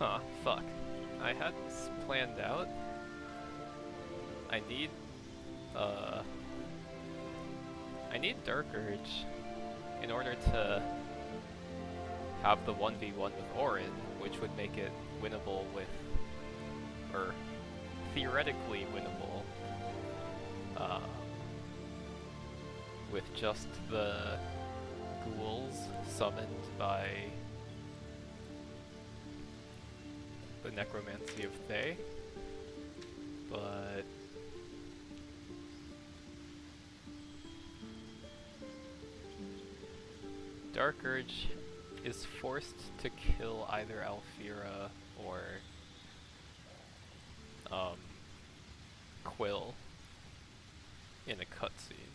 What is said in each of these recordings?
Huh, fuck. I had this planned out. I need, I need Dark Urge in order to have the 1v1 with Orin, which would make it winnable with, or theoretically winnable, with just the ghouls summoned by the Necromancy of Thay, but Dark Urge is forced to kill either Alfira or Quill in a cutscene.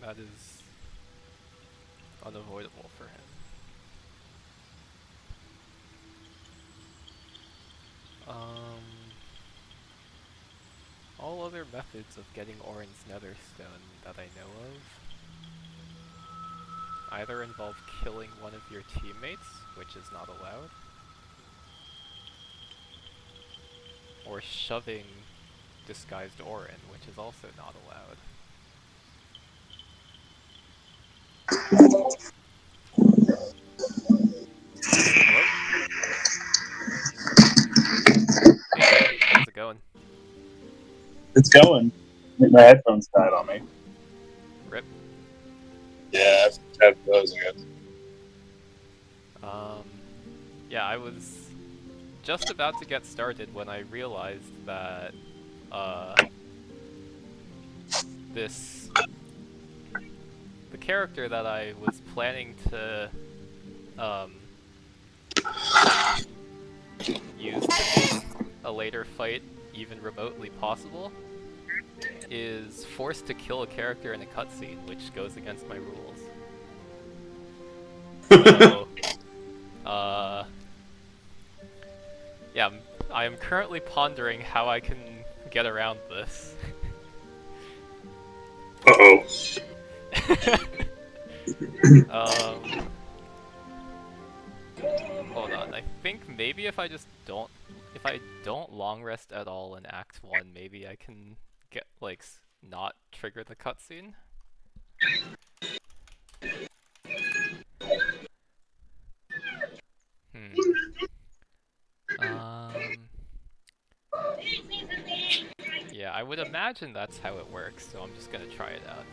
That is unavoidable for him. All other methods of getting Orin's Netherstone that I know of either involve killing one of your teammates, which is not allowed, or shoving disguised Orin, which is also not allowed. Hello? Hey, how's it going? It's going. My headphones died on me. Rip. Yeah, I've had those, I guess. Yeah, I was just about to get started when I realized that, the character that I was planning to, use to make a later fight even remotely possible is forced to kill a character in a cutscene, which goes against my rules. So, yeah, I am currently pondering how I can get around this. Uh-oh. Hold on, I think maybe if I don't long rest at all in Act 1, maybe I can get, like, not trigger the cutscene? Yeah, I would imagine that's how it works, so I'm just gonna try it out.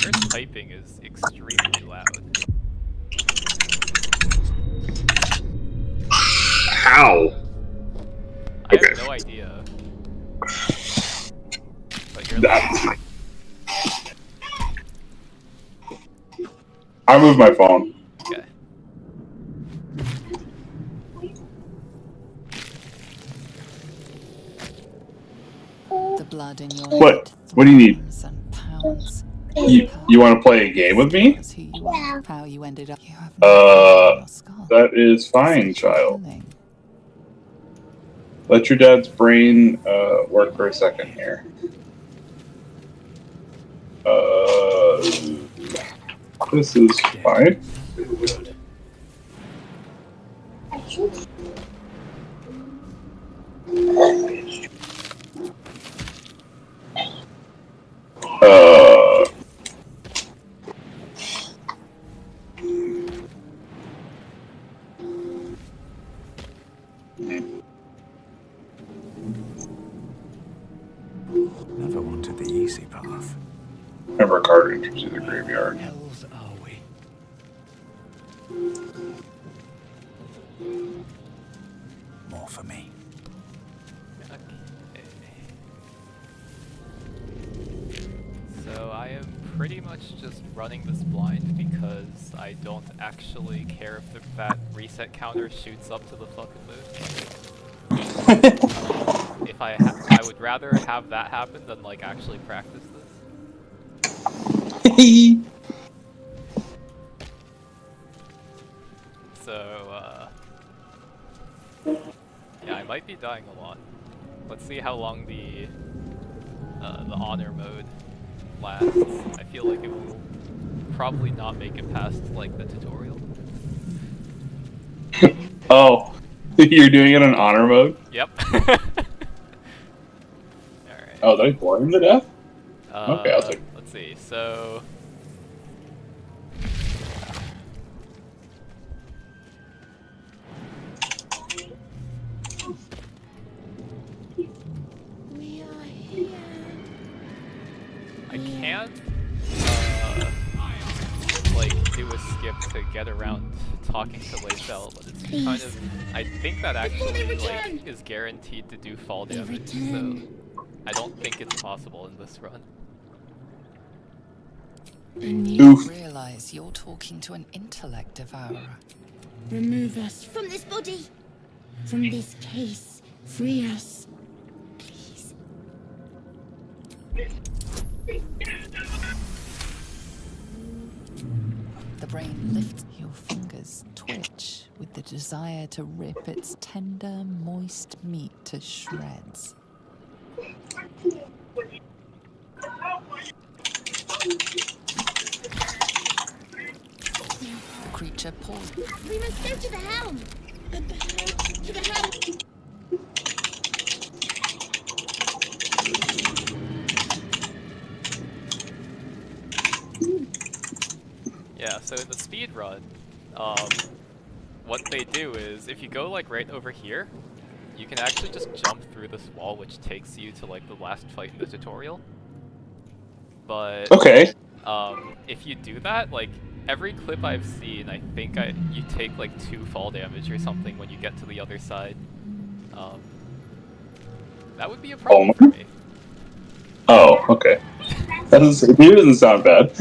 Your typing is extremely loud. How? I have no idea. But you're like... I moved my phone. Okay. The blood in your What? What do you need? and pounds. You want to play a game with me? Yeah. How you ended up. You have your skull. That is fine, child. Let your dad's brain work for a second here. This is fine. Never wanted the easy path. Remember, card entries to the graveyard. Hells are we? More for me. Okay. So I am pretty much just running this blind because I don't actually care if that reset counter shoots up to the fucking moon. If I would rather have that happen than, like, actually practice this. So, yeah, I might be dying a lot. Let's see how long the honor mode lasts. I feel like it will probably not make it past, like, the tutorial. Oh, you're doing it in honor mode? Yep. Alright. Oh, did I bore him to death? Okay, I'll take it. Let's see, so... We are here. I can, like, do a skip to get around talking to Lae'zel, but it's kind of... I think that actually, like, is guaranteed to do fall damage, so... I don't think it's possible in this run. And you Oof. realize you're talking to an intellect devourer. Remove us from this body, from this case. Free us, please. The brain lifts, your fingers twitch with the desire to rip its tender, moist meat to shreds. The creature pulls. We must go to the helm. To the helm. Yeah, so in the speed run, what they do is, if you go, like, right over here, you can actually just jump through this wall, which takes you to, like, the last fight in the tutorial. But, Okay. if you do that, like, every clip I've seen, I think you take, like, 2 fall damage or something when you get to the other side. That would be a problem for me. Oh, okay. That doesn't sound bad.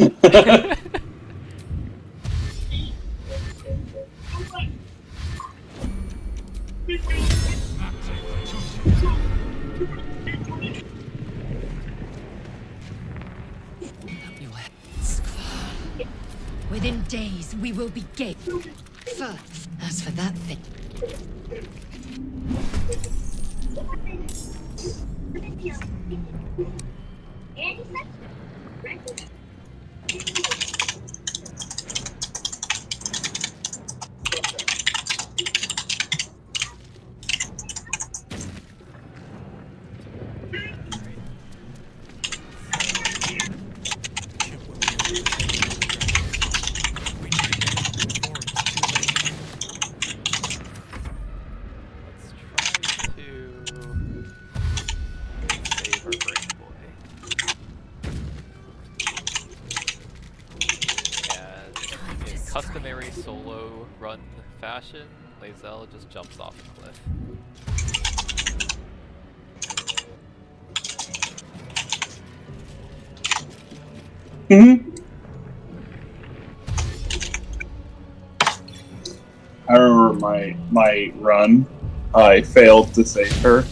Within days, we will be gay. As for that thing, Customary solo run fashion, Lae'zel just jumps off the cliff. I remember my run. I failed to save her.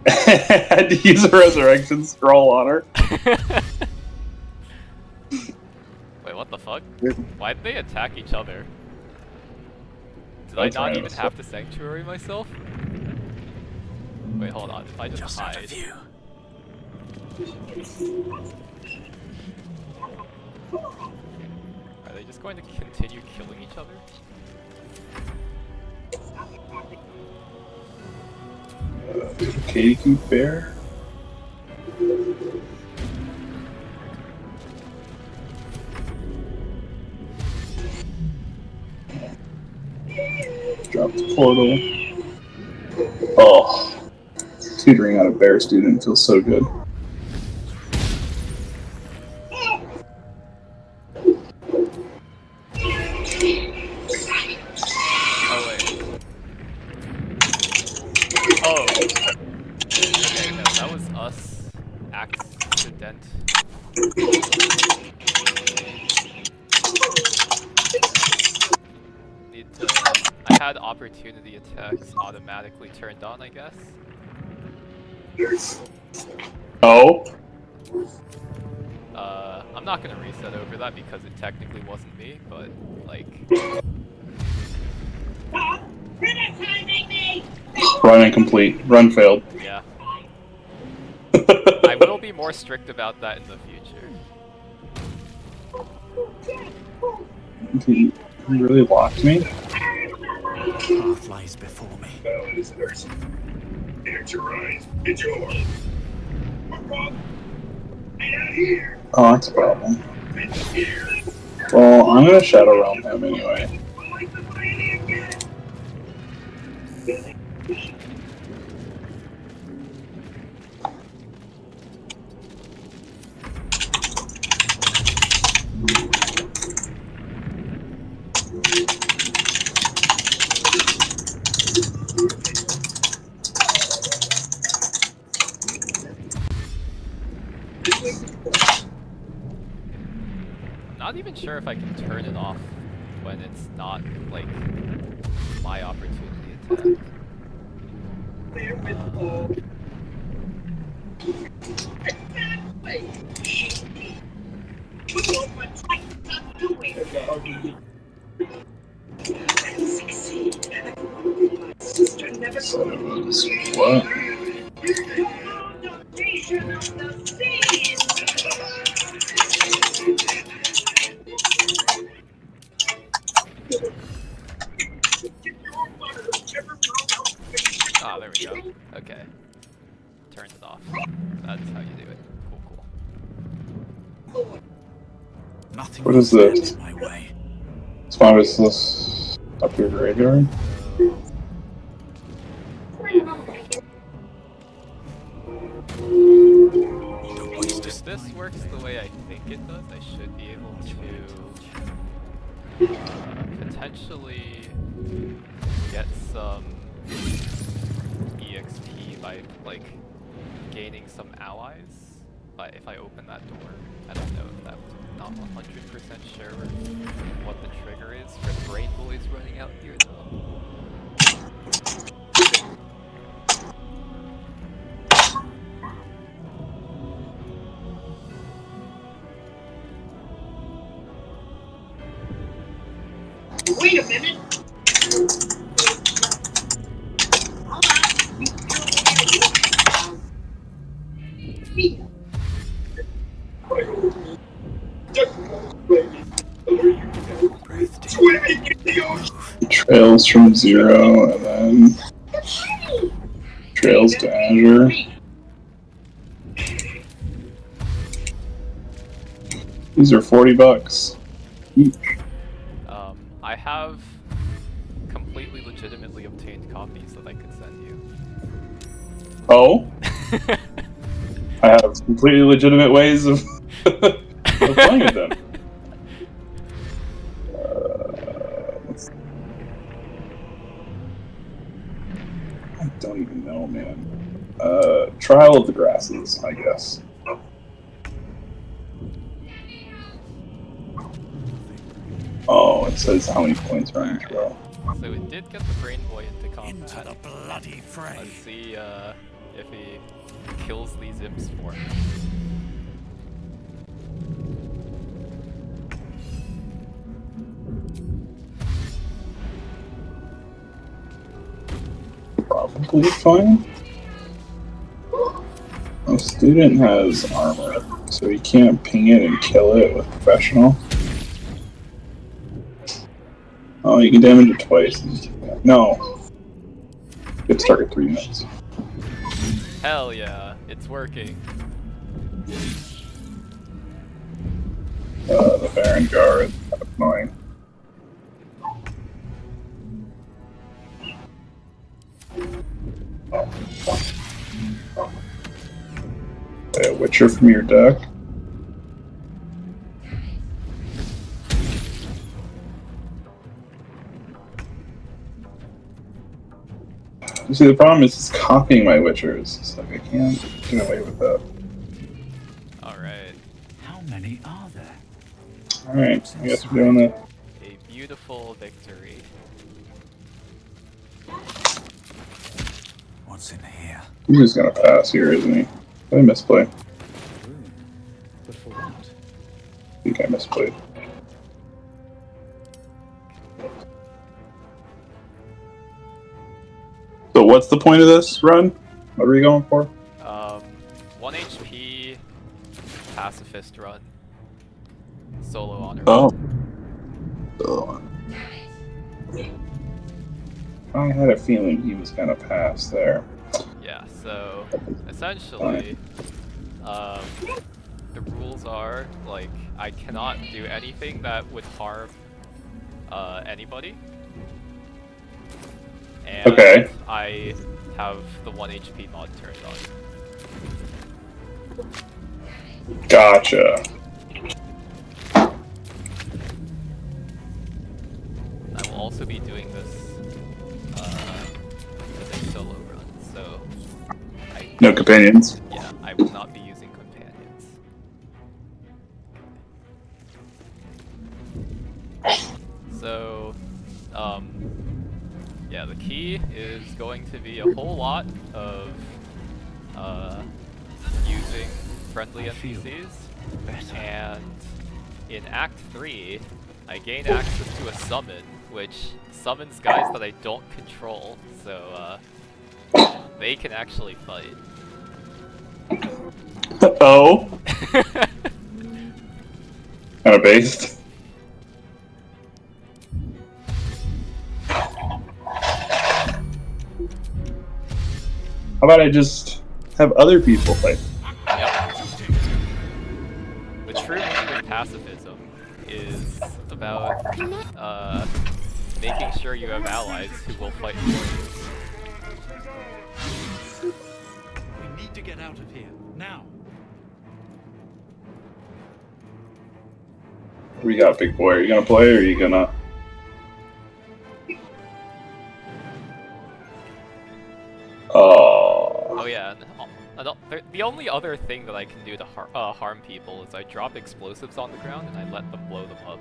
I had to use a resurrection scroll on her. Wait, what the fuck? Why'd they attack each other? Did I not even have to sanctuary myself? Wait, hold on. If I just hide. Are they just going to continue killing each other? Katie Coop Bear. Drop the portal. Oh, tutoring out a bear student feels so good. Oh wait. Oh. Okay, no, that was us. Accident. Need to... I had opportunity attacks automatically turned on, I guess. Oh. I'm not gonna reset over that because it technically wasn't me, but like, Run incomplete. Run failed. yeah. I will be more strict about that in the future. He really locked me? Path lies before me. Oh, that's a problem. Well, I'm gonna Shadow Realm him anyway. I'm not even sure if I can turn it off when it's not, like, my opportunity attack. What? Ah, there we go. Okay. Turned it off. That's how you do it. Cool, cool. Nothing What will is stand this? in my way. Spawn is this up your graveyard? Don't waste If this works the way I think it does, I should be able to potentially get some EXP by, like, gaining some allies. But if I open that door, I don't know if that not 100% sure what the trigger is for the brain boys running out here though. Wait a minute. Breathtaking. Move. Trails from Zero, and then Trails to Azure. These are $40 each. I have completely legitimately obtained copies that I could send you. Oh? I have completely legitimate ways of, of playing it then. I don't even know, man. Trial of the Grasses, I guess. Oh, it says how many points are in each row. So it did get the brain boy into Into combat. the bloody fray. Let's see if he kills these imps for me. Probably fine. A student has armor, so he can't ping it and kill it with professional. Oh, you can damage it twice. No. Good target 3 minutes. Hell yeah, it's working. The Baron Gar is annoying. A Witcher from your deck. You see, the problem is it's copying my Witchers. It's like I can't get away with that. Alright. How many are there? Alright, I guess we're doing it. A beautiful victory. What's in here? He's just gonna pass here, isn't he? Did I misplay? But for what? think I misplayed. So what's the point of this run? What are we going for? 1 HP pacifist run. Solo honor. Oh. So, I had a feeling he was gonna pass there. Yeah, so essentially, the rules are, like, I cannot do anything that would harm anybody. And Okay. I have the 1 HP mod turned on. Gotcha. I will also be doing this as a solo run, so No companions. yeah, I will not be using companions. So, yeah, the key is going to be a whole lot of using friendly NPCs, and in Act 3, I gain access to a summon, which summons guys that I don't control, so they can actually fight. Oh. Kind of based. How about I just have other people fight? Yep. The true meaning of pacifism is about making sure you have allies who will fight for you. We need to get out of here now. What do we got, big boy? Are you gonna play or are you gonna... Oh yeah, and the only other thing that I can do to harm people is I drop explosives on the ground and I let them blow them up.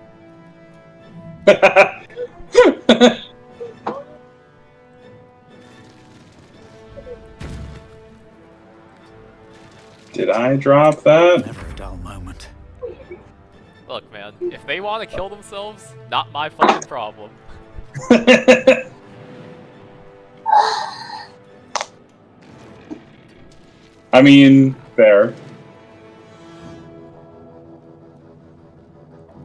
Did I drop that? Never a dull moment. Look, man, if they want to kill themselves, not my fucking problem. I mean, fair.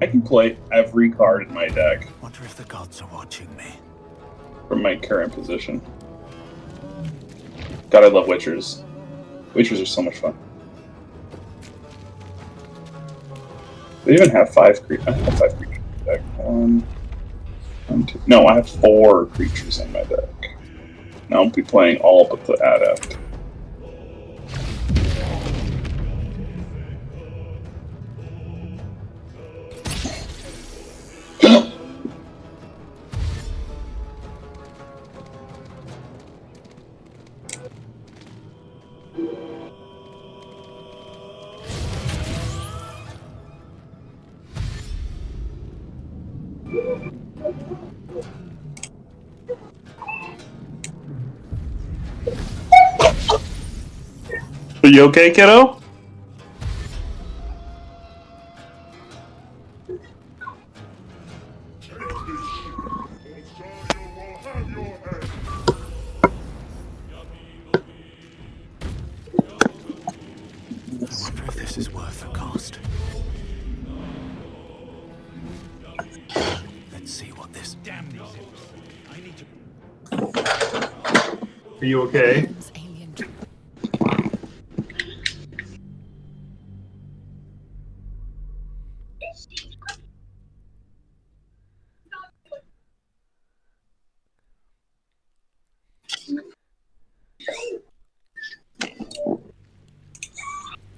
I can play every card in my deck Wonder if the gods are watching me. from my current position. God, I love Witchers. Witchers are so much fun. They even have 5 creatures. I have 5 creatures in my deck. One, two. No, I have 4 creatures in my deck. Now I'll be playing all but the Adept. Are you okay, kiddo? I wonder if this is worth the cost. Let's see what this damn these is. I need to. Are you okay? Alien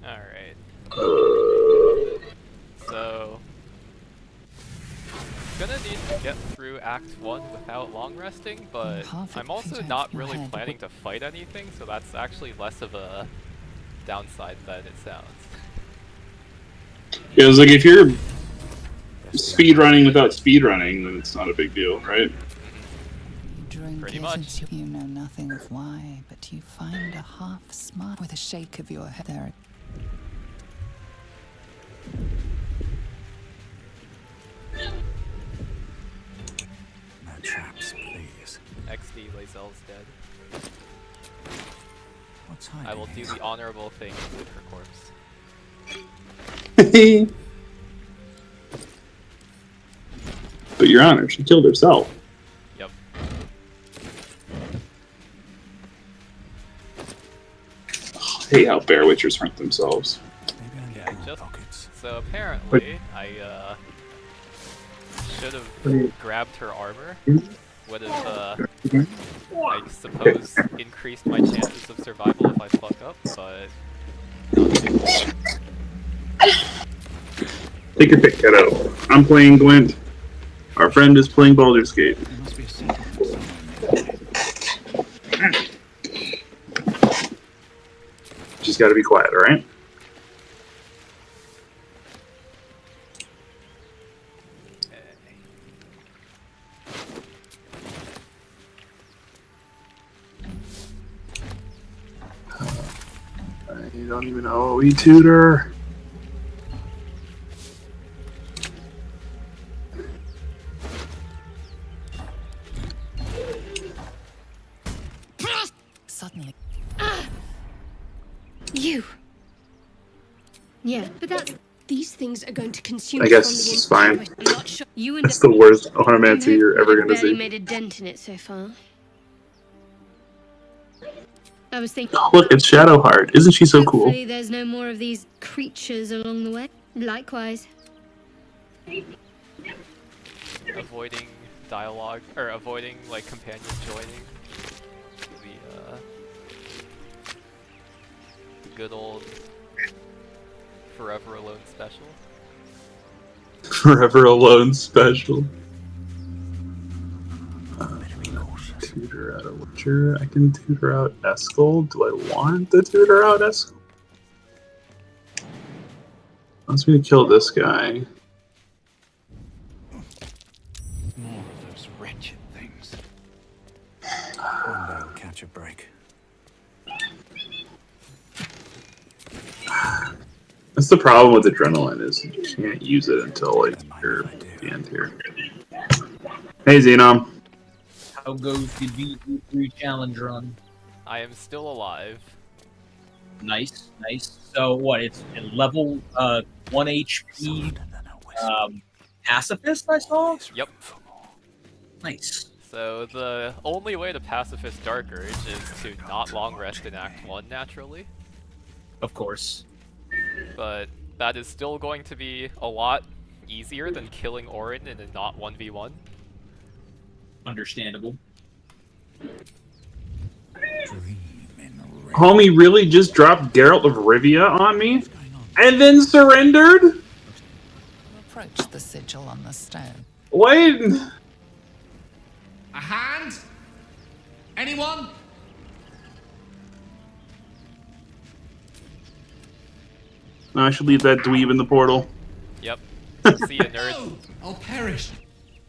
Alright. So... gonna need to get through Act 1 without long resting, but I'm also not really planning to fight anything, so that's actually less of a downside than it sounds. Yeah, it's like if you're speedrunning without speedrunning, then it's not a big deal, right? drink Pretty it much. and you know nothing of why, but you find a half smile with a shake of your head. There, XD Lazel's dead. What's I hiding will do here? the honorable thing and loot her corpse. But Your Honor, she killed herself. Yep. I hate how Bear Witchers hurt themselves. Maybe I Yeah, get more just pockets. so apparently I should have grabbed her armor. Would have I suppose increased my chances of survival if I fuck up, but not too. Take your pick, kiddo. I'm playing Gwent. Our friend is playing Baldur's Gate. There must be a settlement somewhere nearby. Just gotta be quiet, alright? I don't even know. We tutor. Suddenly, You. Yeah, but that's these things are going to consume. I guess from the it's fine. I'm not sure. You and That's the worst Onomancy I'm you're hoping ever I've gonna barely see. made a dent in it so far. I was thinking. Oh, look, it's Shadowheart. Isn't she so cool? Hopefully, there's no more of these creatures along the way. Likewise. Avoiding dialogue or avoiding like companion joining. The good old Forever Alone special. Forever Alone special. Better be cautious. Tutor out a Witcher. I can tutor out Eskel. Do I want to tutor out Eskel? Wants me to kill this guy. More of those wretched things. One day I'll catch a break. That's the problem with adrenaline is you can't use it until like you're at the end here. Hey Xenom. How goes the BG3 challenge run? I am still alive. Nice, nice. So what? It's a level 1 HP Softer than a whisper. pacifist. I saw. Yep. Nice. So the only way to pacifist Dark Urge is to not long rest in Act 1 naturally, Of course. but that is still going to be a lot easier than killing Orin in a not 1v1. Understandable. Dream in rain. Homie really just dropped Geralt of Rivia on me What's going on? and then surrendered? approach the sigil on the stone. Wait. A hand? Anyone? No, I should leave that dweeb in the portal. Yep. See ya, nerd. No! I'll perish. I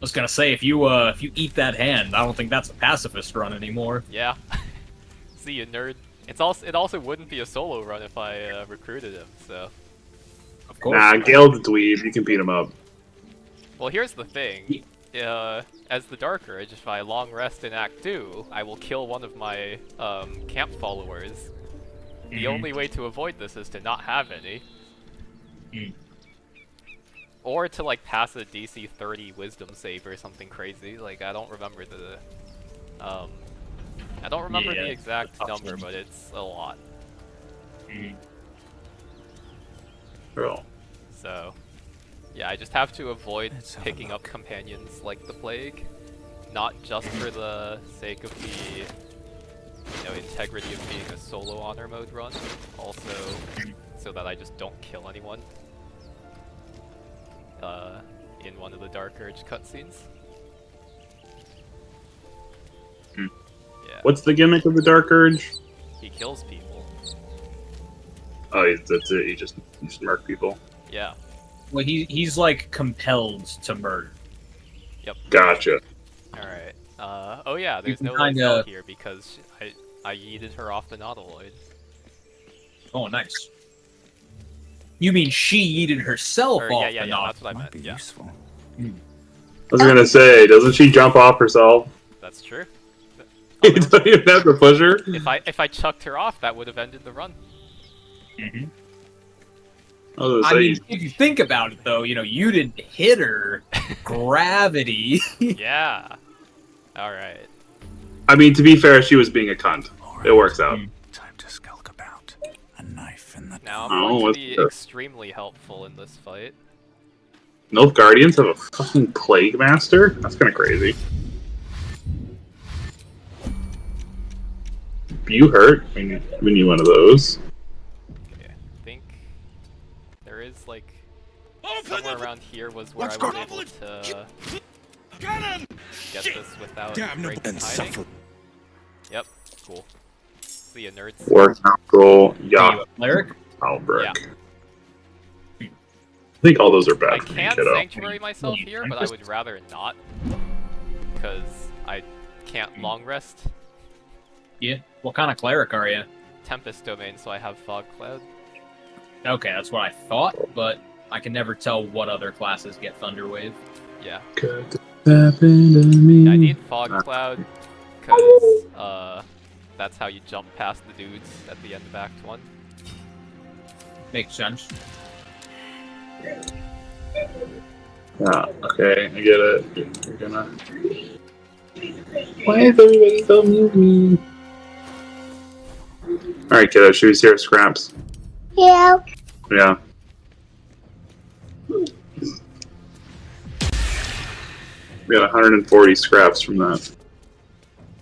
was gonna say if you eat that hand, I don't think that's a pacifist run anymore. Yeah. See ya, nerd. It also wouldn't be a solo run if I recruited him, so. Of course. Nah, Gale's a dweeb. You can beat him up. Well, here's the thing. As the Dark Urge, if I long rest in Act 2, I will kill one of my camp followers. The only way to avoid this is to not have any. Or to like pass a DC 30 Wisdom save or something crazy. Like I don't remember the the exact number, but it's a lot. Girl. So yeah, I just have to avoid Let's have a picking up look. companions like the plague. Not just for the sake of the integrity of being a solo honor mode run, also so that I just don't kill anyone in one of the Dark Urge cutscenes. Yeah, What's the gimmick of the Dark Urge? he kills people. Oh, that's it. You just murk people. Yeah, Well, he's like compelled to murder. Gotcha. alright. Oh yeah, there's can no kinda- Lizelle here because I yeeted her off the Nautiloid. Oh, nice. You mean she yeeted herself Or, off yeah, the that's what I Might meant, be yeah. useful. I was gonna say, doesn't she jump off herself? That's true. You don't even have to push her. If I chucked her off, that would have ended the run. I mean, if you think about it, though, you didn't hit her. Gravity. Yeah. All right. I mean, to be fair, she was being a cunt. It works out. Time to skulk about. A knife in the Now I'm Oh, going what's to be this? extremely helpful in this fight. Nilf Guardians have a fucking Plague Master? That's kind of crazy. You hurt when you need one of those. Okay, I think there is like somewhere around here was where I was able to get this without breaking hiding. Yep, cool. See you, nerds. War Council, Are yeah, you a cleric? Albrecht. Yeah. I think all those are bad I for me, can kiddo. sanctuary myself here, but I would rather not, because I can't long rest. Yeah. What kind of cleric are you? Tempest domain, so I have fog cloud. Okay, that's what I thought, but I can never tell what other classes get Thunderwave. Yeah. Could happen to me. I need fog cloud, because that's how you jump past the dudes at the end of Act 1. Makes sense. Ah, okay, I get it. You're gonna. Why is everybody so mean to me? Alright, kiddo, should we see our scraps? Yeah. Yeah. We got 140 scraps from that.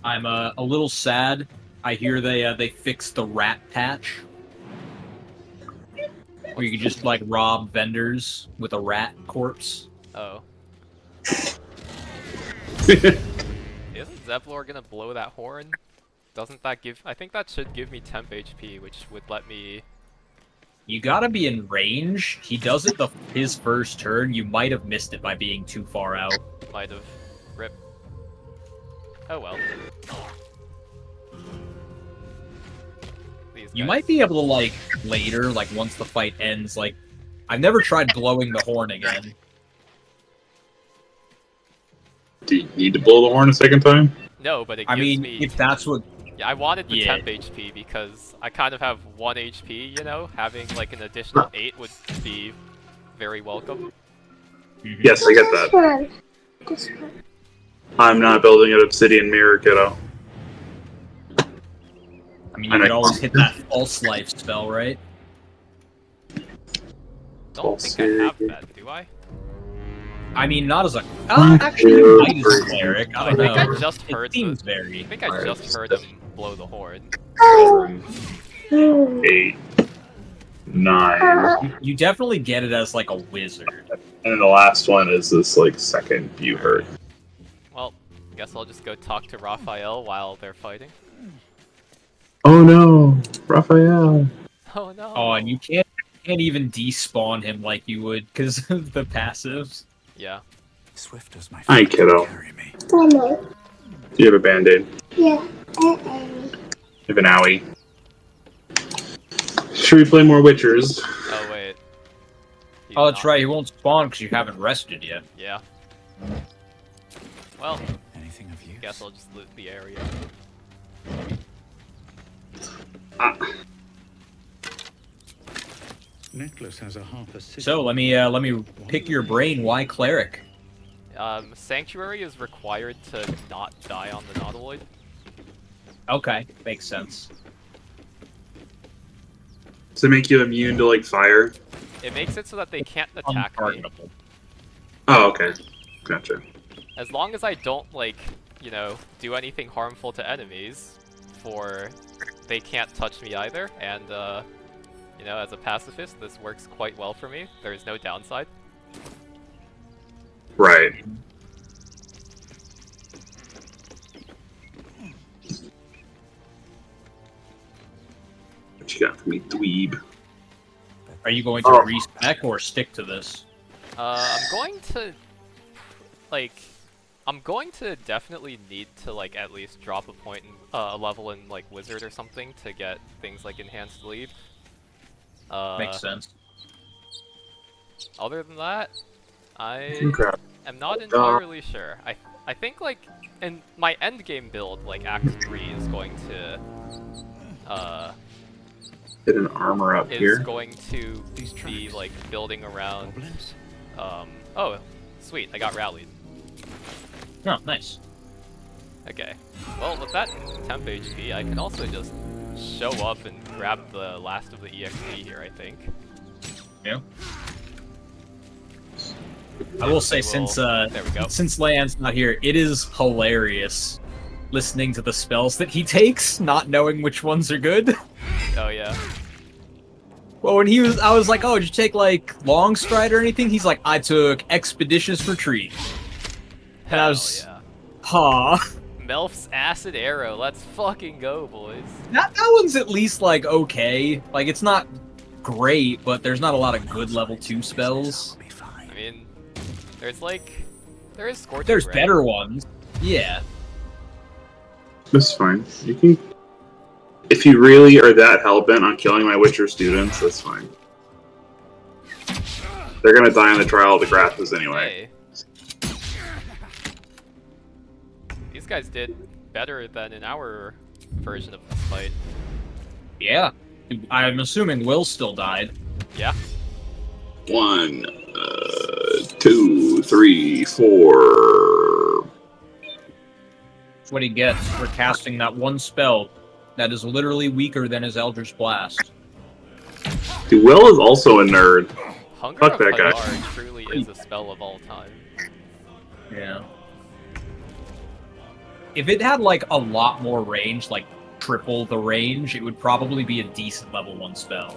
I'm a little sad. I hear they fixed the rat patch, where you can just like rob vendors with a rat corpse. Oh. Isn't Zevlor gonna blow that horn? Doesn't that give... I think that should give me temp HP, which would let me... You gotta be in range. He does it his first turn. You might have missed it by being too far out. Might have. Rip. Oh well. These You guys. might be able to, like, later, like, once the fight ends, like... I've never tried blowing the horn again. Do you need to blow the horn a second time? No, but it I gives mean, me... if that's what... Yeah, I wanted the Yeah. temp HP because I kind of have 1 HP, you know? Having like an additional 8 would be very welcome. Yes, I get that. This one. I'm not building an obsidian mirror, kiddo. I mean, you could always hit that false life spell, right? Don't think I have that, do I? I mean, not as a... actually, you might as a cleric. I I don't think know. I just heard It seems the... very... I think I just heard him blow the horn. 8, 9, You definitely get it as, like, a wizard. and the last one is this like second view hurt. Well, guess I'll just go talk to Raphael while they're fighting. Oh no, Raphael. Oh no! Oh, and you can't even despawn him like you would because of the passives. Yeah. Swift as my Hi, feet kiddo. carry me. Hello. Do you have a band-aid? Yeah. You have an owie. Should we play more Witchers? Oh wait. He's Oh, that's not. right. He won't spawn because you haven't rested yet. Yeah. Well, Anything of use? guess I'll just loot the area. Necklace has a half a city. So let me pick your brain. Why cleric? Sanctuary is required to not die on the Nautiloid. Okay, makes sense. Does it make you immune to like fire? It makes it so that they can't attack me. Untargetable. Oh, okay. Gotcha. As long as I don't, like, you know, do anything harmful to enemies, they can't touch me either, and, you know, as a pacifist, this works quite well for me. There's no downside. Right. What you got for me, dweeb? Are you going to Oh. respec or stick to this? I'm going to, like, I'm going to definitely need to, like, at least drop a point in, a level in, like, Wizard or something to get things like Enhanced Lead. Makes sense. Other than that, I Okay. am not entirely sure. I think like in my end game build, like Act 3 is going to Get an armor up is here. going to These be tracks. like building around Goblins? oh, sweet, I got rallied. Oh, nice. Okay. Well, with that temp HP, I can also just show up and grab the last of the EXP here, I think. Yeah. I will say, They will- there we go. since Leanne's not here, it is hilarious listening to the spells that he takes, not knowing which ones are good. Oh yeah. Well, when I was like, "Oh, did you take like Long Stride or anything?" He's like, "I took Expeditious Retreat." And I Hell was, yeah. huh. Melf's Acid Arrow, let's fucking go, boys. That one's at least like okay. Like it's not great, but there's not a lot of good level 2 spells. Be fine. I mean, there is Scorching There's Ray. better ones. Yeah. That's fine. You can. If you really are that hellbent on killing my Witcher students, that's fine. They're gonna die in the Trial of the Grasses anyway. Hey. These guys did better than in our version of this fight. Yeah. I'm assuming Will still died. Yeah. 1, 2, 3, 4. That's what he gets for casting that one spell that is literally weaker than his Eldritch Blast. Dude, Will is also a nerd. Hunger Fuck of that guy. Hadar truly is a spell of all time. Yeah. If it had like a lot more range, like triple the range, it would probably be a decent level 1 spell.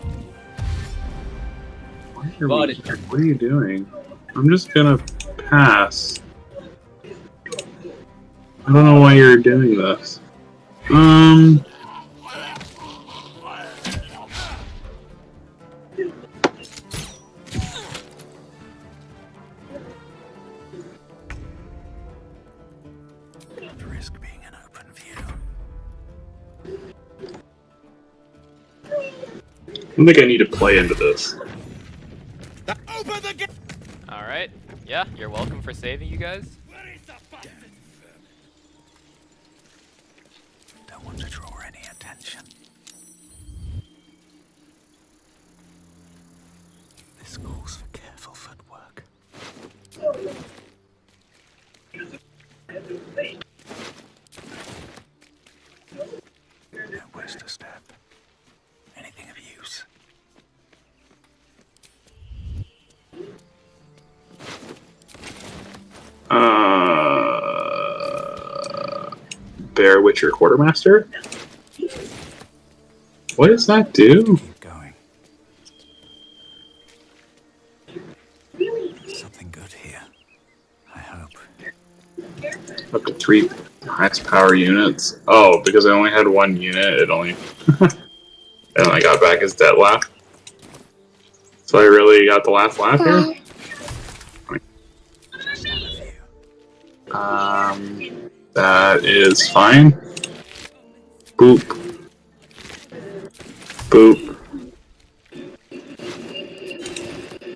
Why are But we here? What are you doing? I'm just gonna pass. I don't know why you're doing this. Don't risk being an open view. I don't think I need to play into this. Alright. Yeah, you're welcome for saving you guys. Don't want to draw any attention. This calls for careful footwork. Don't waste a step. Anything of use. Bear Witcher Quartermaster? What does that do? Keep going. Something good here. I hope. Up to 3 highest power units. Oh, because I only had 1 unit, it only and I got back his debt laugh. So I really got the last laugh here? That is fine. Boop. Boop.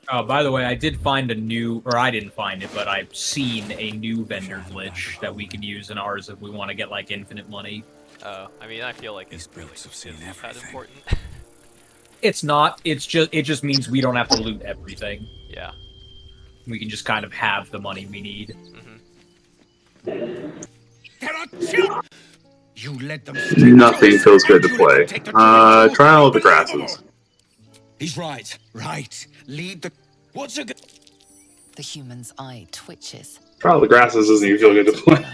Oh, by the way, I did find a new, or I didn't find it, but I've seen a new vendor glitch that we can use in ours if we want to get like infinite money. Oh, I mean, I feel like These it's really brutes have seen isn't that everything. important. It's not. It just means we don't have to loot everything. Yeah. We can just kind of have the money we need. You let them. Nothing feels good to play. Trial of the Grasses. He's right. Right. Lead the. What's a good? The human's eye twitches. Trial of the Grasses doesn't even feel good to play.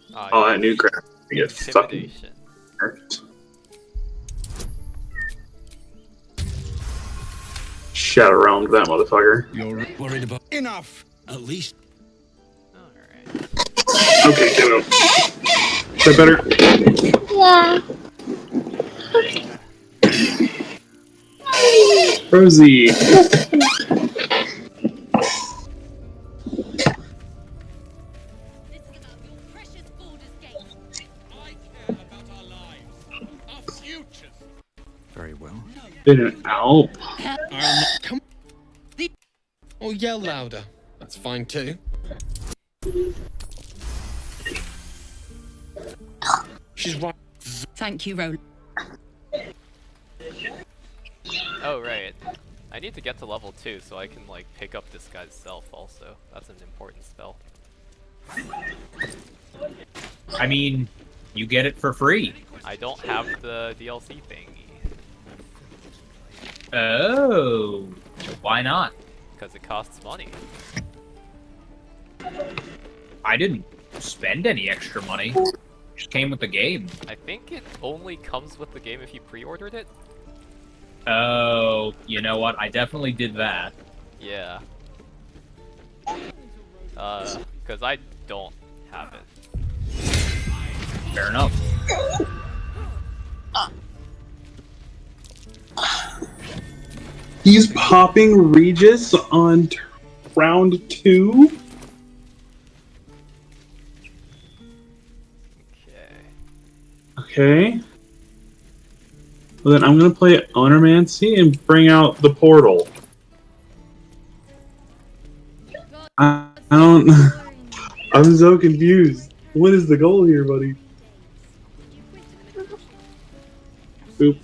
Low. Oh, that new crap. You get fucking Intimidation. hurt. Shadow realmed that motherfucker. You're worried about. Enough. At least. Alright. Okay, give it up. Is that better? Yeah. Rosie. This is about your precious Baldur's Gate. I care about our lives, our futures. Been an Alp. Come. Or yell louder. That's fine too. She's right. Thank you, Roland. Oh, right. I need to get to level 2 so I can, like, pick up this guy's self also. That's an important spell. I mean, you get it for free. I don't have the DLC thingy. Oh, why not? Because it costs money. I didn't spend any extra money. It just came with the game. I think it only comes with the game if you pre-ordered it? Oh, you know what? I definitely did that. Yeah. Because I don't have it. Fair enough. He's popping Regis on round 2. Okay. Well, then I'm gonna play Ownermancy and bring out the portal. I don't. I'm so confused. What is the goal here, buddy? Boop.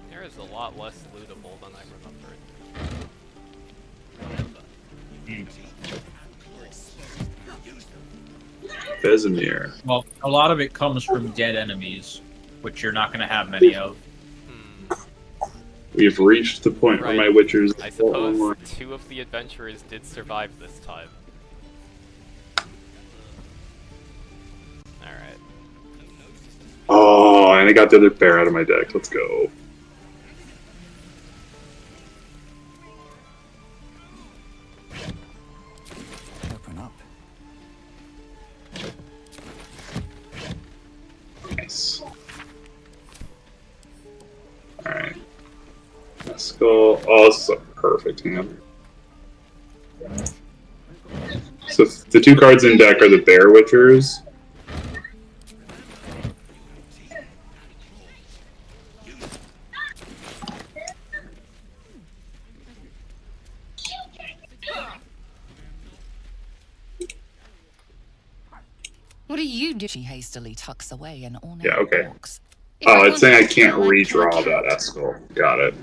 There is a lot less lootable than I remembered. Vesemir. Well, a lot of it comes from dead enemies, which you're not going to have many of. We've reached the point where my Witchers. I suppose 2 of the adventurers did survive this time. Alright. Oh, and I got the other bear out of my deck. Let's go. Open up. Nice. Alright. Let's go. Oh, this is a perfect hand. So the 2 cards in deck are the Bear Witchers. What do you do? She hastily tucks away an ornate Yeah, okay. box. Oh, it's saying I can't redraw that Eskel. Got it.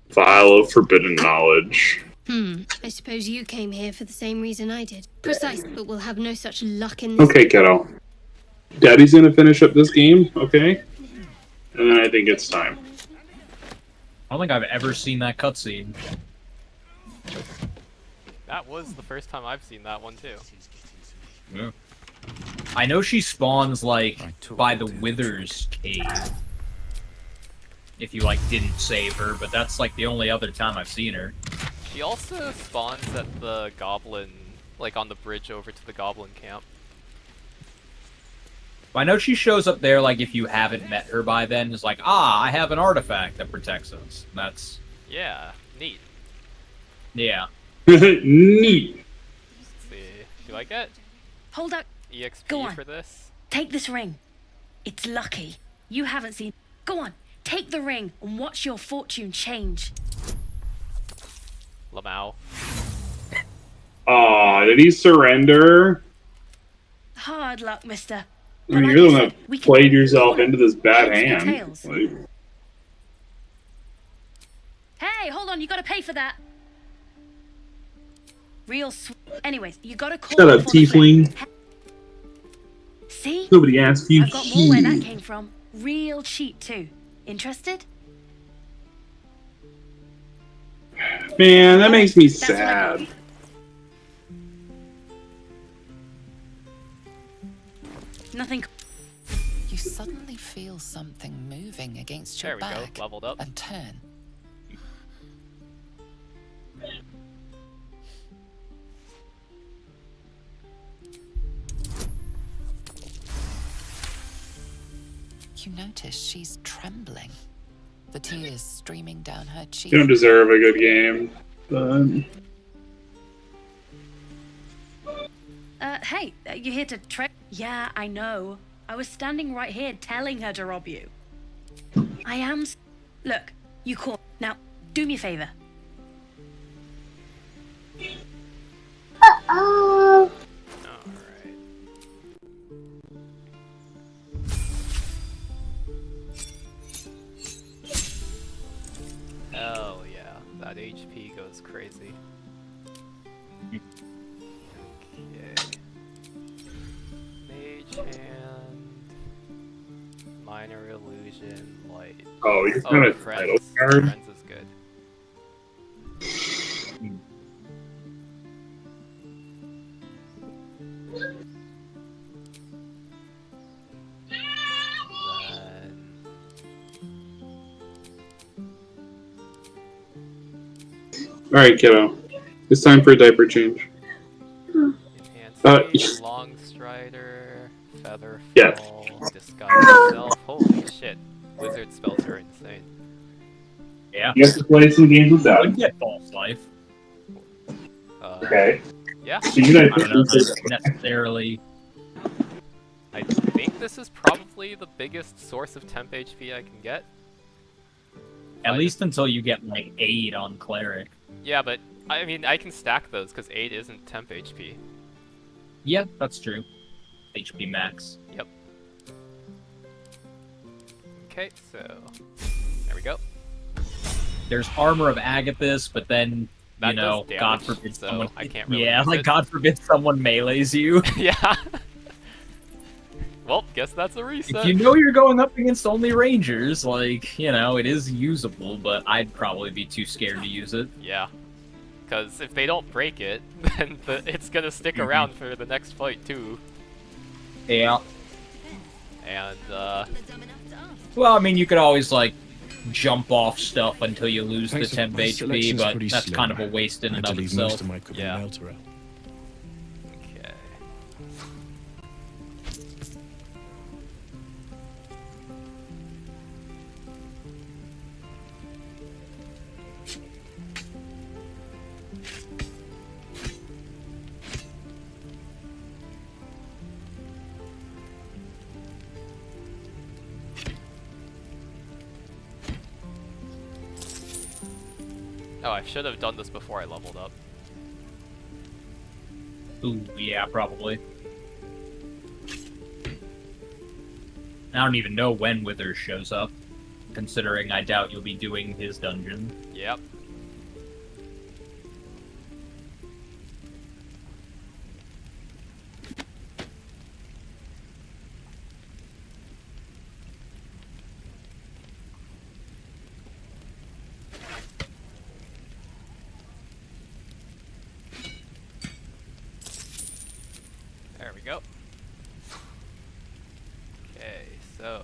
Vial of Forbidden Knowledge. I suppose you came here for the same reason I did. Precise, but we'll have no such luck in this. Okay, kiddo. Daddy's gonna finish up this game, okay? And then I think it's time. I don't think I've ever seen that cutscene. That was the first time I've seen that one too. Yeah. I know she spawns, like, by the Withers cave. If you, like, didn't save her, but that's, like, the only other time I've seen her. She also spawns at the goblin, like on the bridge over to the goblin camp. I know she shows up there, like, if you haven't met her by then, it's like, ah, I have an artifact that protects us. That's... Yeah, neat. Yeah. Neat. Let's see. Do I get Hold up. EXP Go on. for this? Take this ring. It's lucky. You haven't seen. Go on. Take the ring and watch your fortune change. Lamau. Aw, did he surrender? Hard luck, mister. I mean, you're the one that played yourself into this bad hand. Tails. Like, Hey, hold on. You gotta pay for that. Real Anyways, you gotta call. shut up, for the tiefling. flame. See? Nobody asked you. I've got more where that came from. Real cheap too. Interested? Man, that makes me That's what I sad. got. Nothing. You suddenly feel something moving against your There we go, back leveled up. and turn. You notice she's trembling, the tears streaming down her cheek. You don't deserve a good game, but Hey, you here to Yeah, I know. I was standing right here telling her to rob you. I am... Look, you call... Now, do me a favor. Uh-oh. Alright. Hell yeah, that HP goes crazy. Okay. Mage Hand. Minor Illusion, Light. Oh, you got a title card? Friends is good. Alright, kiddo. It's time for a diaper change. Enhanced Long Strider, Featherfall, Yeah. Disguise Self. Holy shit. Wizard spells are insane. Yeah. You have to play some games with I that. would get false life. Okay. Yeah. So you guys I don't know if that's necessarily... I think this is probably the biggest source of temp HP I can get. At least until you get, like, 8 on Cleric. Yeah, but, I mean, I can stack those, because 8 isn't temp HP. Yeah, that's true. HP max. Yep. Okay, so... There we go. There's Armor of Agathis, but then, That you know, does damage, God forbid so someone... I can't really yeah, use like, it. God forbid someone melees you. Yeah. Well, guess that's a reset. If you know you're going up against only Rangers, like, you know, it is usable, but I'd probably be too scared to use it. Yeah. Because if they don't break it, then it's gonna stick around for the next fight, too. Yeah. And, Well, I mean, you could always, like, jump off stuff until you lose the Thanks, temp my HP, selection's but pretty that's slim. kind of a waste in I and had of to leave itself. most of my cooking Yeah. melter out. okay. Oh, I should have done this before I leveled up. Ooh, yeah, probably. I don't even know when Withers shows up, considering I doubt you'll be doing his dungeon. Yep. There we go. Okay, so...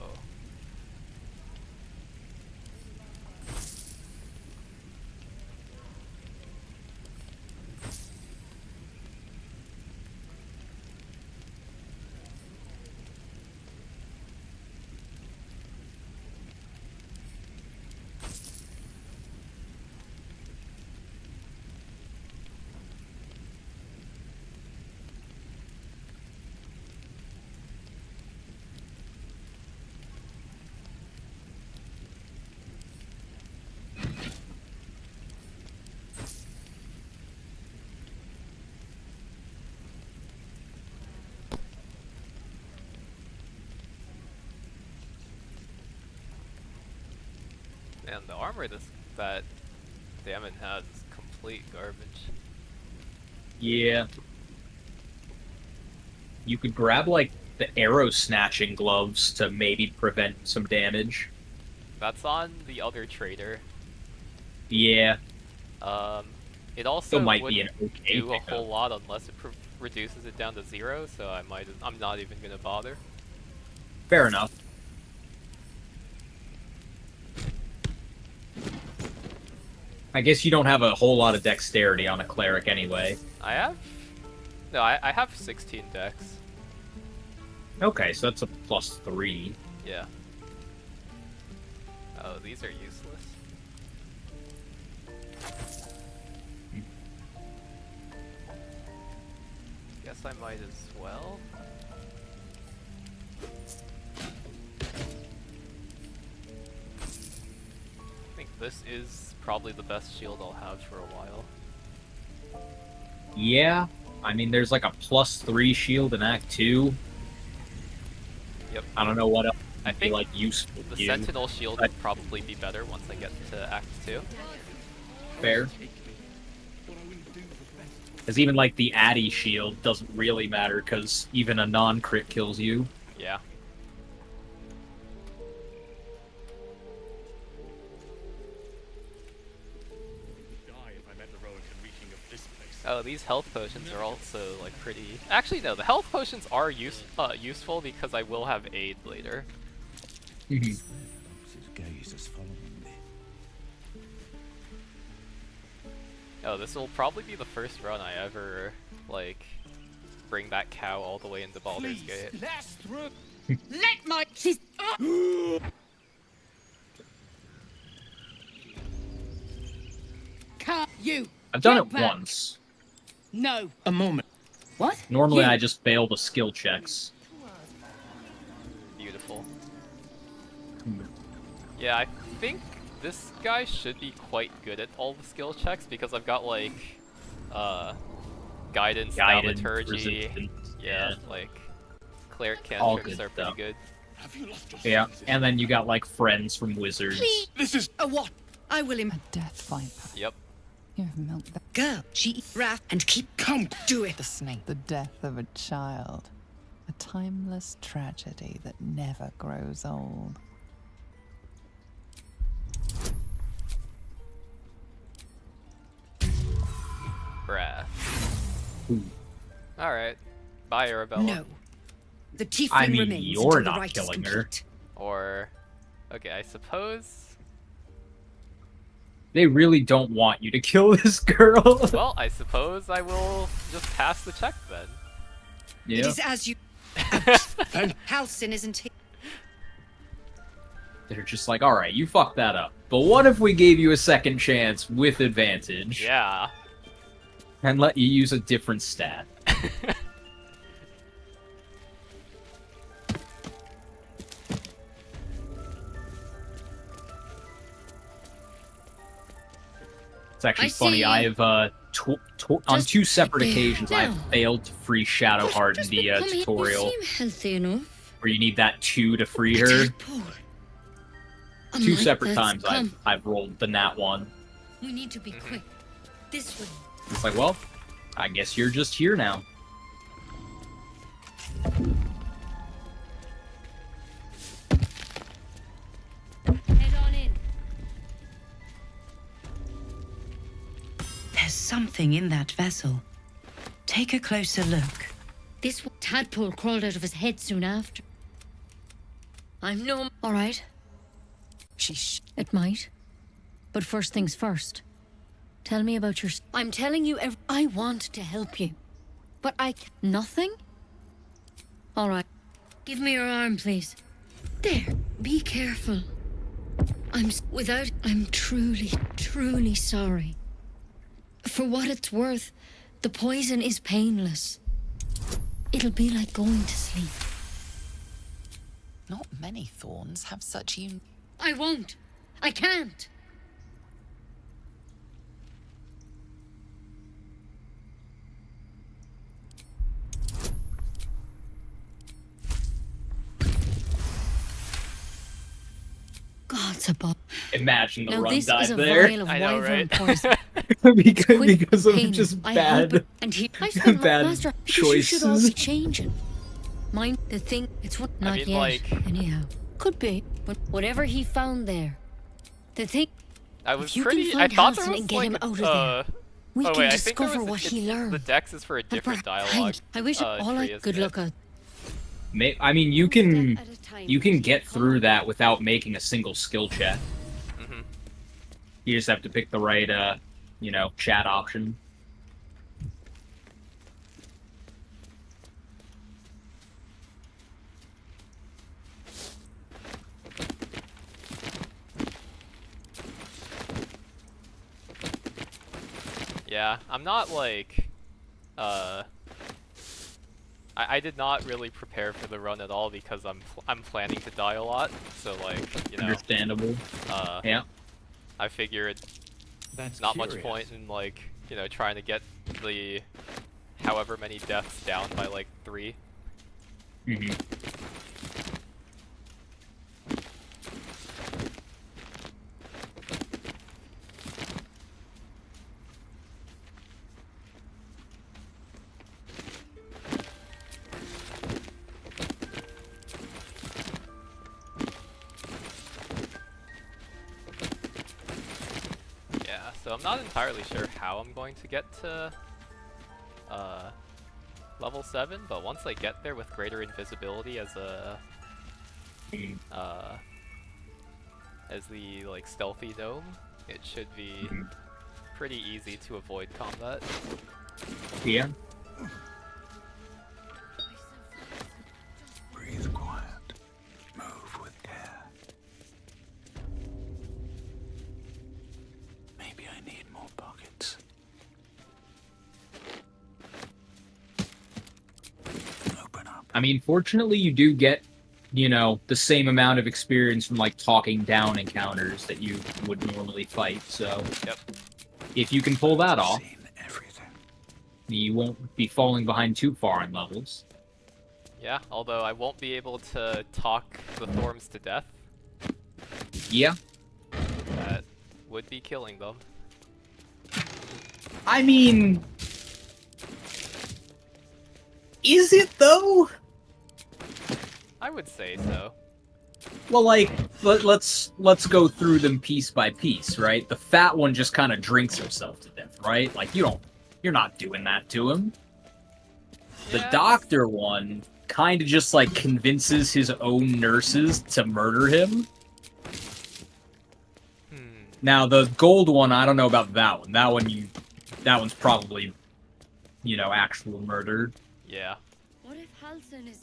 Man, the armor that Damon has is complete garbage. Yeah. You could grab, like, the arrow snatching gloves to maybe prevent some damage. That's on the other trader. Yeah. It also Still might be wouldn't an okay do a pickup. whole lot unless it reduces it down to 0, so I'm not even gonna bother. Fair enough. I guess you don't have a whole lot of dexterity on a cleric anyway. I have 16 dex. Okay, so that's a +3. Yeah. Oh, these are useless. guess I might as well. I think this is probably the best shield I'll have for a while. Yeah, I mean, there's like a +3 shield in Act 2. Yep. I don't know what else I would be think like useful the to you. Sentinel shield would probably be better once I get to Act 2. Fair. Because even like the Addy shield doesn't really matter, because even a non-crit kills you. Yeah. Oh, these health potions are also like pretty. Actually, no. The health potions are useful because I will have aid later. His gaze is following me. Oh, this will probably be the first run I ever like bring that cow all the way into Baldur's Gate. Let my. She's. Can't you? I've done Get it back. once. No. A moment. What? Normally You. I just fail the skill checks. Beautiful. Yeah, I think this guy should be quite good at all the skill checks because I've got like guidance, thaumaturgy, resistance, yeah, like cleric All cantrips good are pretty stuff. good. Yeah, and then you got like friends from wizards. Please. This is a what? I will A death viper. Yep. You have milked the girl. She wrath and keep. Come, do it. the snake. The death of a child. A timeless tragedy that never grows old. Bruh. Alright. Bye, Arabella. No. The tiefling I mean, remains you're until the not rite killing is her. complete. Or... Okay, I suppose... They really don't want you to kill this girl. Well, I suppose I will just pass the check then. It Yeah. is as you. Halcyon isn't here. They're just like, alright, you fucked that up. But what if we gave you a second chance with advantage Yeah. and let you use a different stat? It's actually I funny. see. I have on Just 2 separate there. occasions I've Now. failed to free Shadowheart in the tutorial, You seem healthy enough. where you need that 2 to free her. Tadpole. A 2 mite separate that's times come. I've rolled the nat 1. We need to be quick. This way. It's like, well, I guess you're just here now. Head on in. There's something in that vessel. Take a closer look. This tadpole crawled out of his head soon after. I'm no. All right. It might. But first things first. Tell me about your. I'm telling you. I want to help you, but I. Nothing. All right. Give me your arm, please. There. Be careful. I'm truly, truly sorry. For what it's worth, the poison is painless. It'll be like going to sleep. Not many thorns have such I won't. I can't. God's above. Imagine the Now run this dive is a there. vial of I know, wyvern right? poison. because of Pain. just I bad. hope it- and he. I spent bad master. You should all be choices. changing. Mind the thing. It's what. Not mean, yet. like- Anyhow, could be. But whatever he found there, the thing. I was you can pretty. I find thought there Halcyon was and get like him out of there. We oh can wait, I think there discover was what he learned. The dex is for a And different perhaps- dialogue. I wish all I tree, good isn't luck it? out. I mean, you can At a time. you can get through that without making a single skill check. Mhm. You just have to pick the right, chat option. Yeah, I'm not like, I did not really prepare for the run at all because I'm planning to die a lot. So like, you know, Understandable. Yeah. I figured That's not curious. much point in like, you know, trying to get the however many deaths down by like 3. Mm-hmm. Yeah, so I'm not entirely sure how I'm going to get to level 7, but once I get there with greater invisibility as a as the like stealthy gnome, it should be pretty easy to avoid combat. Yeah. Breathe quiet. Move with care. Maybe I need more buckets. Open up. I mean, fortunately, you do get, you know, the same amount of experience from like talking down encounters that you would normally fight. So, Yep. if you can pull that off, Seen everything. you won't be falling behind too far in levels. Yeah, although I won't be able to talk the Thorms to death. Yeah. That would be killing them. I mean, is it though? I would say so. Well, like, let's go through them piece by piece, right? The fat one just kind of drinks himself to death, right? Like, you're not doing that to him. The Yeah, doctor one kind of just like convinces his own nurses to murder him. Now the gold one, I don't know about that one. That one's probably, you know, actual murder. Yeah. What if Halson is...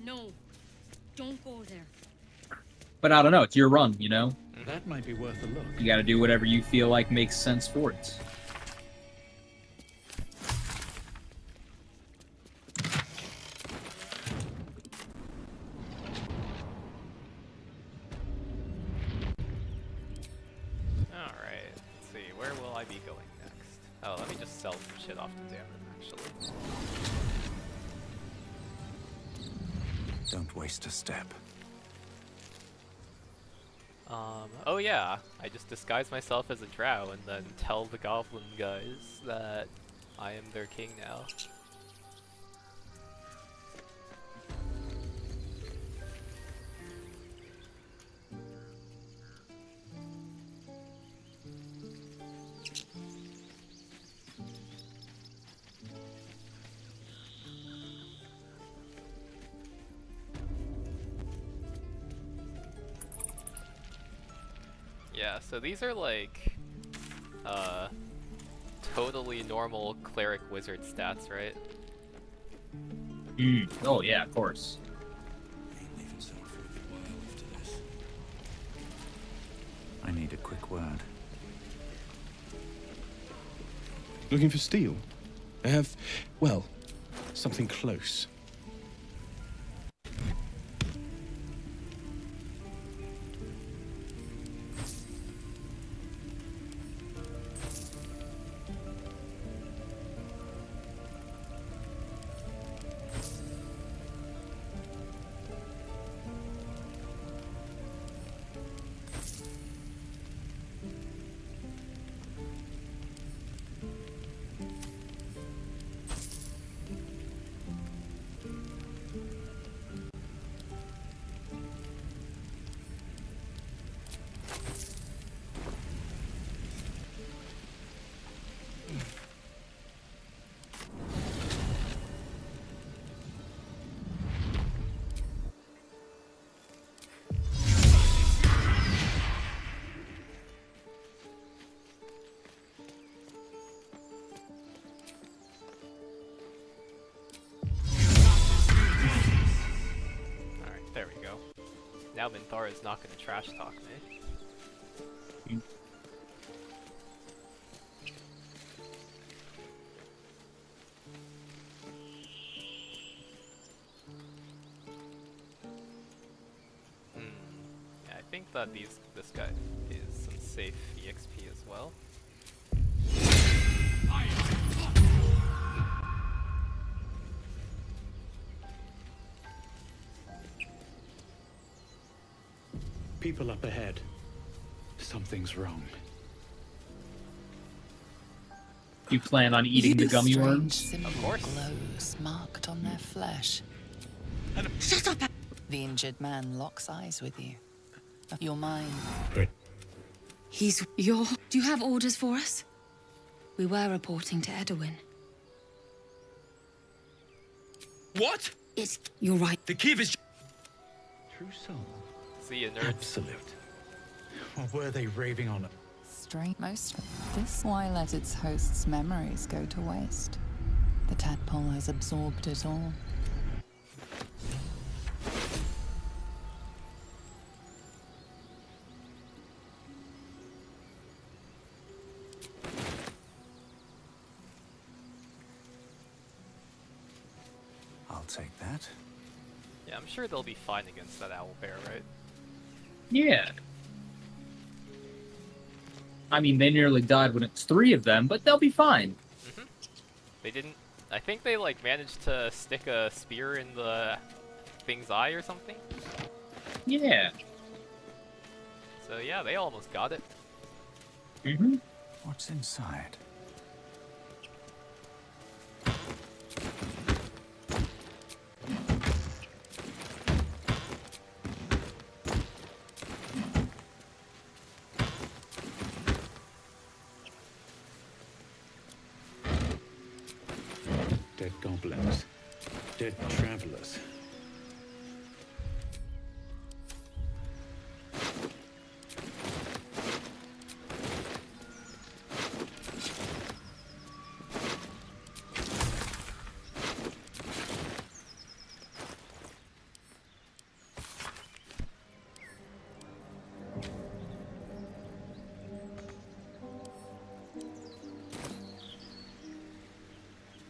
No, don't go there. But I don't know. It's your run, you know. That might be worth a look. You got to do whatever you feel like makes sense for it. Alright, let's see, where will I be going next? Oh, let me just sell some shit off to Damon, actually. Don't waste a step. Oh yeah, I just disguise myself as a drow and then tell the goblin guys that I am their king now. Yeah, so these are like, totally normal cleric wizard stats, right? Oh yeah, of course. I need a quick word. Looking for steel? I have, well, something close. Alright, there we go. Now Minthara is not gonna trash talk me. think that this guy is some safe EXP as well. People up ahead. Something's wrong. You plan on eating the gummy Strange worms? symbol Of course. glows marked on their flesh. Shut up! The injured man locks eyes with you. Your mind. He's your... Do you have orders for us? We were reporting to Edwin. What? It's... You're right. The Kiev is... True soul. See you, nerds. Absolute. Or were they raving on it? Strange. Most. This why let its host's memories go to waste. The tadpole has absorbed it all. I'll take that. Yeah, I'm sure they'll be fine against that owlbear, right? Yeah. I mean, they nearly died when it's 3 of them, but they'll be fine. They didn't... I think they, like, managed to stick a spear in the thing's eye or something. Yeah. So yeah, they almost got it. Mm-hmm. What's inside? Dead goblins. Dead travelers.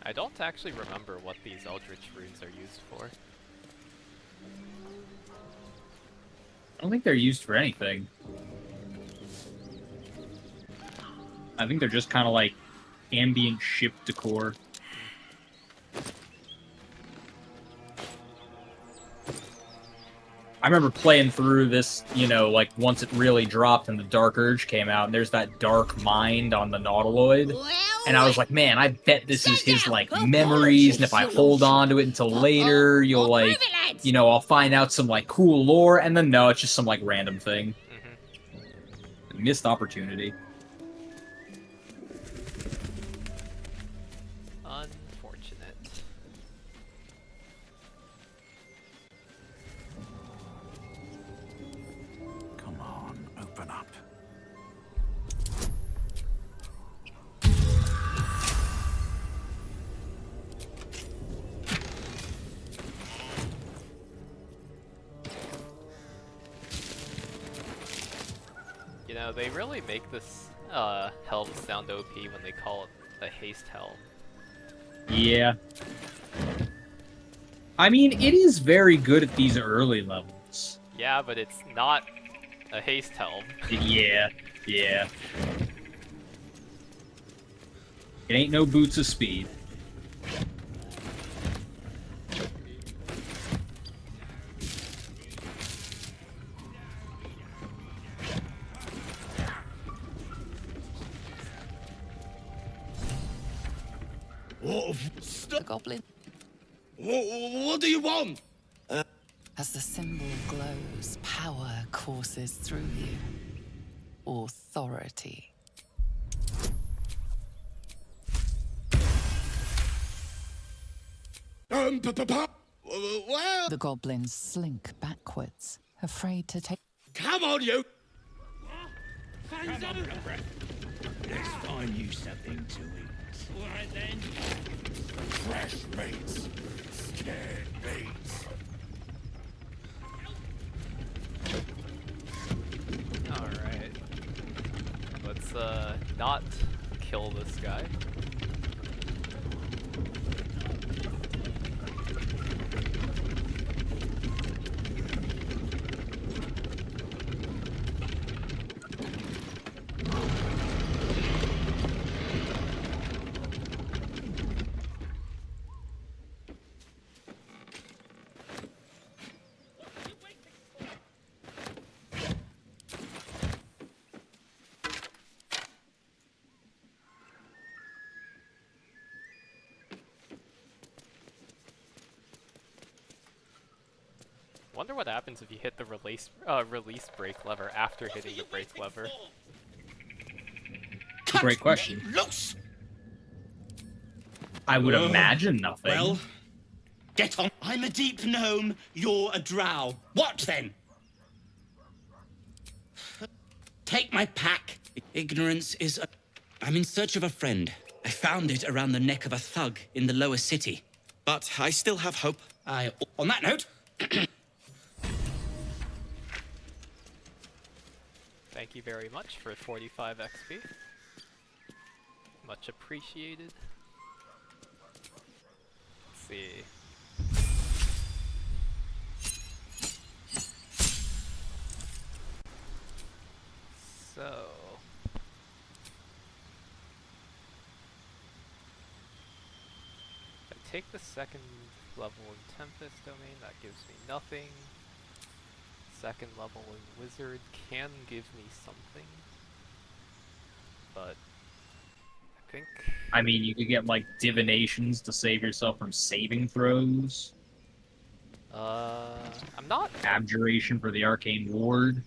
I don't actually remember what these Eldritch runes are used for. I don't think they're used for anything. I think they're just kind of like ambient ship decor. I remember playing through this, you know, like once it really dropped and the Dark Urge came out, and there's that Dark Mind on the Nautiloid. And I was like, man, I bet this is his, like, memories, and if I hold on to it until later, you'll, like, you know, I'll find out some, like, cool lore, and then no, it's just some, like, random thing. Missed opportunity. Unfortunate. Come on, open up. You know, they really make this helm sound OP when they call it a haste helm. Yeah. I mean, it is very good at these early levels. Yeah, but it's not a haste helm. Yeah, yeah. It ain't no boots of speed. The goblin. What do you want? As the symbol glows, power courses through you. Authority. Well, The goblins slink backwards, afraid to take. come on, you. Let's find you something to eat. All right then. Fresh mates. Scared mates. Alright. Let's not kill this guy. wonder what happens if you hit the release brake lever after hitting the brake lever. Great question. Loose! I would imagine nothing. Well, get on. I'm a deep gnome, you're a drow. What then? Take my pack. Ignorance is a... I'm in search of a friend. I found it around the neck of a thug in the lower city. But I still have hope. On that note... Thank you very much for 45 XP. Much appreciated. Let's see. So... if I take the second level in Tempest Domain, that gives me nothing. Second level in Wizard can give me something. But... I think... I mean, you could get, like, divinations to save yourself from saving throws. I'm not... Abjuration for the Arcane Ward.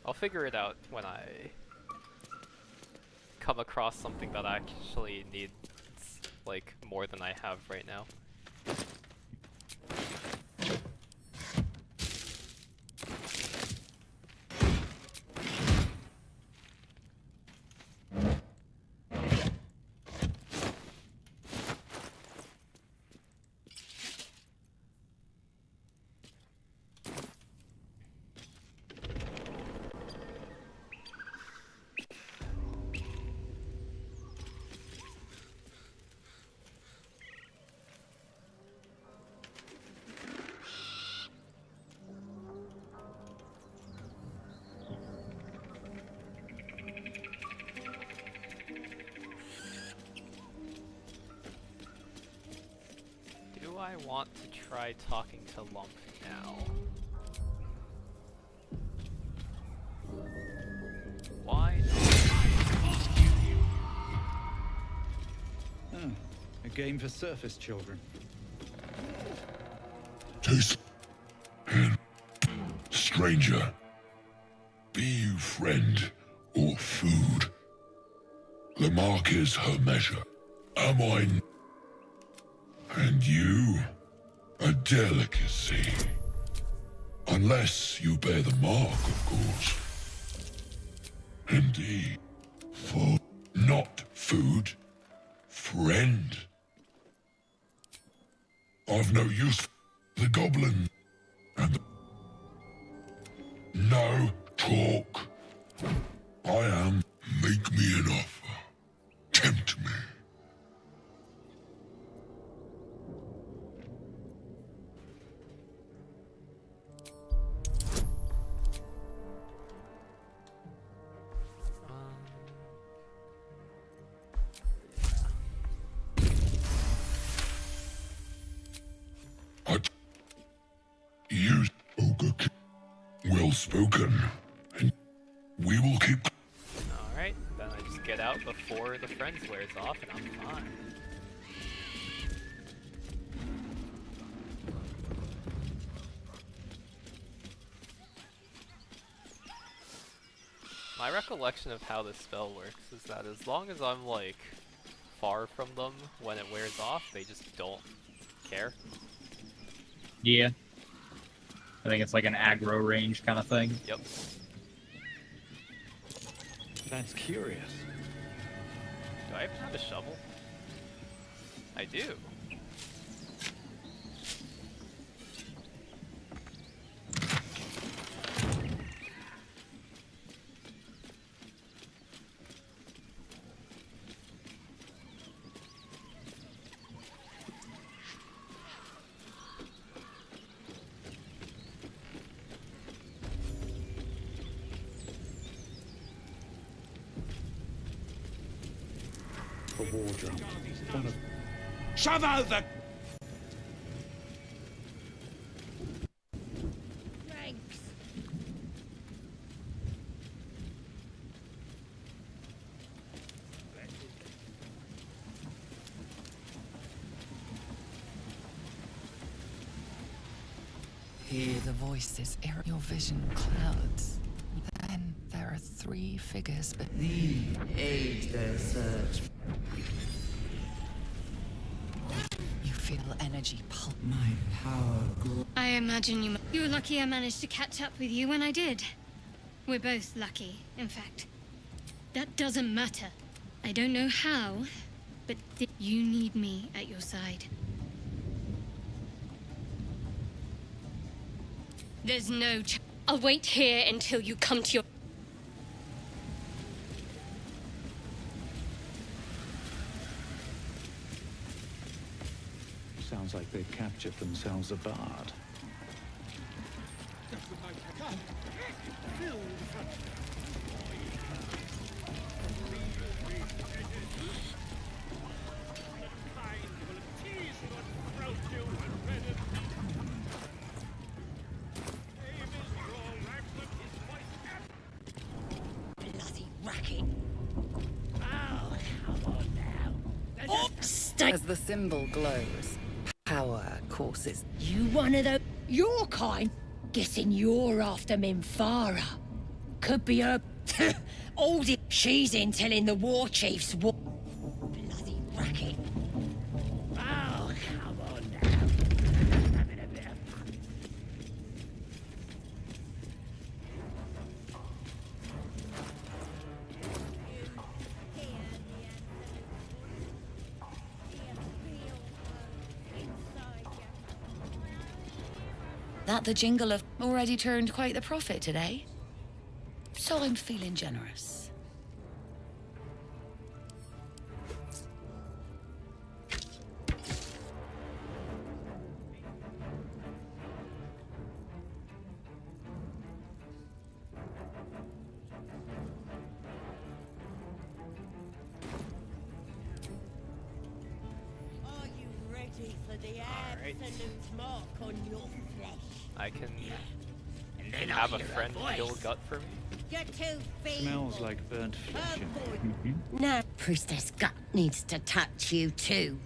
I'll figure it out when I come across something that actually needs, like, more than I have right now. Do I want to try talking to Lump now? Why not? Oh, a game for surface children. Taste and stranger, be you friend or food, the mark is her measure. Am I? And you, a delicacy. Unless you bear the mark, of course. Indeed, for not food, friend. I've no use for the goblin. And no talk. I am. Make me an offer. Tempt me. You spoke well spoken, and we will keep. Alright, then I just get out before the friends wears off and I'm fine. My recollection of how this spell works is that as long as I'm, like, far from them when it wears off, they just don't care. Yeah. I think it's like an aggro range kind of thing. Yep. That's curious. Do I even have a shovel? I do. A war drum. One of... Shove over! Thanks. hear the voices, your vision clouds. Then there are 3 figures, but aid their search. You feel energy pulse. My power grows. I imagine you're lucky I managed to catch up with you when I did. We're both lucky, in fact. That doesn't matter. I don't know how, but you need me at your side. There's no I'll wait here until you come to your... Sounds like they've captured themselves a bard. Bloody racket. Oh, come on now. As the symbol glows, power courses. You one of those... Your kind? Guessing you're after Minfara. Could be her... Old... She's in telling the war chiefs what... Bloody racket. Oh, come on now. Having a bit of fun. That the jingle have already turned quite the profit today. So I'm feeling generous. Are you ready for the absolute mark on your flesh? I can And then have I'll a hear friend voice. kill gut for me. You're too feeble. Smells like burnt flesh in here. No, Priestess Gut needs to touch you too.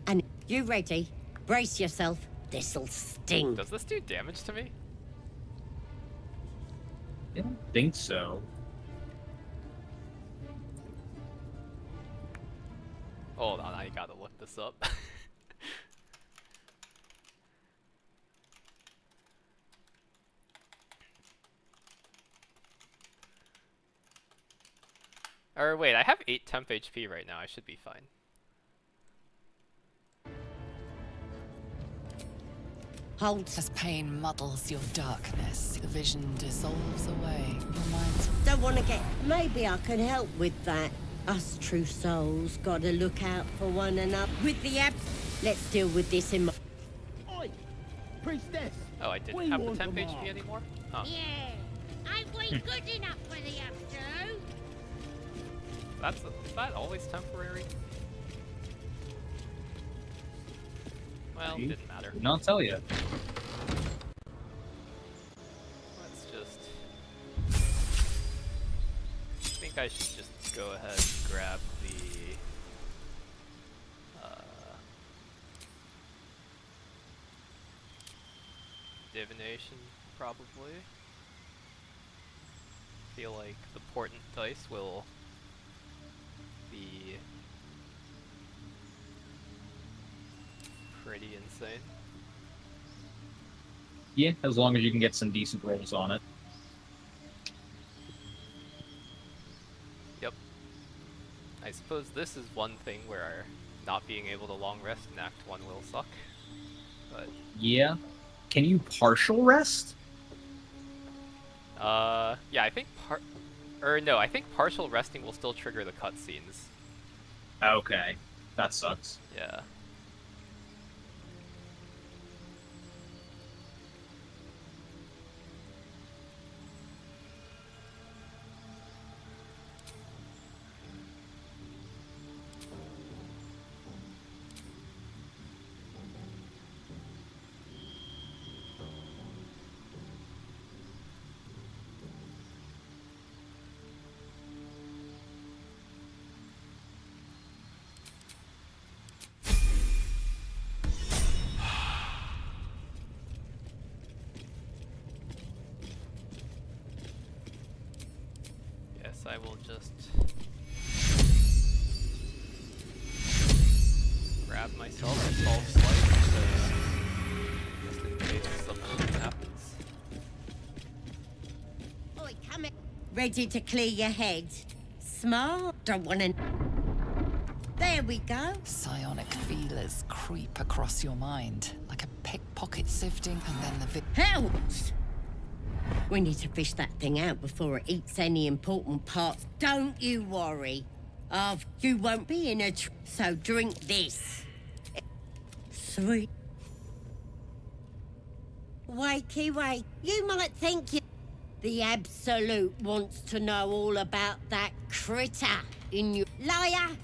And you ready? Brace yourself. This'll sting. Does this do damage to me? I don't think so. Hold on, I gotta look this up. Or wait, I have 8 temp HP right now, I should be fine. Hold. As pain muddles your darkness, the vision dissolves away. Your mind's... Don't want to get... Maybe I can help with that. Us true souls gotta look out for one another. With the Let's deal with this in my... Oi! Priestess! Oh, I didn't We have the want temp the HP mark. anymore? Huh. Yeah. Ain't we good enough for the Astro? Is that always temporary? Well, See? didn't matter. Did not tell you. Let's just... I think I should just go ahead and grab the... divination, probably. Feel like the portent dice will be pretty insane. Yeah, as long as you can get some decent rolls on it. Yep. I suppose this is one thing where not being able to long rest in Act 1 will suck. But Yeah. Can you partial rest? yeah, I think I think partial resting will still trigger the cutscenes. Okay. That sucks. Yeah. I will just grab myself a false slice just in case something happens. Oi, come in. Ready to clear your head? Smart. Don't want to. There we go. Psionic feelers creep across your mind like a pickpocket sifting, and then the Helps! We need to fish that thing out before it eats any important parts. Don't you worry. You won't be in a so drink this. Sweet. Wakey wake. You might think the Absolute wants to know all about that critter in your... Liar!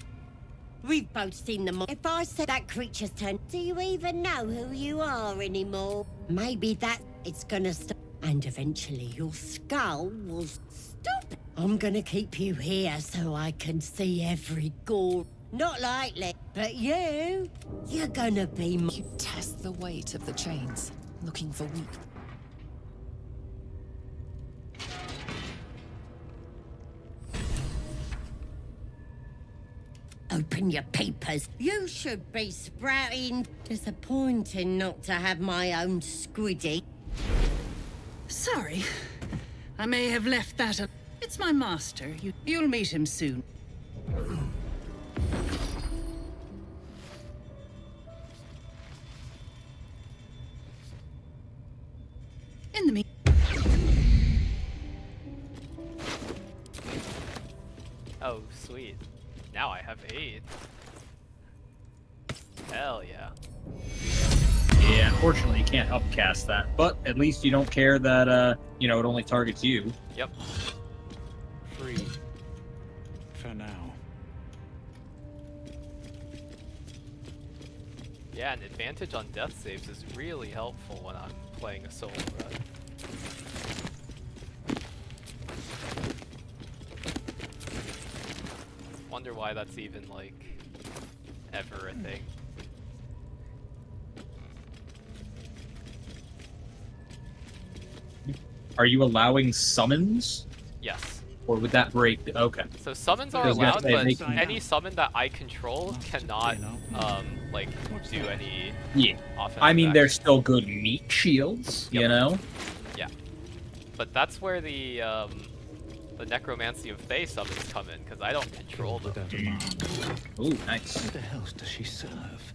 We've both seen them all. If I said that creature's turn, do you even know who you are anymore? Maybe that it's gonna stop. And eventually your skull will stop. I'm gonna keep you here so I can see every gore. Not likely, but you're gonna be... You test the weight of the chains, looking for weak... Open your papers. You should be sprouting. Disappointing not to have my own squiddy. Sorry. I may have left that a... It's my master. You'll meet him soon. In the meantime... Oh, sweet. Now I have 8. Hell yeah. Yeah, unfortunately you can't upcast that, but at least you don't care that, it only targets you. Yep. Free. For now. Yeah, an advantage on death saves is really helpful when I'm playing a solo run. Wonder why that's even, like, ever a thing. Are you allowing summons? Yes. Or would that break? Okay. So summons are allowed, but any summon that I control cannot, do any offensive I mean, they're action. still good meat shields, you know? Yeah. But that's where the Necromancy of Fae summons come in, because I don't control them. Ooh, nice. Who the hell does she serve?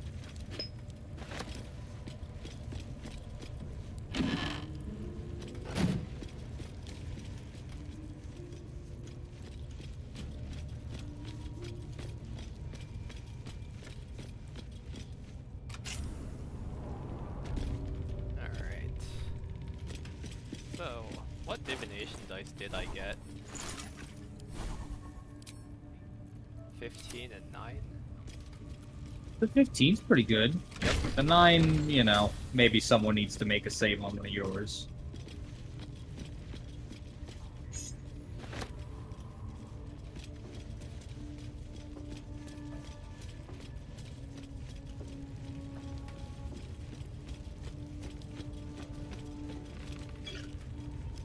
Alright. So, what divination dice did I get? 15 and 9? The 15's pretty good. Yep. The 9, maybe someone needs to make a save on one of yours.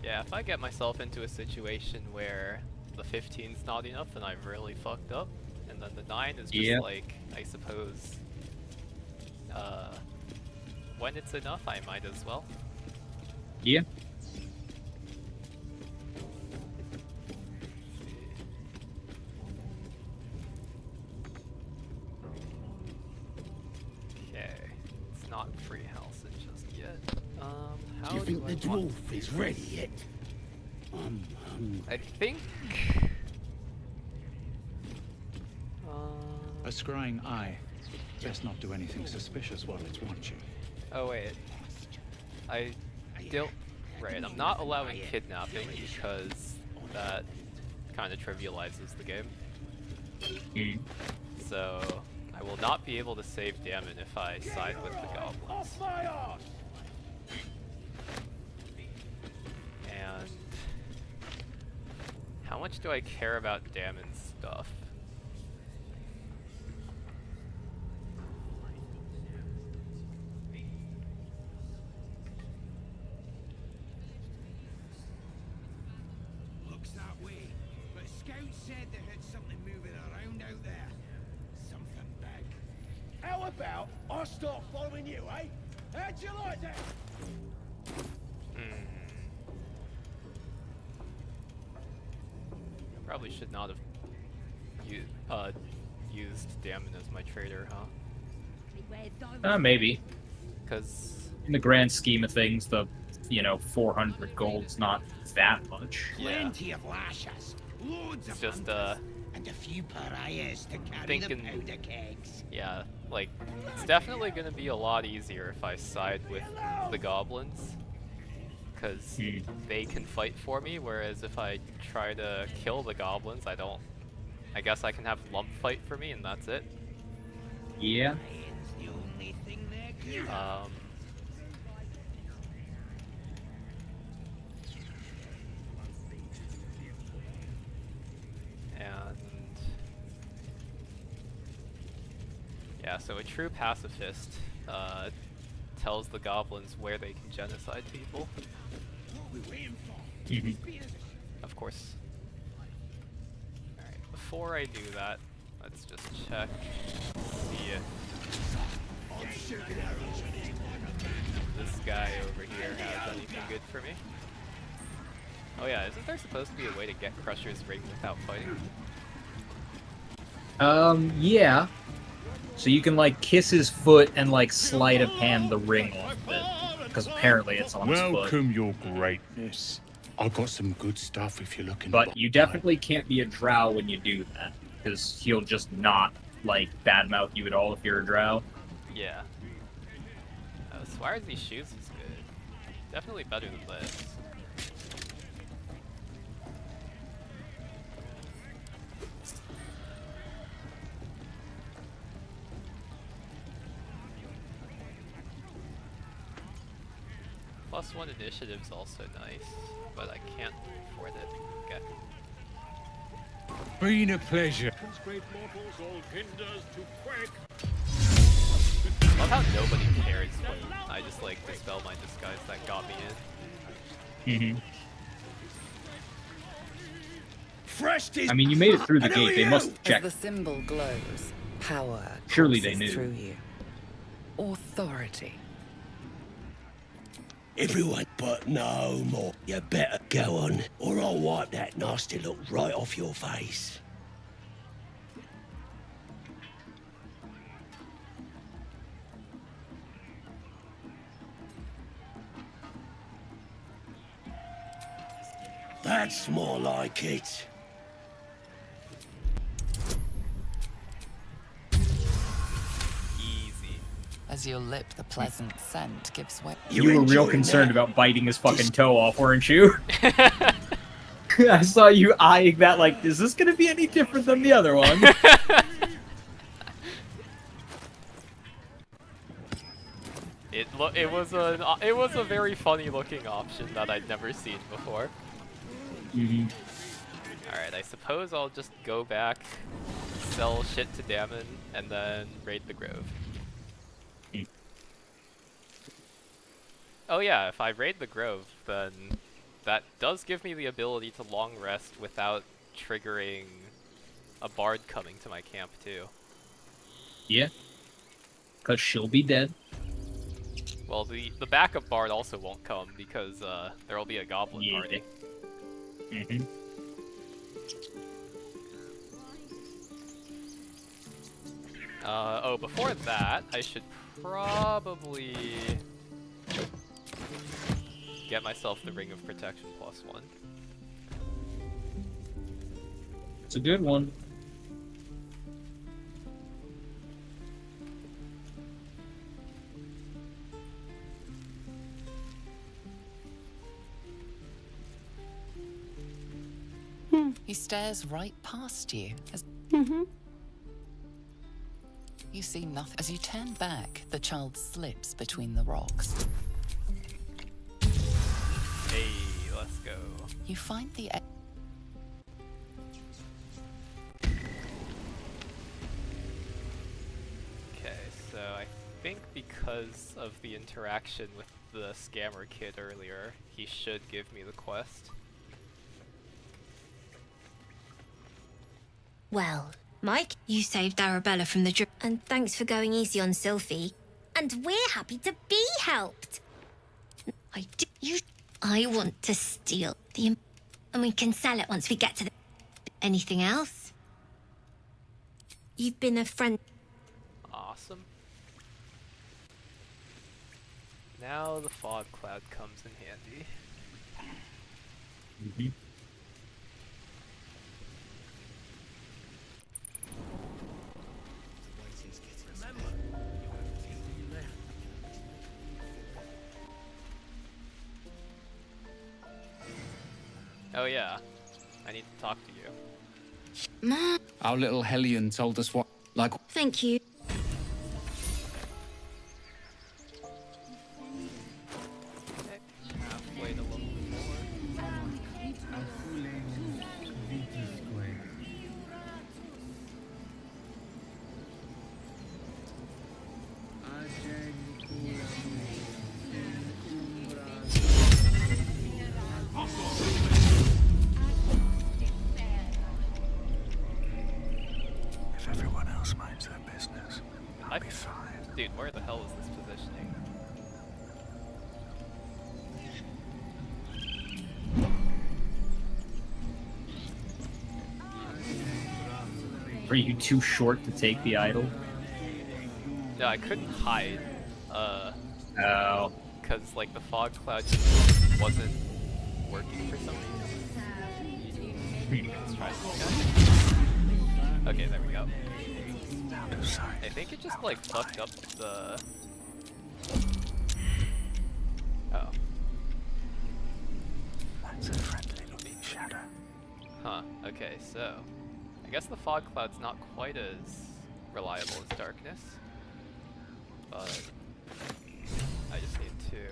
Yeah, if I get myself into a situation where the 15's not enough, then I've really fucked up. And then the 9 is just like, I suppose, when it's enough, I might as well. Yeah. Okay, it's not free house just yet. How Do you think the want dwarf is ready yet? I think. A scrying eye. Best not do anything suspicious while it's watching. Oh wait, I don't. Right, I'm not allowing kidnapping because that kind of trivializes the game. So I will not be able to save Damon if I side with the goblins. And how much do I care about Damon's stuff? Scout said they had something moving around out there. Something big. How about I start following you, eh? How'd you like that? Probably should not have used Damon as my trader, huh? Maybe. Because in the grand scheme of things, the 400 gold's not that much. Plenty of lashes, loads of just and a few pariahs to carry the powder kegs. Yeah, like it's definitely gonna be a lot easier if I side with the goblins, because they can fight for me. Whereas if I try to kill the goblins, I guess I can have Lump fight for me, and that's it. Yeah. And yeah, so a true pacifist tells the goblins where they can genocide people. Of course. Alright, before I do that, let's just check, see if this guy over here has anything good for me. Oh yeah, isn't there supposed to be a way to get Crusher's Ring without fighting? Yeah. So you can, like, kiss his foot and, like, sleight of hand the ring off of it. Because apparently it's on his foot. Welcome, your greatness. I've got some good stuff if you're looking. But you definitely can't be a drow when you do that. Because he'll just not, like, badmouth you at all if you're a drow. Yeah. Swarzy shoes is good. Definitely better than this. +1 initiative's also nice, but I can't afford it. Okay. Been a pleasure. Love how nobody cares when I just like dispel my disguise that got me in. I mean, you made it through the gate. They must have checked. As the symbol glows, power Surely they courses knew. through you. Authority. Everyone, but no more. You better go on, or I'll wipe that nasty look right off your face. That's more like it. As your lip, the pleasant scent gives way. You were real concerned about biting his fucking toe off, weren't you? I saw you eyeing that like, is this gonna be any different than the other one? It was a very funny looking option that I'd never seen before. Alright, I suppose I'll just go back, sell shit to Damon, and then raid the Grove. Oh yeah, if I raid the Grove, then that does give me the ability to long rest without triggering a bard coming to my camp too. Yeah. Because she'll be dead. Well, the backup bard also won't come because there'll be a goblin party. Oh, before that, I should probably get myself the Ring of Protection +1. It's a good one. He stares right past you. You see nothing. As you turn back, the child slips between the rocks. Hey, let's go. You find the... Okay, so I think because of the interaction with the scammer kid earlier, he should give me the quest. Well, Mike, you saved Arabella from the and thanks for going easy on Sylphie. And we're happy to be helped. I want to steal the and we can sell it once we get to the... Anything else? You've been a friend. Awesome. Now the fog cloud comes in handy. Oh yeah, I need to talk to you. Mom. Our little Hellion told us what, like... Thank you. Halfway to level 4. If everyone else minds their business, I'll be fine. Dude, where the hell is this positioning? Are you too short to take the idol? No, I couldn't hide. Oh. Because, like, the fog cloud just wasn't working for some reason. Let's try this again. Okay, there we go. I think it just, like, fucked up the... Oh. That's a friendly looking shadow. Huh, okay, so... I guess the fog cloud's not quite as reliable as darkness. But... I just need to...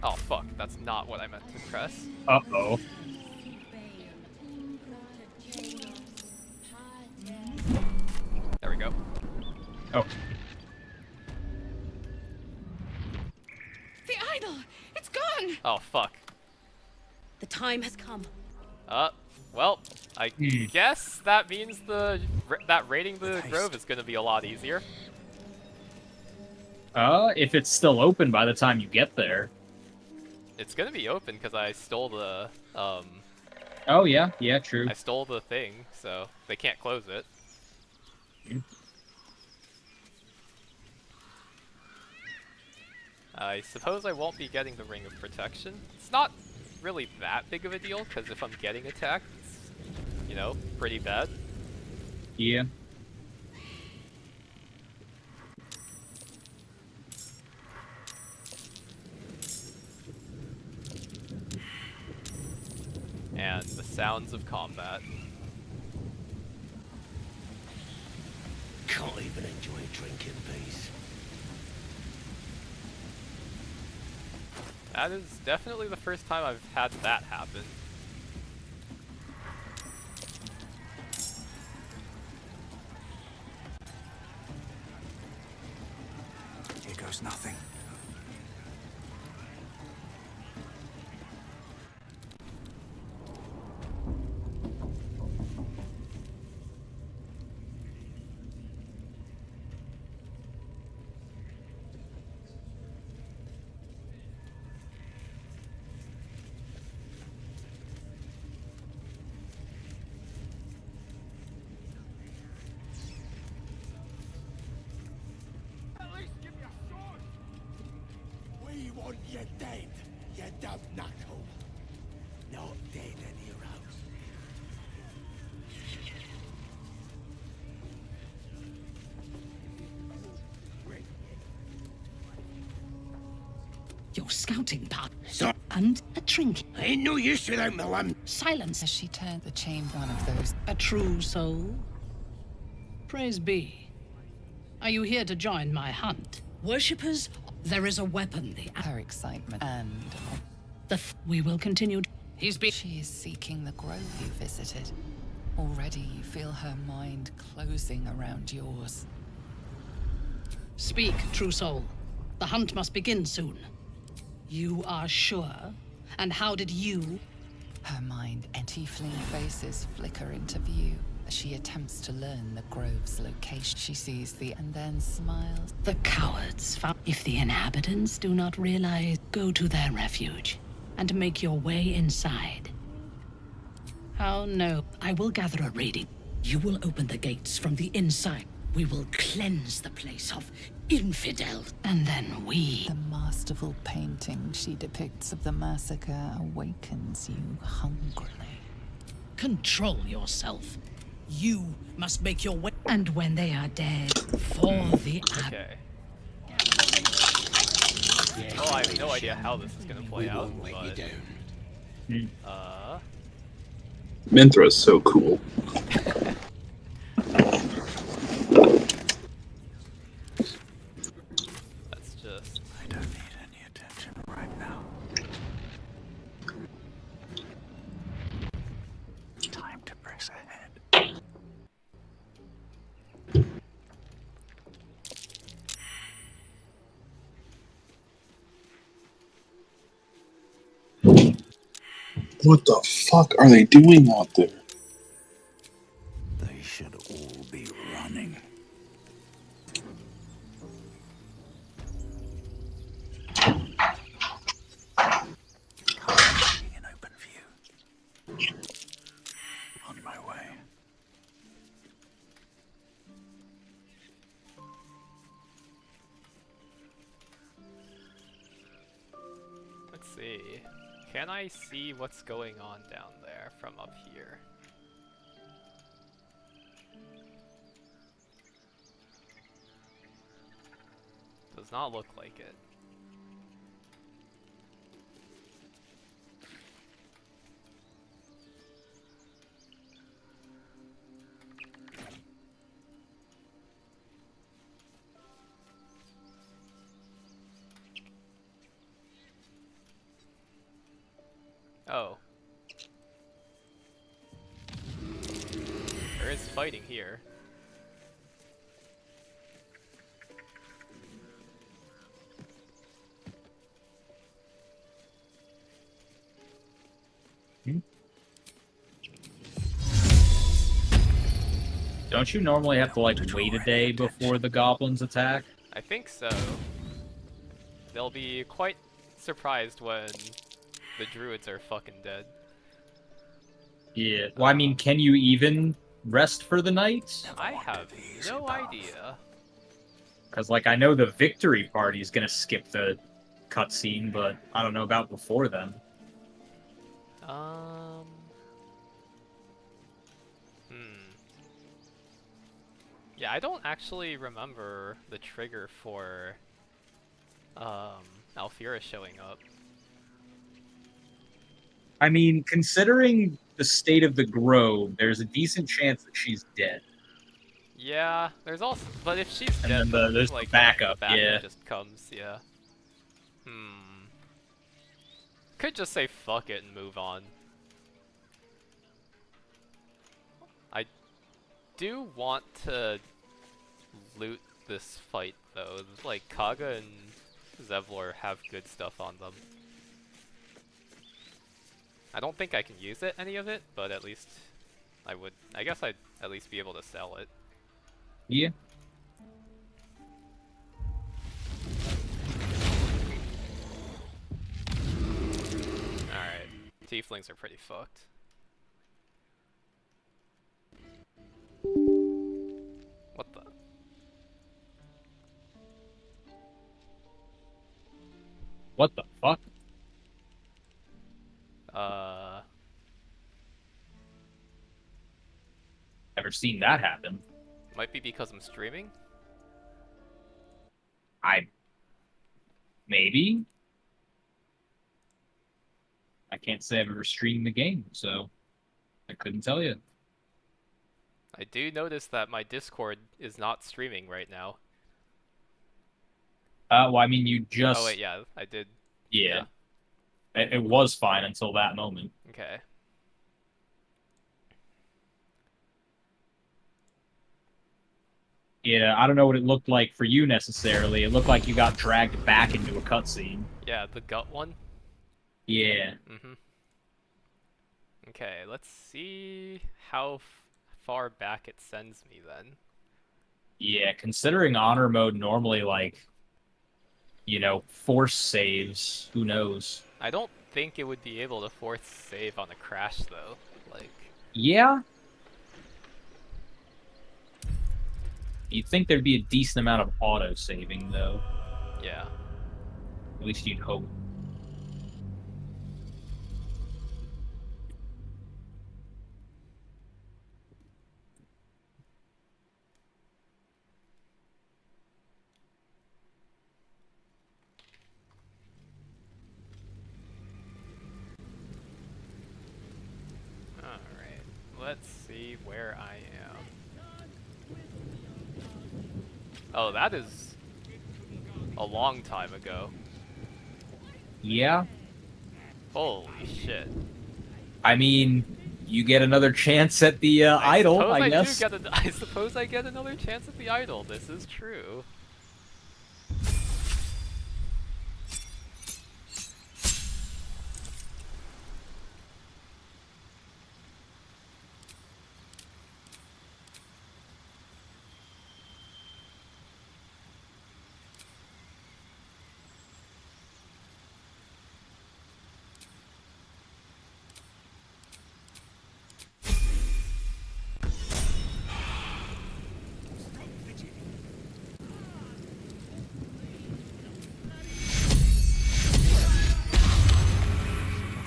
Oh fuck, that's not what I meant to press. Uh-oh. There we go. Oh. The idol! It's gone! Oh fuck. The time has come. Well, I guess that means that raiding the grove is gonna be a lot easier. If it's still open by the time you get there. It's gonna be open because I stole the, Oh, yeah, true. I stole the thing, so they can't close it. I suppose I won't be getting the Ring of Protection. It's not really that big of a deal, because if I'm getting attacked, it's, you know, pretty bad. Yeah. And the sounds of combat. Can't even enjoy a drink in peace. That is definitely the first time I've had that happen. Here goes nothing. We want you dead, you dumb knuckle. Not dead and heroes. Your scouting part. So, and a trinket. Ain't no use without my lamb. Silence. As she turned the chamber, one of those. A true soul. Praise be. Are you here to join my hunt? Worshippers, there is a weapon. Her excitement and we will continue. She is seeking the grove you visited. Already you feel her mind closing around yours. Speak, true soul. The hunt must begin soon. You are sure? And how did you? Her mind and tiefling faces flicker into view as she attempts to learn the grove's location. She sees the and then smiles. The cowards found. If the inhabitants do not realize, go to their refuge and make your way inside. How no? I will gather a raiding. You will open the gates from the inside. We will cleanse the place of infidels, and then we. The masterful painting she depicts of the massacre awakens you hungrily. Control yourself. You must make your way. And when they are dead, for the Okay. Oh, I have no idea how this is gonna play out, but... Minthra is so cool. Let's just... I don't need any attention right now. Time to press ahead. What the fuck are they doing out there? They should all be running. In open view. On my way. Let's see. Can I see what's going on down there from up here? Does not look like it. Oh. There is fighting here. Don't you normally have to, like, wait a day before the goblins attack? I think so. They'll be quite surprised when the druids are fucking dead. Yeah. Well, I mean, can you even rest for the night? I have no idea. Because, like, I know the victory party is gonna skip the cutscene, but I don't know about before then. Yeah, I don't actually remember the trigger for Alfira showing up. I mean, considering the state of the grove, there's a decent chance that she's dead. Yeah, there's also, but if she's And dead, then there's like the backup, yeah. just comes, yeah. Could just say fuck it and move on. I do want to loot this fight though. Like Kaga and Zevlor have good stuff on them. I don't think I can use any of it, but at least I guess I'd at least be able to sell it. Yeah. Alright. Tieflings are pretty fucked. What the? What the fuck? Never seen that happen. Might be because I'm streaming? Maybe? I can't say I've ever streamed the game, so I couldn't tell you. I do notice that my Discord is not streaming right now. Well, I mean, you just... Oh wait, yeah, I did. Yeah. It was fine until that moment. Okay. Yeah, I don't know what it looked like for you necessarily. It looked like you got dragged back into a cutscene. Yeah, the gut one? Yeah. Okay, let's see how far back it sends me then. Yeah, considering honor mode normally, like, force saves, who knows? I don't think it would be able to force save on a crash though. Like, Yeah? You'd think there'd be a decent amount of auto-saving, though. yeah. At least you'd hope. Alright, let's see where I am. Oh, that is a long time ago. Yeah? Holy shit. I mean, you get another chance at the idol, I guess. I suppose I get another chance at the idol. This is true.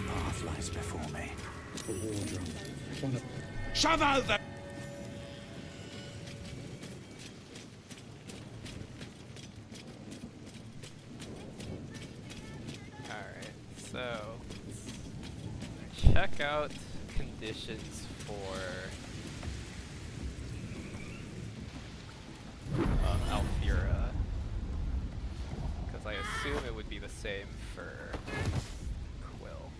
Path lies before me. The wardrobe. Shove over! Alright, so check out conditions for Alfira. Because I assume it would be the same for Quill.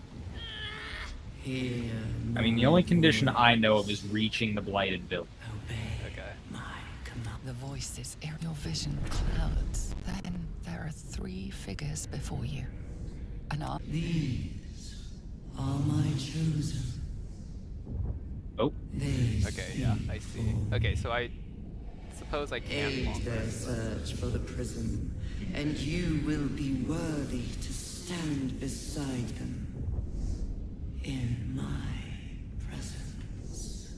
I mean, the only condition I know of is reaching the Blighted Village. Okay. The voices in your vision clouds. Then there are 3 figures before you. These are my chosen. Oh. Okay, yeah, I see. Okay, so I suppose I can't Aid walk their this, but- search for the prison, and you will be worthy to stand beside them in my presence.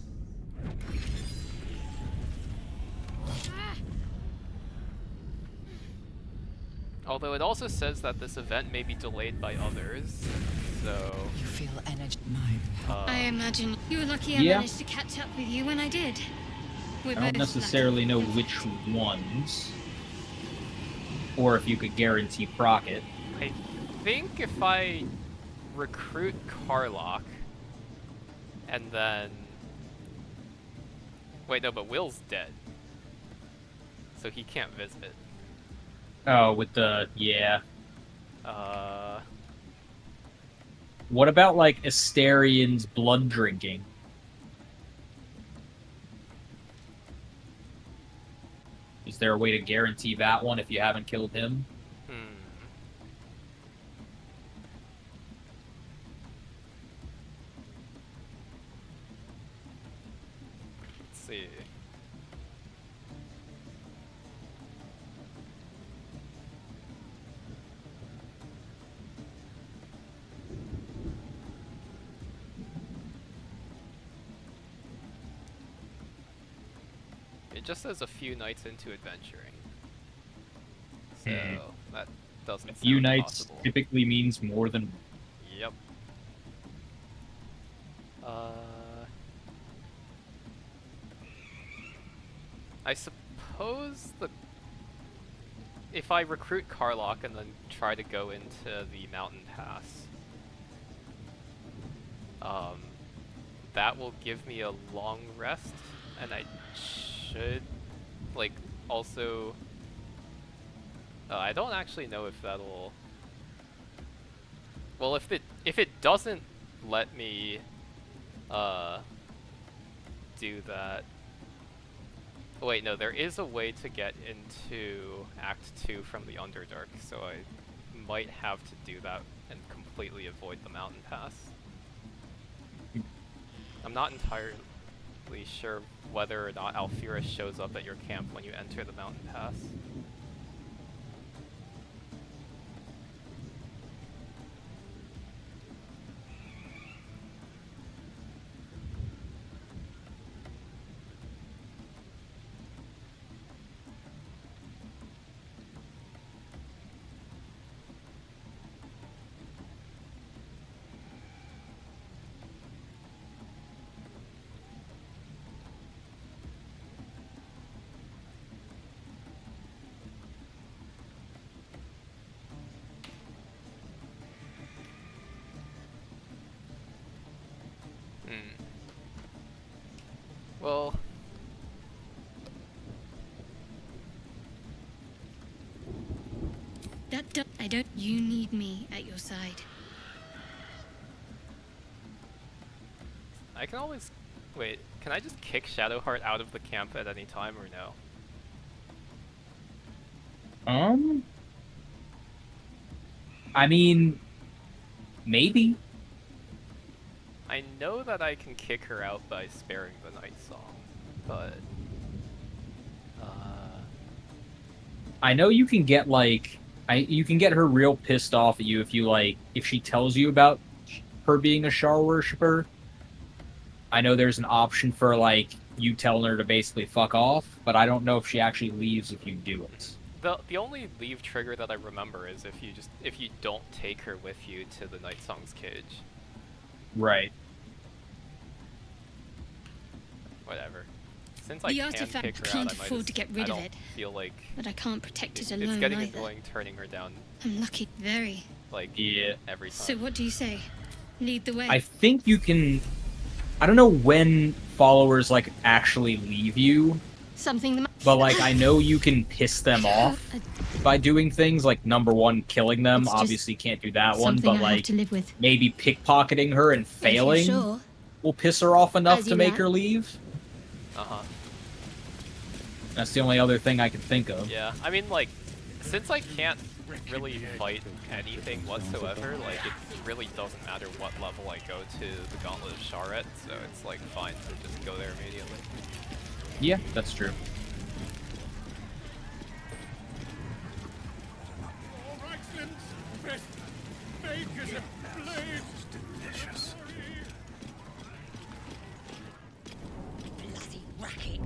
Although it also says that this event may be delayed by others, so... You feel energy. I imagine you were lucky I Yeah. managed to catch up with you when I did. We're I don't both necessarily know which ones. Or if you could guarantee Crockett. I think if I recruit Carlock, and then... Wait, no, but Will's dead. So he can't visit. Oh, with the... yeah. Uh... What about, like, Asterian's blood drinking? Is there a way to guarantee that one if you haven't killed him? Let's see. It just says a few nights into adventuring. So, that doesn't A few sound nights possible. typically means more than... Yep. I suppose that if I recruit Carlock and then try to go into the mountain pass, that will give me a long rest, and I should, like, also... I don't actually know if that'll... Well, if it doesn't let me do that... Wait, no, there is a way to get into Act 2 from the Underdark, so I might have to do that and completely avoid the mountain pass. I'm not entirely sure whether or not Alphira shows up at your camp when you enter the mountain pass. Well, I don't. You need me at your side. I can always... Wait, can I just kick Shadowheart out of the camp at any time, or no? I mean, maybe. I know that I can kick her out by sparing the Night Song, but... I know you can get, like... you can get her real pissed off at you if you, like... If she tells you about her being a Shar worshipper. I know there's an option for, like, you telling her to basically fuck off, but I don't know if she actually leaves if you do it. The only leave trigger that I remember is if you don't take her with you to the Night Song's cage. Right. Whatever. Since I The can artifact kick her can't out, I might afford to get rid of I don't it. feel like But I can't protect it alone it's getting either. annoying turning her down. I'm lucky. Very. Like, yeah. Every time. So what do you say? Lead the way. I think you can... I don't know when followers, like, actually leave you, Something. but, like, I know you can piss them off by doing things, like, number one, killing them. It's just Obviously can't do that one, something but, I have like, to live with. maybe pickpocketing her and If you're failing sure. will piss her off enough As to you make like. her leave. Uh-huh. That's the only other thing I can think of. Yeah, I mean, like, since I can't really fight anything whatsoever, like, it really doesn't matter what level I go to the Gauntlet of Sharet, so it's, like, fine to just go there immediately. Yeah, that's true. Delicious. Bloody racket.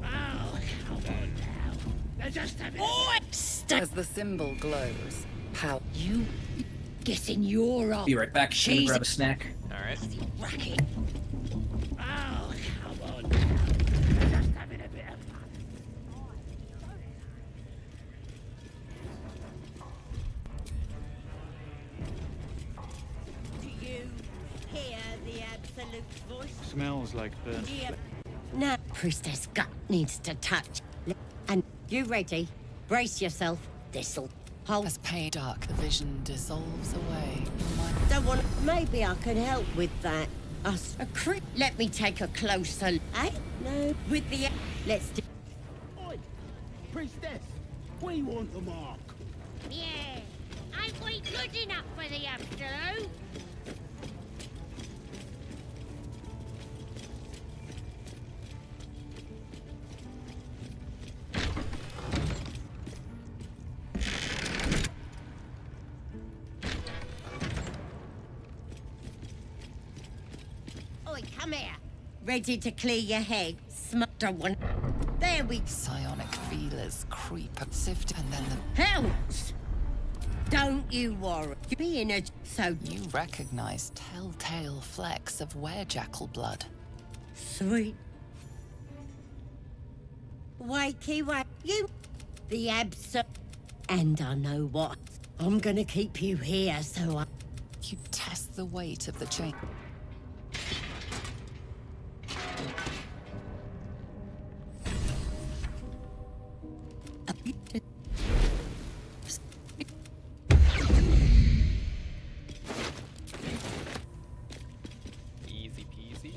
Oh, come on now. They're just having... As the symbol glows, how You getting your off. Be right back. Just gonna grab a snack. Alright. Racket. Oh, come on now. They're just having a bit of fun. Do you hear the absolute voice? Smells like burnt Yeah. flesh. No, priestess gut needs to touch. And you ready? Brace yourself. This'll hold. as pain dark, the vision dissolves away. Don't want. Maybe I can help with that. Us a crit. Let me take a closer. Eh? No, with the. Let's do. Oi, priestess, we want the mark. Yeah, ain't we good enough for the Absolute? Oi, come here. Ready to clear your head? Don't want. There we. Psionic feelers creep, sift, and then the Helps. Don't you worry. You be in a. So you recognize telltale flecks of werejackal blood. sweet. Wakey wake. You. The absolute. And I know what. I'm gonna keep you here, so I. You test the weight of the chain. Easy peasy.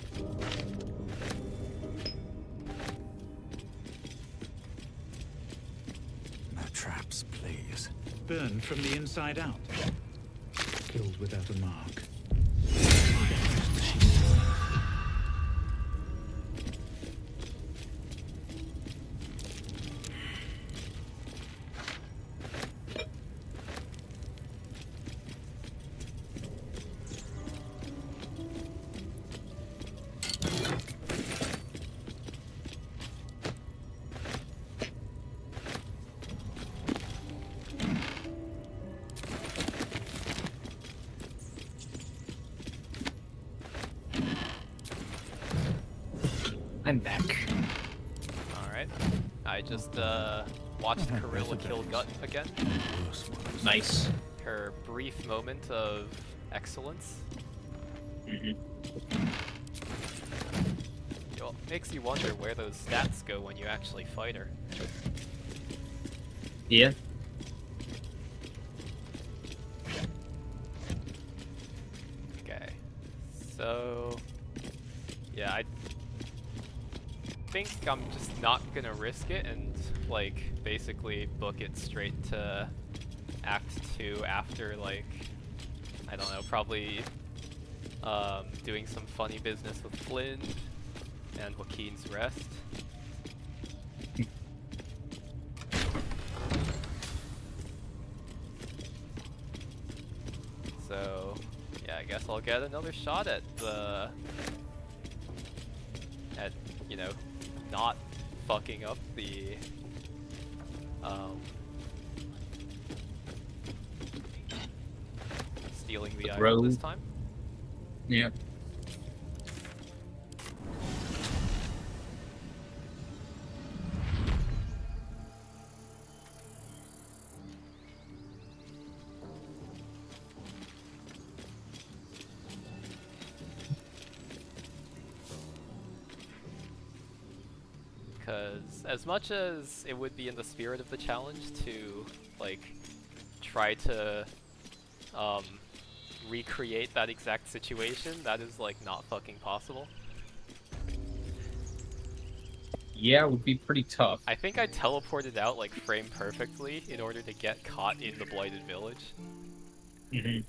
No traps, please. Burned from the inside out. Killed without a mark. I'm back. Alright. I just watched Gorilla kill Gut again. Nice. Her brief moment of excellence. Mm-hmm. Well, makes you wonder where those stats go when you actually fight her. Yeah. Okay. So... yeah, I think I'm just not gonna risk it and, like, basically book it straight to Act 2 after, like, I don't know, probably doing some funny business with Flynn and Joaquin's rest. So, yeah, I guess I'll get another shot at the... at, you know, not fucking up the... stealing the idol this time. Yep. Because as much as it would be in the spirit of the challenge to, like, try to recreate that exact situation, that is, like, not fucking possible. Yeah, it would be pretty tough. I think I teleported out, like, frame perfectly in order to get caught in the Blighted Village. Mm-hmm.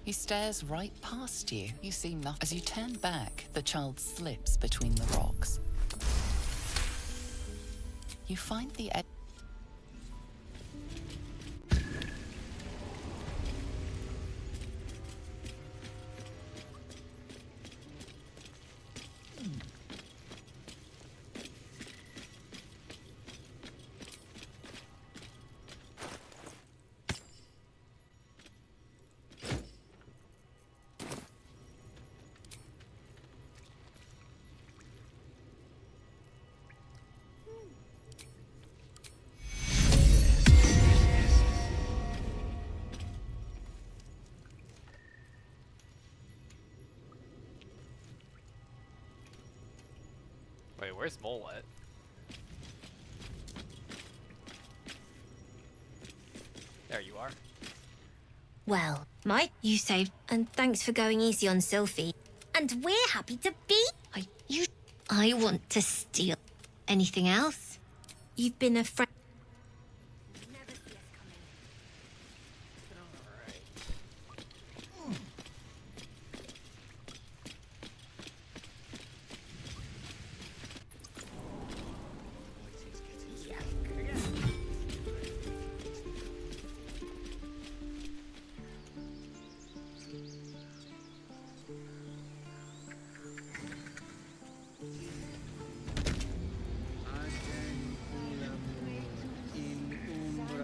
He stares right past you. You see nothing. As you turn back, the child slips between the rocks. You find the edge. Wait, where's Mole at? There you are. Well, Mike, you saved, and thanks for going easy on Sylphie. And we're happy to be. I want to steal. Anything else? You've been a friend.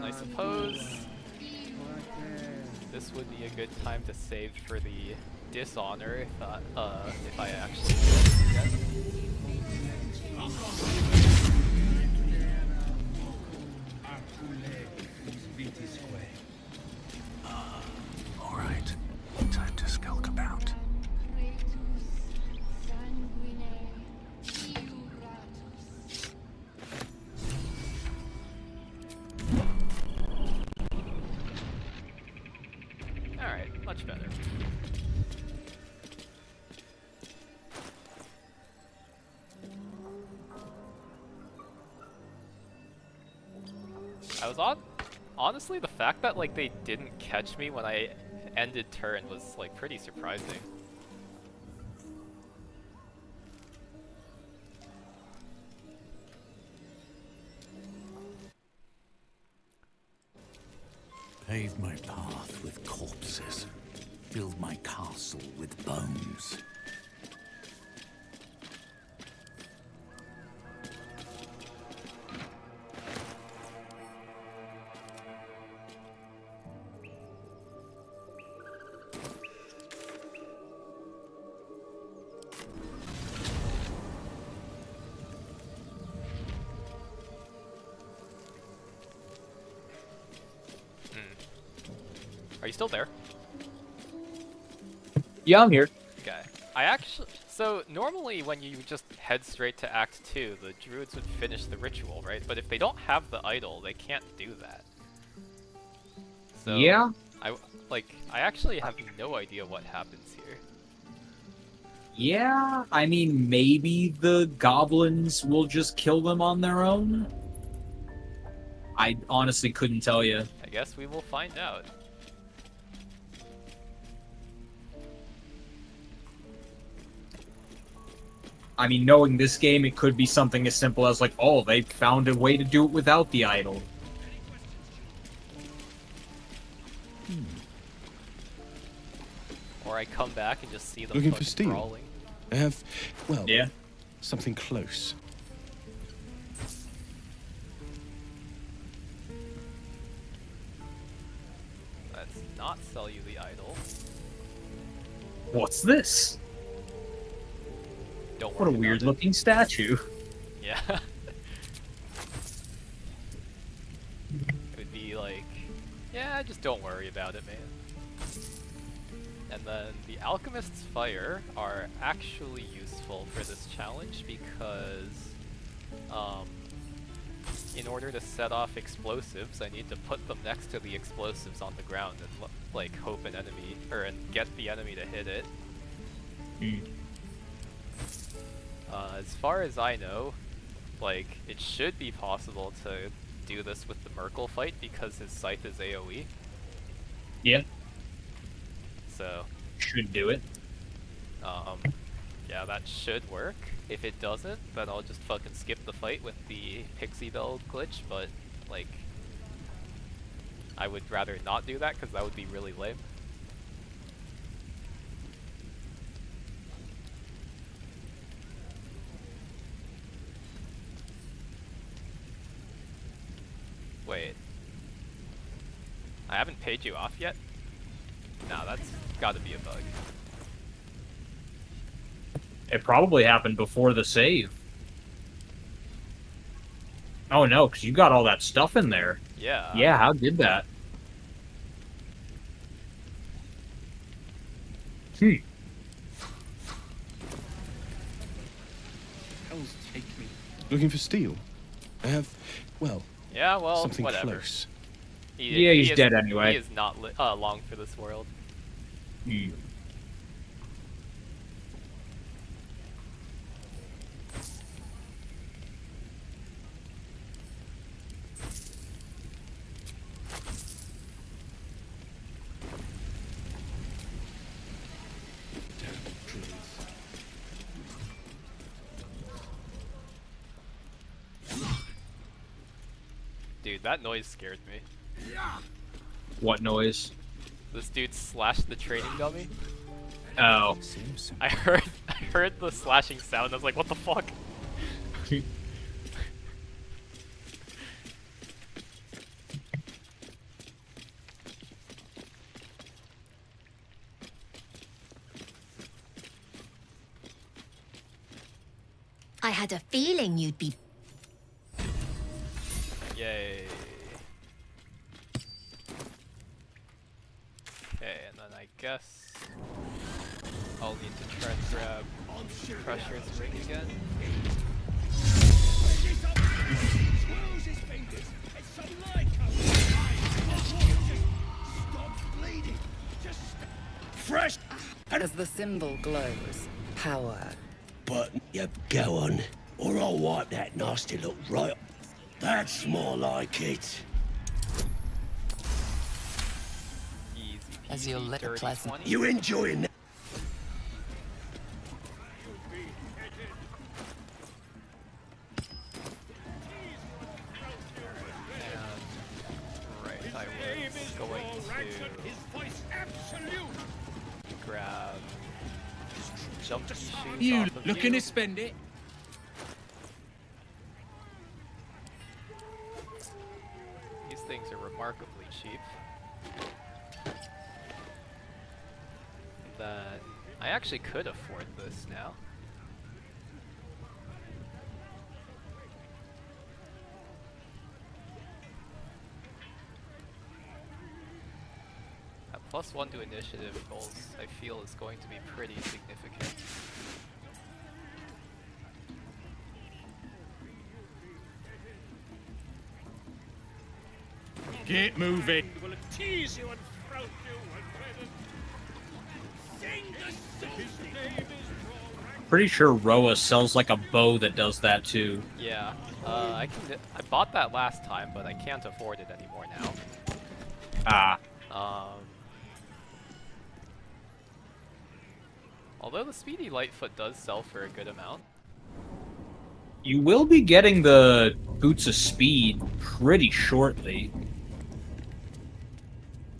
I suppose this would be a good time to save for the dishonor if I actually get Alright, time to skulk about. Alright, much better. I was honestly, the fact that, like, they didn't catch me when I ended turn was, like, pretty surprising. Pave my path with corpses. Build my castle with bones. Are you still there? Yeah, I'm here. Okay. So normally when you just head straight to Act 2, the druids would finish the ritual, right? But if they don't have the idol, they can't do that. So Yeah. I actually have no idea what happens here. Yeah, I mean, maybe the goblins will just kill them on their own? I honestly couldn't tell you. I guess we will find out. I mean, knowing this game, it could be something as simple as like, oh, they found a way to do it without the idol. Or I come back and just see them Looking for fucking steel? brawling. I have, well, yeah, something close. Let's not sell you the idol. What's this? Don't What a worry about weird it. looking statue. Yeah. It would be like, yeah, just don't worry about it, man. And then the Alchemist's Fire are actually useful for this challenge because in order to set off explosives, I need to put them next to the explosives on the ground and like hope an enemy, and get the enemy to hit it. As far as I know, like, it should be possible to do this with the Merkel fight because his scythe is AoE. Yeah. So should do it. Yeah, that should work. If it doesn't, then I'll just fucking skip the fight with the Pixie Bell glitch, but, like, I would rather not do that because that would be really lame. Wait. I haven't paid you off yet? Nah, that's gotta be a bug. It probably happened before the save. Oh no, because you got all that stuff in there. Yeah. Yeah, how did that? Hells take me. Looking for steel? I have, well, Yeah, well, something whatever. close. Yeah, he's dead anyway. He is not long for this world. Dude, that noise scared me. What noise? This dude slashed the training dummy. Oh. I heard the slashing sound. I was like, what the fuck? I had a feeling you'd be. Yay. Okay, and then I guess I'll need to try and grab Crusher's ring again. Fresh! As the symbol glows, power. But you go on, or I'll wipe that nasty look right. That's more like it. Easy peasy, As your little dirty pleasant. 20. You enjoying that? Right, I was going jump these shoes You off of looking you. to spend it? These things are remarkably cheap. That I actually could afford this now. That +1 to initiative goals, I feel, is going to be pretty significant. Get moving. Will it tease you and throat you and sing the song? His name is Pretty sure Roa sells like a bow that does that too. Yeah, I bought that last time, but I can't afford it anymore now. Ah. Although the Speedy Lightfoot does sell for a good amount. You will be getting the Boots of Speed pretty shortly.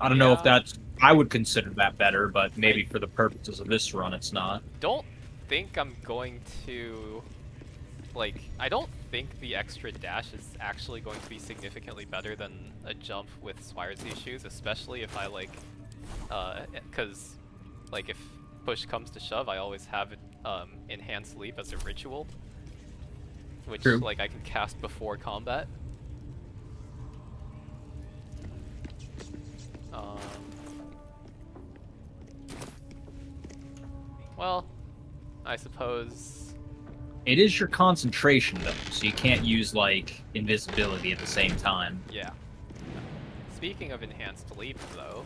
I don't know if that's... I would consider that better, but maybe for the purposes of this run, it's not. Don't think I'm going to... Like, I don't think the extra dash is actually going to be significantly better than a jump with Swiresy shoes, especially if I, like... Because, like, if push comes to shove, I always have Enhanced Leap as a ritual. Which, True. like, I can cast before combat. Well, I suppose... It is your concentration, though, so you can't use, like, invisibility at the same time. Yeah. Speaking of Enhanced Leap, though...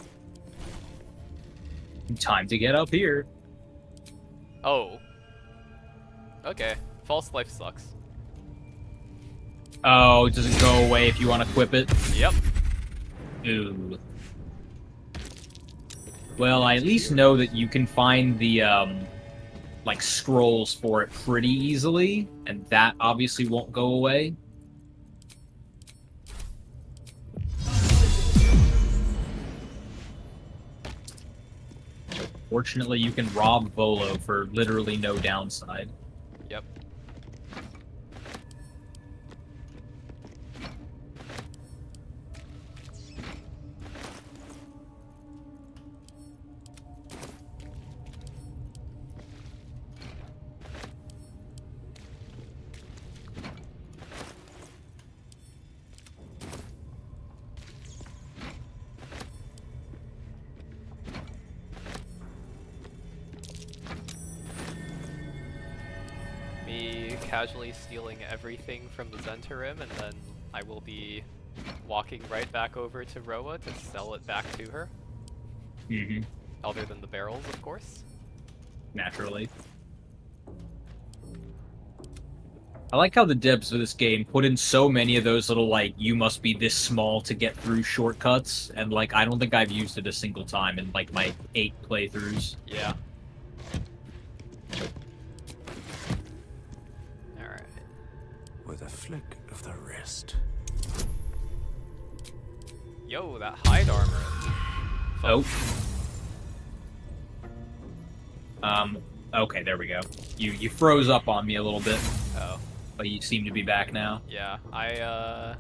Time to get up here. Oh. Okay. False Life sucks. Oh, it doesn't go away if you want to equip it? Yep. Ooh. Well, I at least know that you can find the, like, scrolls for it pretty easily, and that obviously won't go away. Fortunately, you can rob Volo for literally no downside. Yep. Casually stealing everything from the Zentarim, and then I will be walking right back over to Roa to sell it back to her. Mm-hmm. Other than the barrels, of course. Naturally. I like how the devs of this game put in so many of those little, like, you must be this small to get through shortcuts, and, like, I don't think I've used it a single time in, like, my 8 playthroughs. Yeah. With a flick of the wrist. Yo, that hide armor. Oh. Okay, there we go. You froze up on me a little bit. Oh. But you seem to be back now. Yeah, I,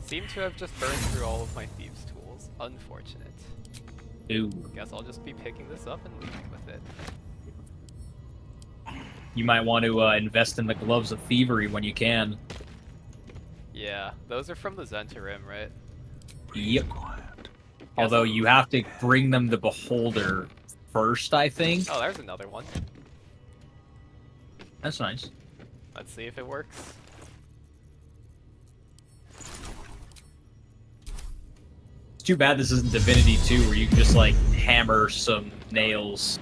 seem to have just burned through all of my thieves' tools. Unfortunate. Ooh. Guess I'll just be picking this up and leaving with it. You might want to invest in the Gloves of Thievery when you can. Yeah, those are from the Zentarim, right? Yep. Although you have to bring them the Beholder first, I think. Oh, there's another one. That's nice. Let's see if it works. It's too bad this isn't Divinity 2, where you can just, like, hammer some nails.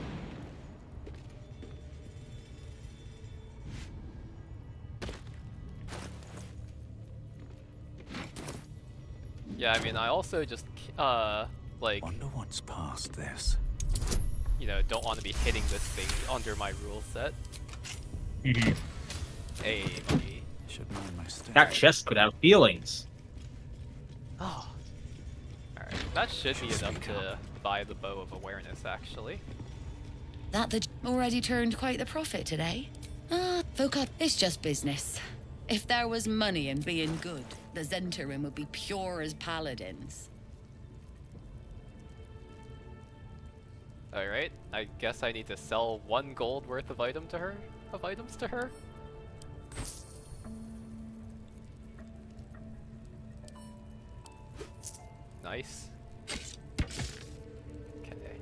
Yeah, I mean, I also just, like... Wonder what's past this. You know, don't want to be hitting this thing under my rule set. Mm-hmm. Hey, buddy. Should mind my step. That chest could have feelings. Oh. Alright, that should be enough to buy the Bow of Awareness, actually. That the already turned quite the profit today. Folk up, it's just business. If there was money in being good, the Zentarim would be pure as paladins. Alright, I guess I need to sell 1 gold worth of items to her. Nice. Okay.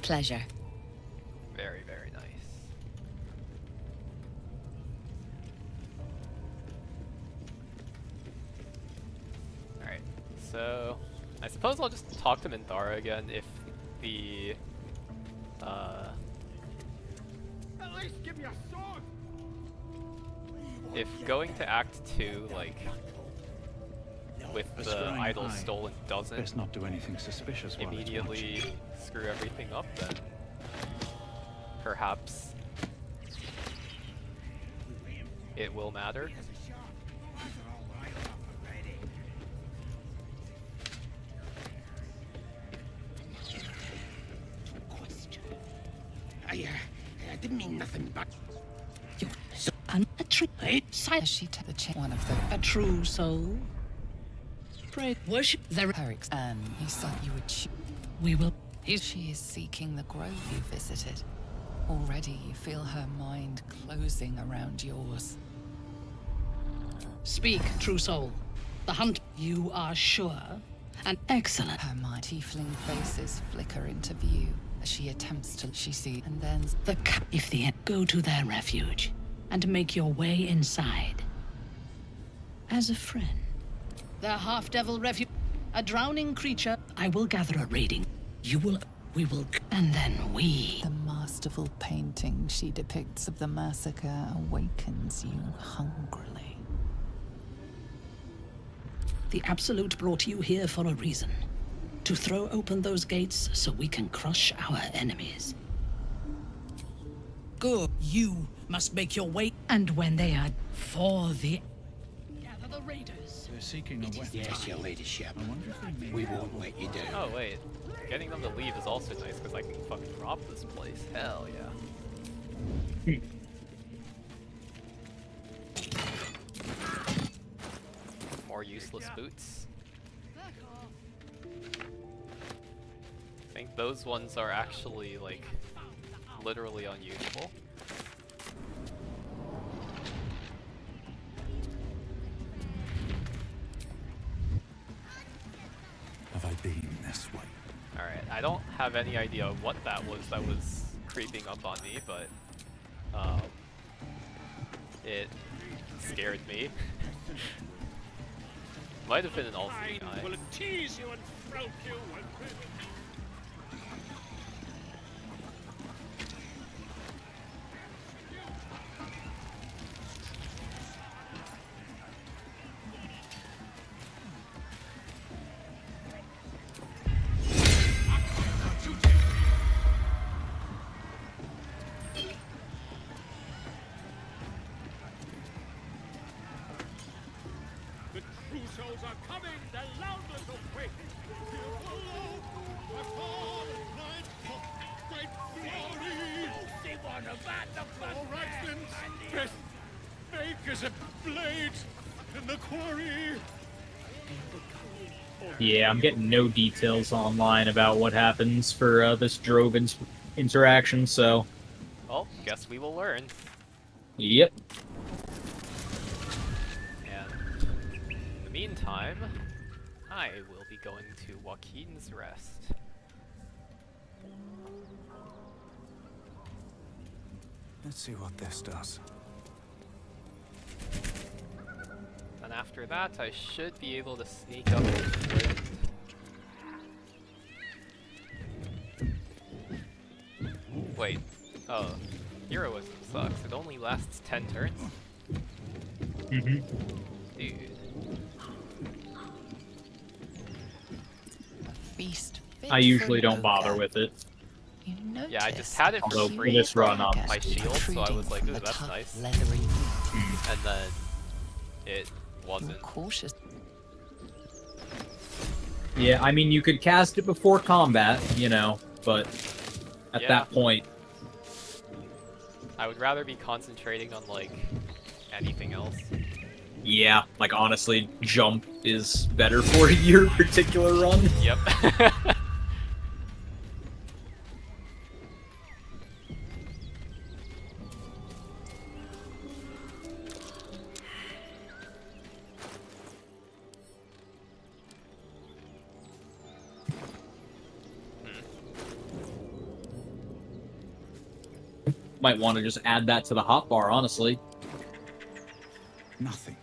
Pleasure. Very, very nice. Alright, so I suppose I'll just talk to Minthara again if the At least give me a sword. if going to Act 2, like, with the idol stolen doesn't Best not do anything suspicious while it's immediately screw everything up, then perhaps it will matter. I didn't mean nothing but... So, a true one of them. A true soul. Pray, worship the Herrick's, and he said you would choose. We will. She is seeking the grove you visited. Already you feel her mind closing around yours. Speak, true soul. The hunt. You are sure? And excellent. Her mind tiefling faces flicker into view as she attempts to see, and then if the go to their refuge and make your way inside. As a friend. The half-devil refuge. A drowning creature. I will gather a rating. You will. We will. And then we. The masterful painting she depicts of the massacre awakens you hungrily. The Absolute brought you here for a reason. To throw open those gates so we can crush our enemies. Good. You must make your way. And when they are for the... Gather the raiders. They're seeking a weapon. Yes, your ladyship. We won't let you down. Oh wait, getting them to leave is also nice because I can fucking rob this place. Hell yeah. More useless boots. I think those ones are actually, like, literally unusable. Have I been this way? Alright, I don't have any idea what that was creeping up on me, but it scared me. Might have been an alternate eye. Will tease you and stroke you and... Souls are coming, the loudness will quake. Great glory! See one of that, the all right, then. Best make as a blade in the quarry. Yeah, I'm getting no details online about what happens for this drove interaction, so... Well, guess we will learn. Yep. Meantime, I will be going to Joaquin's Rest. Let's see what this does. And after that, I should be able to sneak up his friend. Wait. Oh. Heroism sucks. It only lasts 10 turns? Mm-hmm. Dude. Feast. I usually don't bother with it. Yeah, I just had it for free this run on up. my shield, so I was like, ooh, that's nice. And then it wasn't. Cautious. Yeah, I mean, you could cast it before combat, you know, but at Yeah. that point. I would rather be concentrating on, like, anything else. Yeah, like honestly, jump is better for your particular run. Yep. Might want to just add that to the hotbar, honestly. Nothing.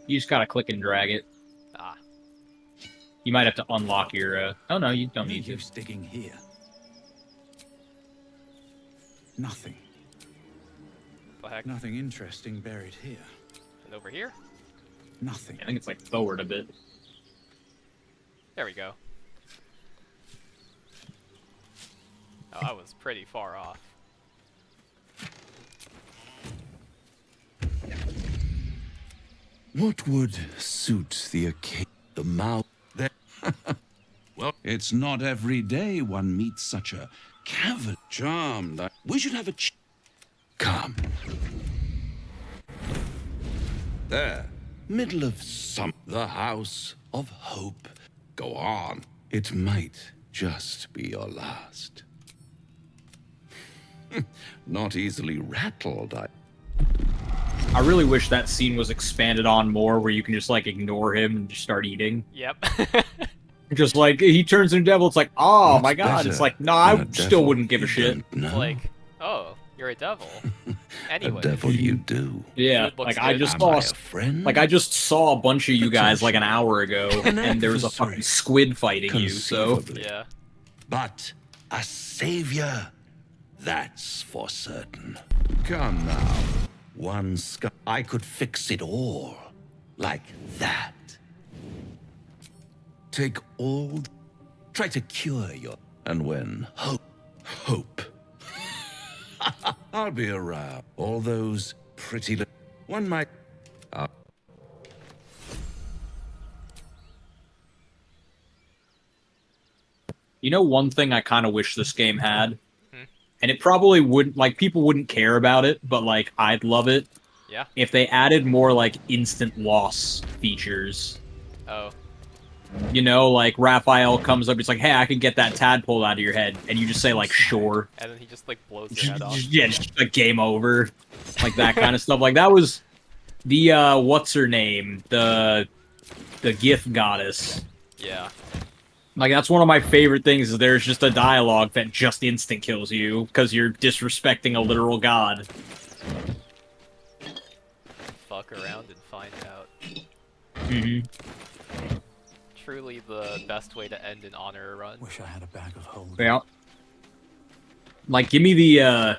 You just gotta click and drag it. Ah. You might have to unlock your, Oh no, you don't need to. Use digging here. Nothing. The heck? Nothing interesting buried here. And over here? Nothing. I think it's like forward a bit. There we go. Oh, I was pretty far off. What would suit the occasion? The mouth that. Well, it's not every day one meets such a cavern. Charmed. We should have a Come. There. Middle of the House of Hope. Go on. It might just be your last. Not easily rattled, I really wish that scene was expanded on more, where you can just like ignore him and just start eating. Yep. Just like he turns into devil, it's like, oh What's my god! better It's like, no, I than a still devil wouldn't give a you shit. don't know? Like, oh, you're a devil. Anyway. A devil you do. Yeah, Food looks like I good. just Am saw, I a friend? like I just saw a bunch of you guys like an hour ago, An and there was a adversary. fucking squid fighting you. So Conceivably. Yeah. But a savior, that's for certain. Come now. One I could fix it all. Like that. Take all. Try to cure your. And when hope. I'll be around. All those pretty. One might. you know, one thing I kind of wish this game had, and it probably wouldn't, like, people wouldn't care about it, but like I'd love it. Yeah. If they added more like instant loss features. Oh. You know, like Raphael comes up, he's like, "Hey, I can get that tadpole out of your head," and you just say like, "Sure." And then he just like blows your head off. Yeah, just like game over, like that kind of stuff. Like that was the what's her name, the gift goddess. Yeah. Like that's one of my favorite things. Is there's just a dialogue that just instant kills you because you're disrespecting a literal god. Fuck around and find out. Mm-hmm. Truly the best way to end an honor run. Wish I had a bag of holding. Yeah. Like, give me the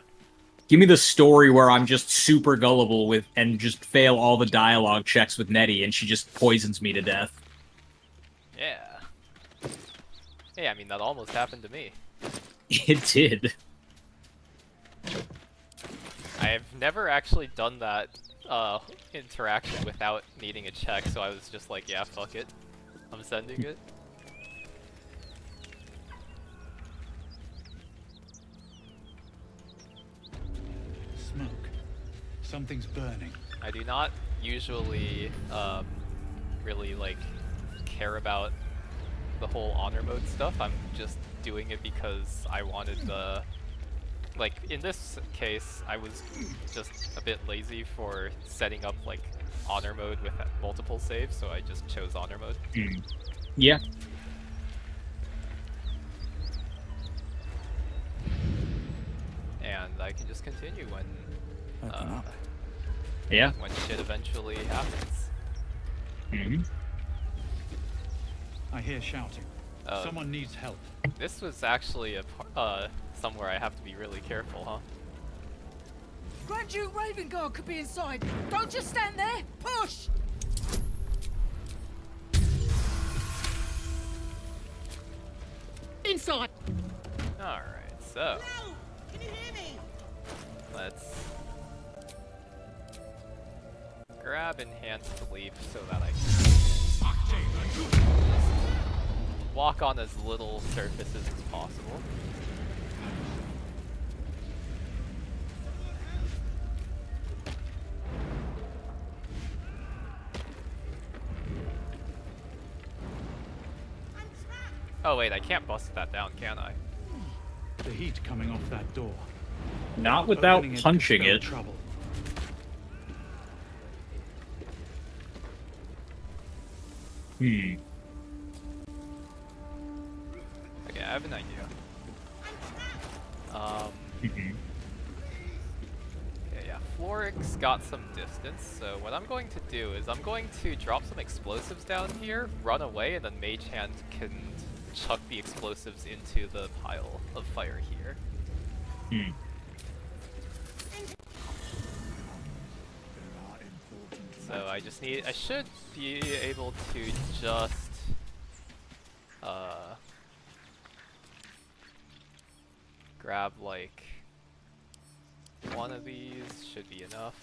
story where I'm just super gullible with and just fail all the dialogue checks with Nettie, and she just poisons me to death. Yeah. Hey, I mean that almost happened to me. It did. I have never actually done that interaction without needing a check, so I was just like, yeah, fuck it. I'm sending it. Smoke. Something's burning. I do not usually really like care about the whole honor mode stuff. I'm just doing it because I wanted the like in this case I was just a bit lazy for setting up like honor mode with multiple saves, so I just chose honor mode. Yeah. And I can just continue when Yeah. when shit eventually happens. I hear shouting. Someone needs help. This was actually a somewhere I have to be really careful, huh? Grand Duke Ravenguard could be inside. Don't just stand there. Push! Inside. Alright, so Hello? Can you hear me? let's grab enhanced leap so that I can Walk on as little surfaces as possible. Oh wait, I can't bust that down, can I? The heat coming off that door. Not without Opening could punching spell it. Trouble. Hmm. Okay, I have an idea. Okay, yeah, Florix got some distance, so what I'm going to do is I'm going to drop some explosives down here, run away, and then Mage Hand can chuck the explosives into the pile of fire here. Hmm. So I should be able to just, grab like one of these, should be enough.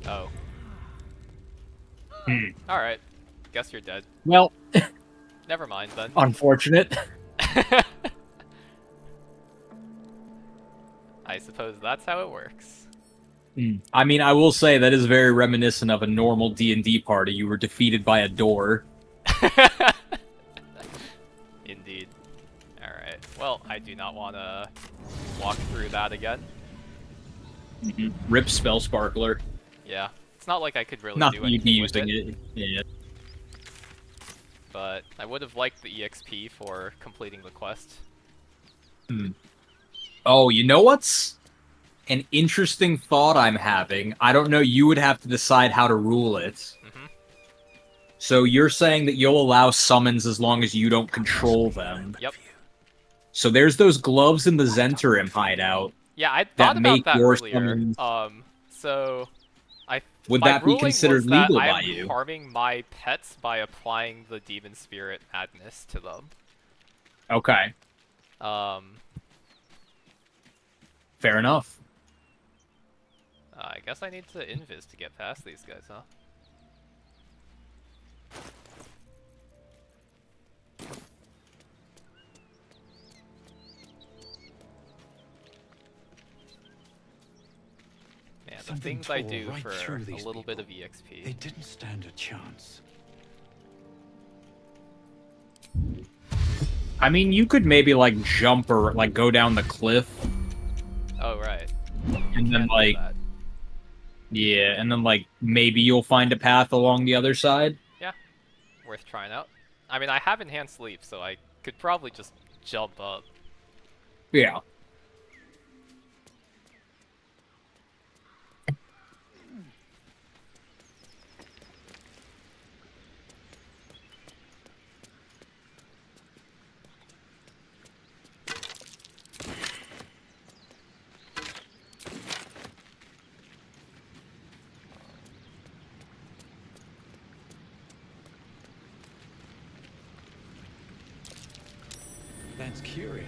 Oh. Alright, guess you're dead. Well, never mind then. Unfortunate. I suppose that's how it works. I mean, I will say that is very reminiscent of a normal D&D party. You were defeated by a door. Indeed. Alright, well, I do not want to walk through that again. Rip Spell Sparkler. Yeah, it's not like I could really Not do that you'd be anything with using it. Yeah. But I would have liked the EXP for completing the quest. Oh, you know what's an interesting thought I'm having? I don't know, you would have to decide how to rule it. So you're saying that you'll allow summons as long as you don't control them. Yep. So there's those gloves in the Zentarim hideout. Yeah, I that thought about make that your earlier. summons- So Would my that be ruling considered was that legal by I'm you? harming my pets by applying the demon spirit madness to them. Okay. Fair enough. I guess I need to invis to get past these guys, huh? Man, the Something things I tore do right for through a these little bit people. of EXP. They didn't stand a chance. I mean, you could maybe, like, jump or, like, go down the cliff. Oh, right. And then, like... Yeah, and then, like, maybe you'll find a path along the other side. Yeah, worth trying out. I mean, I have enhanced leap, so I could probably just jump up. Yeah. That's curious.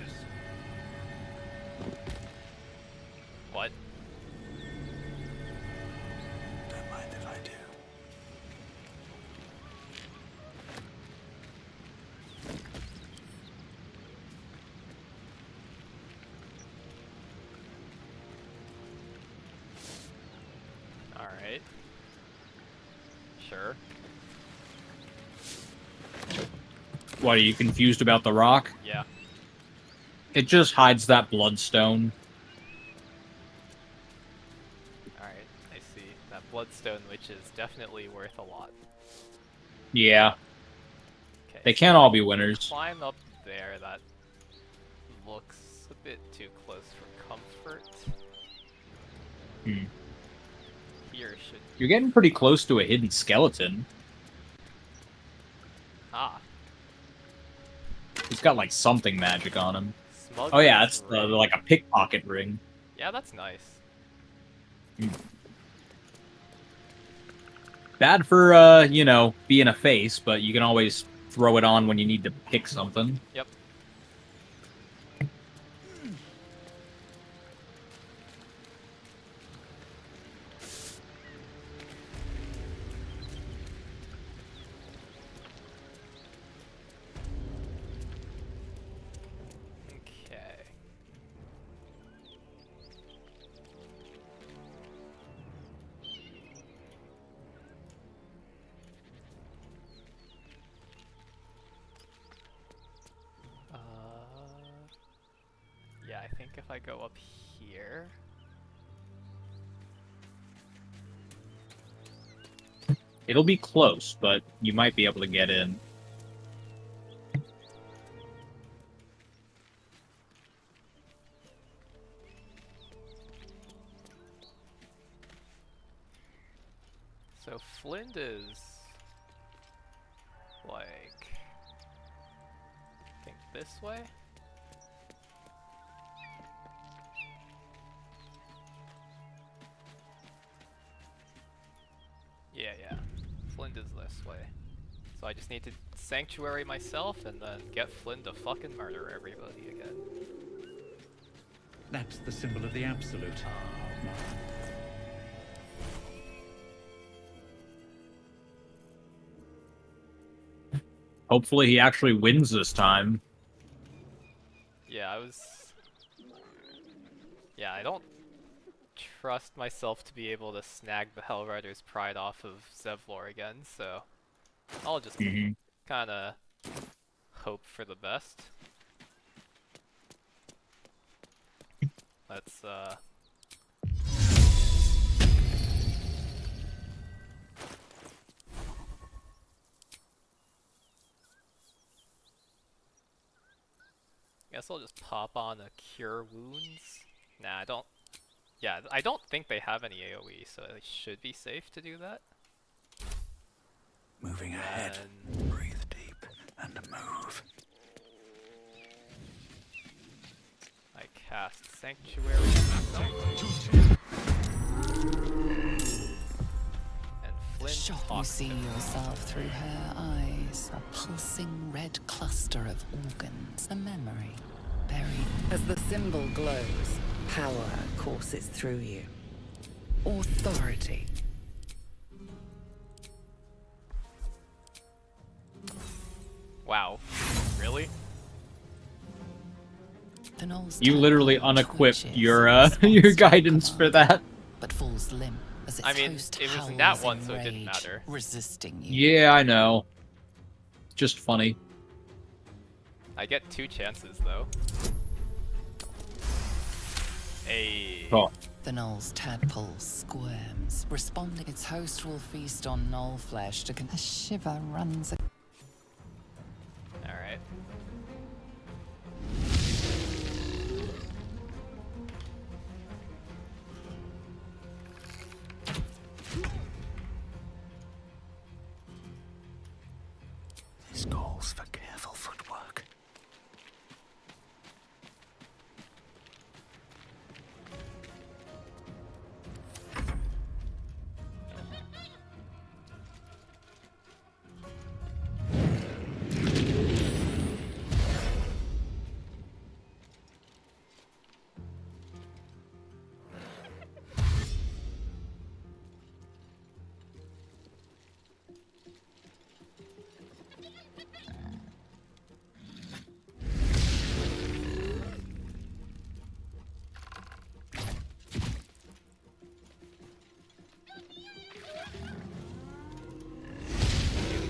What? Don't mind if I do. Alright. Sure. What, are you confused about the rock? Yeah. It just hides that bloodstone. Alright, I see. That bloodstone, which is definitely worth a lot. Yeah. Okay, They can't all be winners. Climb up there, that looks a bit too close for comfort. Here should... You're getting pretty close to a hidden skeleton. Ah. He's got, like, something magic on him. Smuggler's Oh yeah, it's ring. like a pickpocket ring. Yeah, that's nice. Bad for, you know, being a face, but you can always throw it on when you need to pick something. Yep. think if I go up here... It'll be close, but you might be able to get in. So Flint is... like... I think this way? Yeah. Flint is this way. So I just need to sanctuary myself and then get Flint to fucking murder everybody again. That's the symbol of the Absolute. Hopefully he actually wins this time. Yeah, I don't trust myself to be able to snag the Hellrider's Pride off of Zevlor again, so I'll just kinda hope for the best. Let's, guess I'll just pop on a Cure Wounds. Nah, I don't... Yeah, I don't think they have any AoE, so it should be safe to do that. Moving ahead. Breathe deep and move. I cast Sanctuary. And Flint Sure, you talks see to me. yourself through her eyes, a pulsing red cluster of organs, a memory buried. As the symbol glows, power courses through you. Authority. Wow. Really? The Knowles You literally tadpole unequipped twitches your in response your to guidance for that. but falls limp as its I mean, host it was in howls that one, in so it didn't rage, matter. resisting you. Yeah, I know. Just funny. I get 2 chances, though. Oh. The Knoll's tadpole squirms, responding its host will feast on Knoll flesh to a shiver runs. Alright. This calls for careful footwork.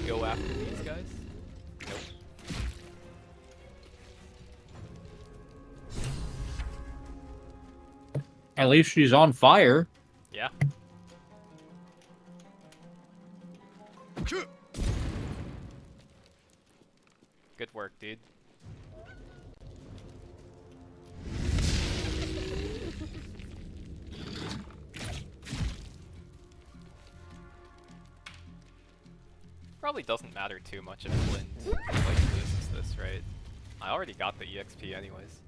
Go after these guys? Nope. At least she's on fire. Yeah. Good work, dude. Probably doesn't matter too much if Flint like loses this, right? I already got the EXP anyways.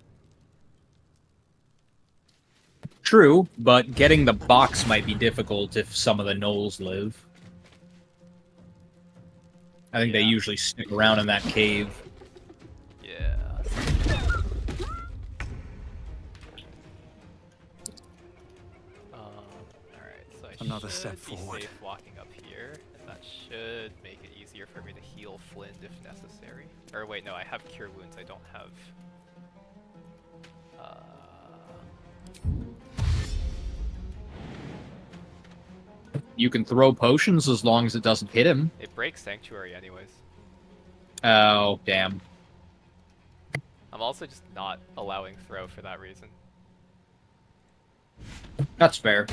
True, but getting the box might be difficult if some of the gnolls live. I think they usually stick around in that cave. Yeah. Alright, so I Another should step be forward. safe walking up here, and that should make it easier for me to heal Flint if necessary. Or wait, no, I have Cure Wounds, I don't have... You can throw potions as long as it doesn't hit him. It breaks Sanctuary anyways. Oh, damn. I'm also just not allowing throw for that reason. That's fair.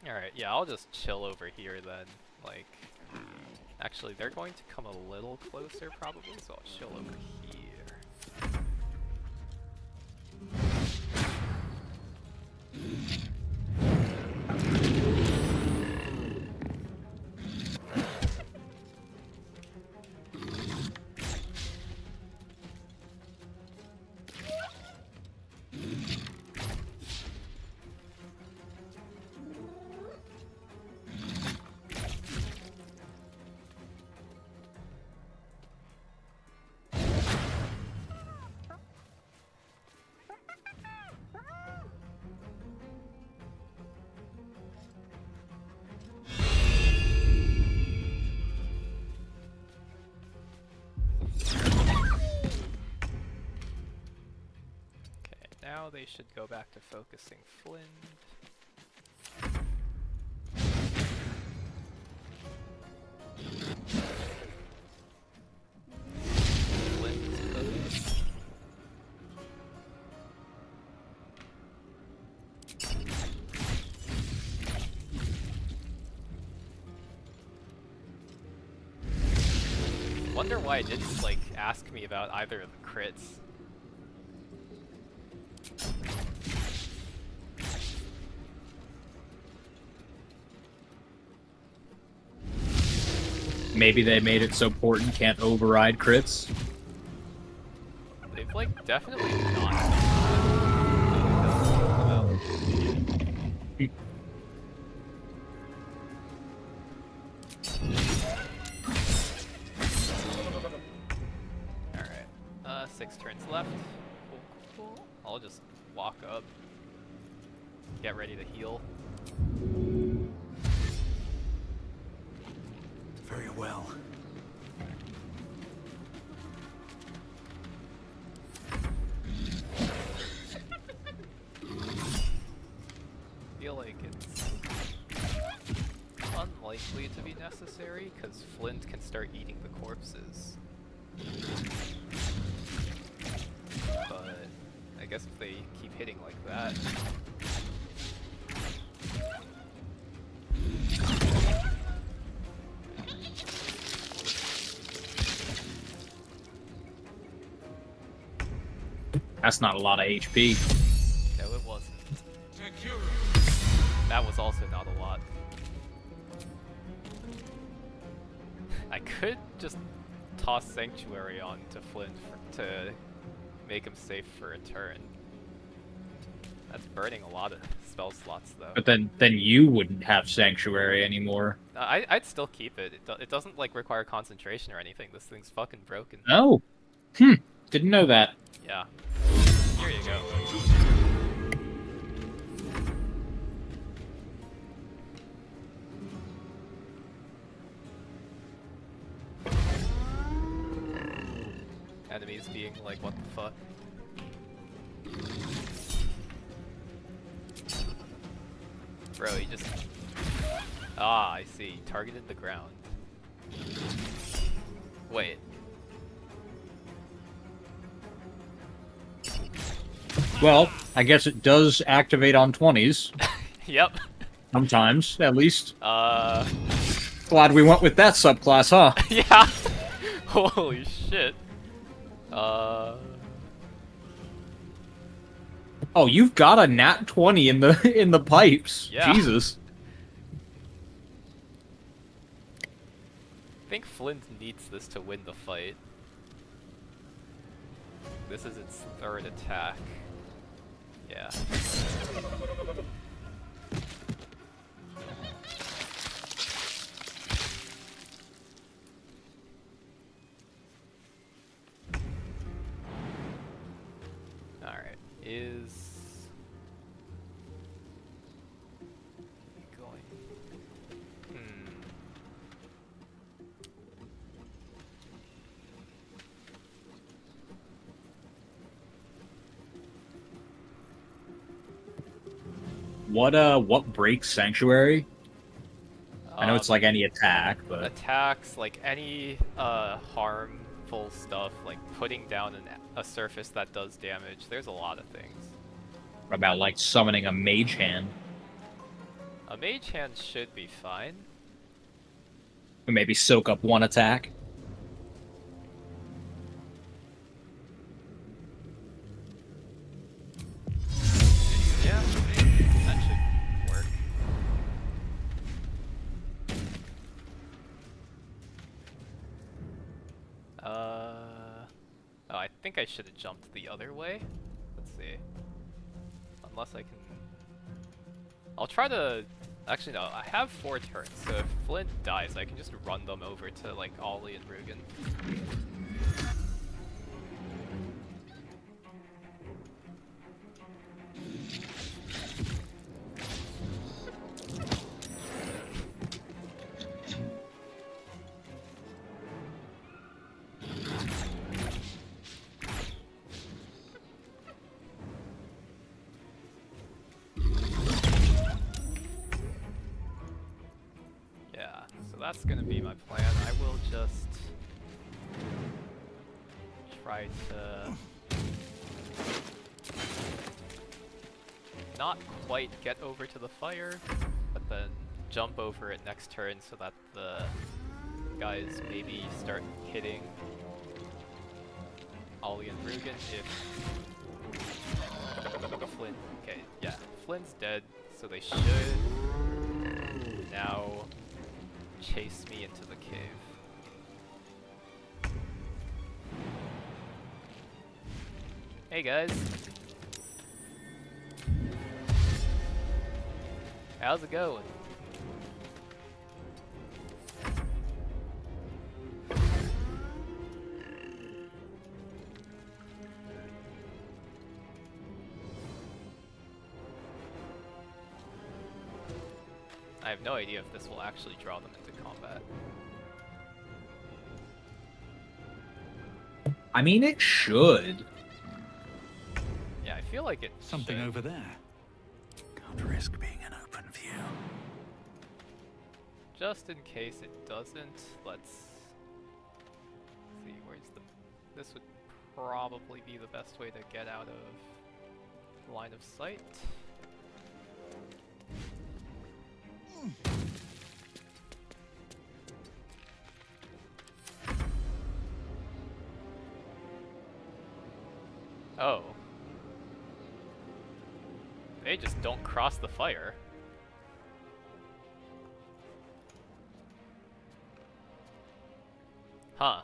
Alright, yeah, I'll just chill over here then. Like, actually, they're going to come a little closer probably, so I'll chill over here. Now they should go back to focusing Flint. Wonder why it didn't like ask me about either of the crits. Maybe they made it so Porton can't override crits. They've like definitely not. Alright. 6 turns left. Cool. I'll just walk up. Get ready to heal. Very well. Feel like it's unlikely to be necessary because Flint can start eating the corpses. But I guess if they keep hitting like that. That's not a lot of HP. No, it wasn't. That was also not a lot. I could just toss Sanctuary on to Flint to make him safe for a turn. That's burning a lot of spell slots, though. But then you wouldn't have Sanctuary anymore. I'd still keep it. It doesn't like require concentration or anything. This thing's fucking broken. Oh. Didn't know that. Yeah. Here you go. Enemies being like, what the fuck? Bro, you just... Ah, I see. Targeted the ground. Wait. Well, I guess it does activate on 20s. Yep. Sometimes, at least. Glad we went with that subclass, huh? Yeah. Holy shit. Oh, you've got a nat 20 in the pipes. Yeah. Jesus. I think Flint needs this to win the fight. This is its 3rd attack. Yeah. Alright, is... going... What breaks Sanctuary? I know it's like any attack, but... Attacks, like any harm impactful stuff, like putting down a surface that does damage. There's a lot of things. What about like summoning a mage hand? A mage hand should be fine. Or maybe soak up one attack. Yeah, that should work. Oh, I think I should have jumped the other way. Let's see. Unless I can... I'll try to... Actually, no, I have 4 turns, so if Flint dies, I can just run them over to, like, Ollie and Rugen. That's gonna be my plan. I will just try to not quite get over to the fire, but then jump over it next turn so that the guys maybe start hitting Ollie and Rugen if Flint... Okay, yeah, Flint's dead, so they should now chase me into the cave. Hey guys! How's it going? I have no idea if this will actually draw them into combat. I mean, it should. Yeah, I feel like it Something should. over there. Can't risk being an open view. Just in case it doesn't, let's see, where's the... This would probably be the best way to get out of line of sight. Oh. They just don't cross the fire. Huh.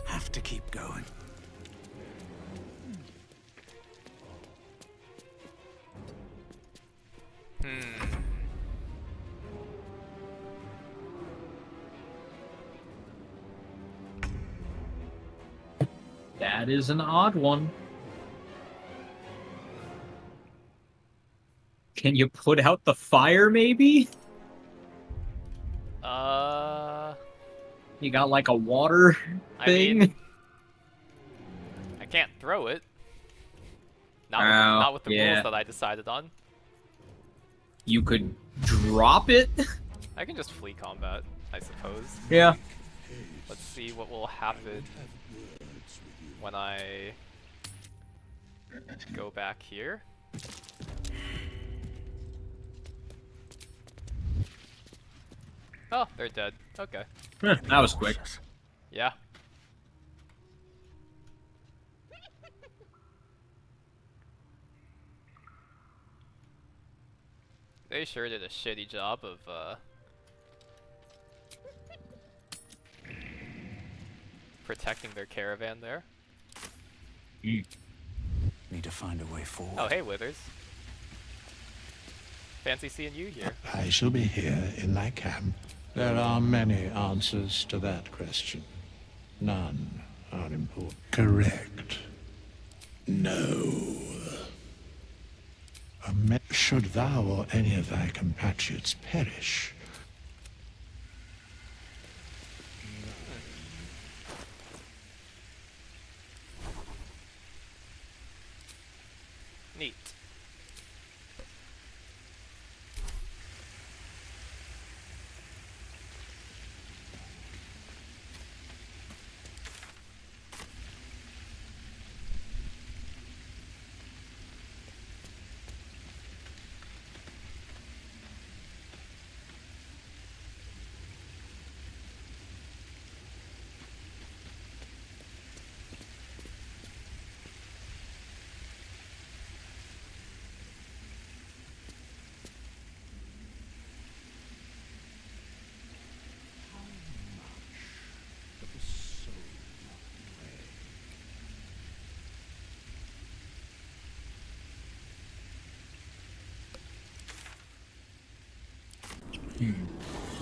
Have to keep going. That is an odd one. Can you put out the fire, maybe? You got like a water thing? I mean, I can't throw it. Not with the rules that I decided on. You could drop it? I can just flee combat, I suppose. Yeah. Let's see what will happen when I go back here. Oh, they're dead. Okay. That was quick. Yeah. They sure did a shitty job of, protecting their caravan there. Need to find a way forward. Oh, hey, Withers. Fancy seeing you here. I shall be here in my camp. There are many answers to that question. None are important. Correct. No. Should thou or any of thy compatriots perish, Neat.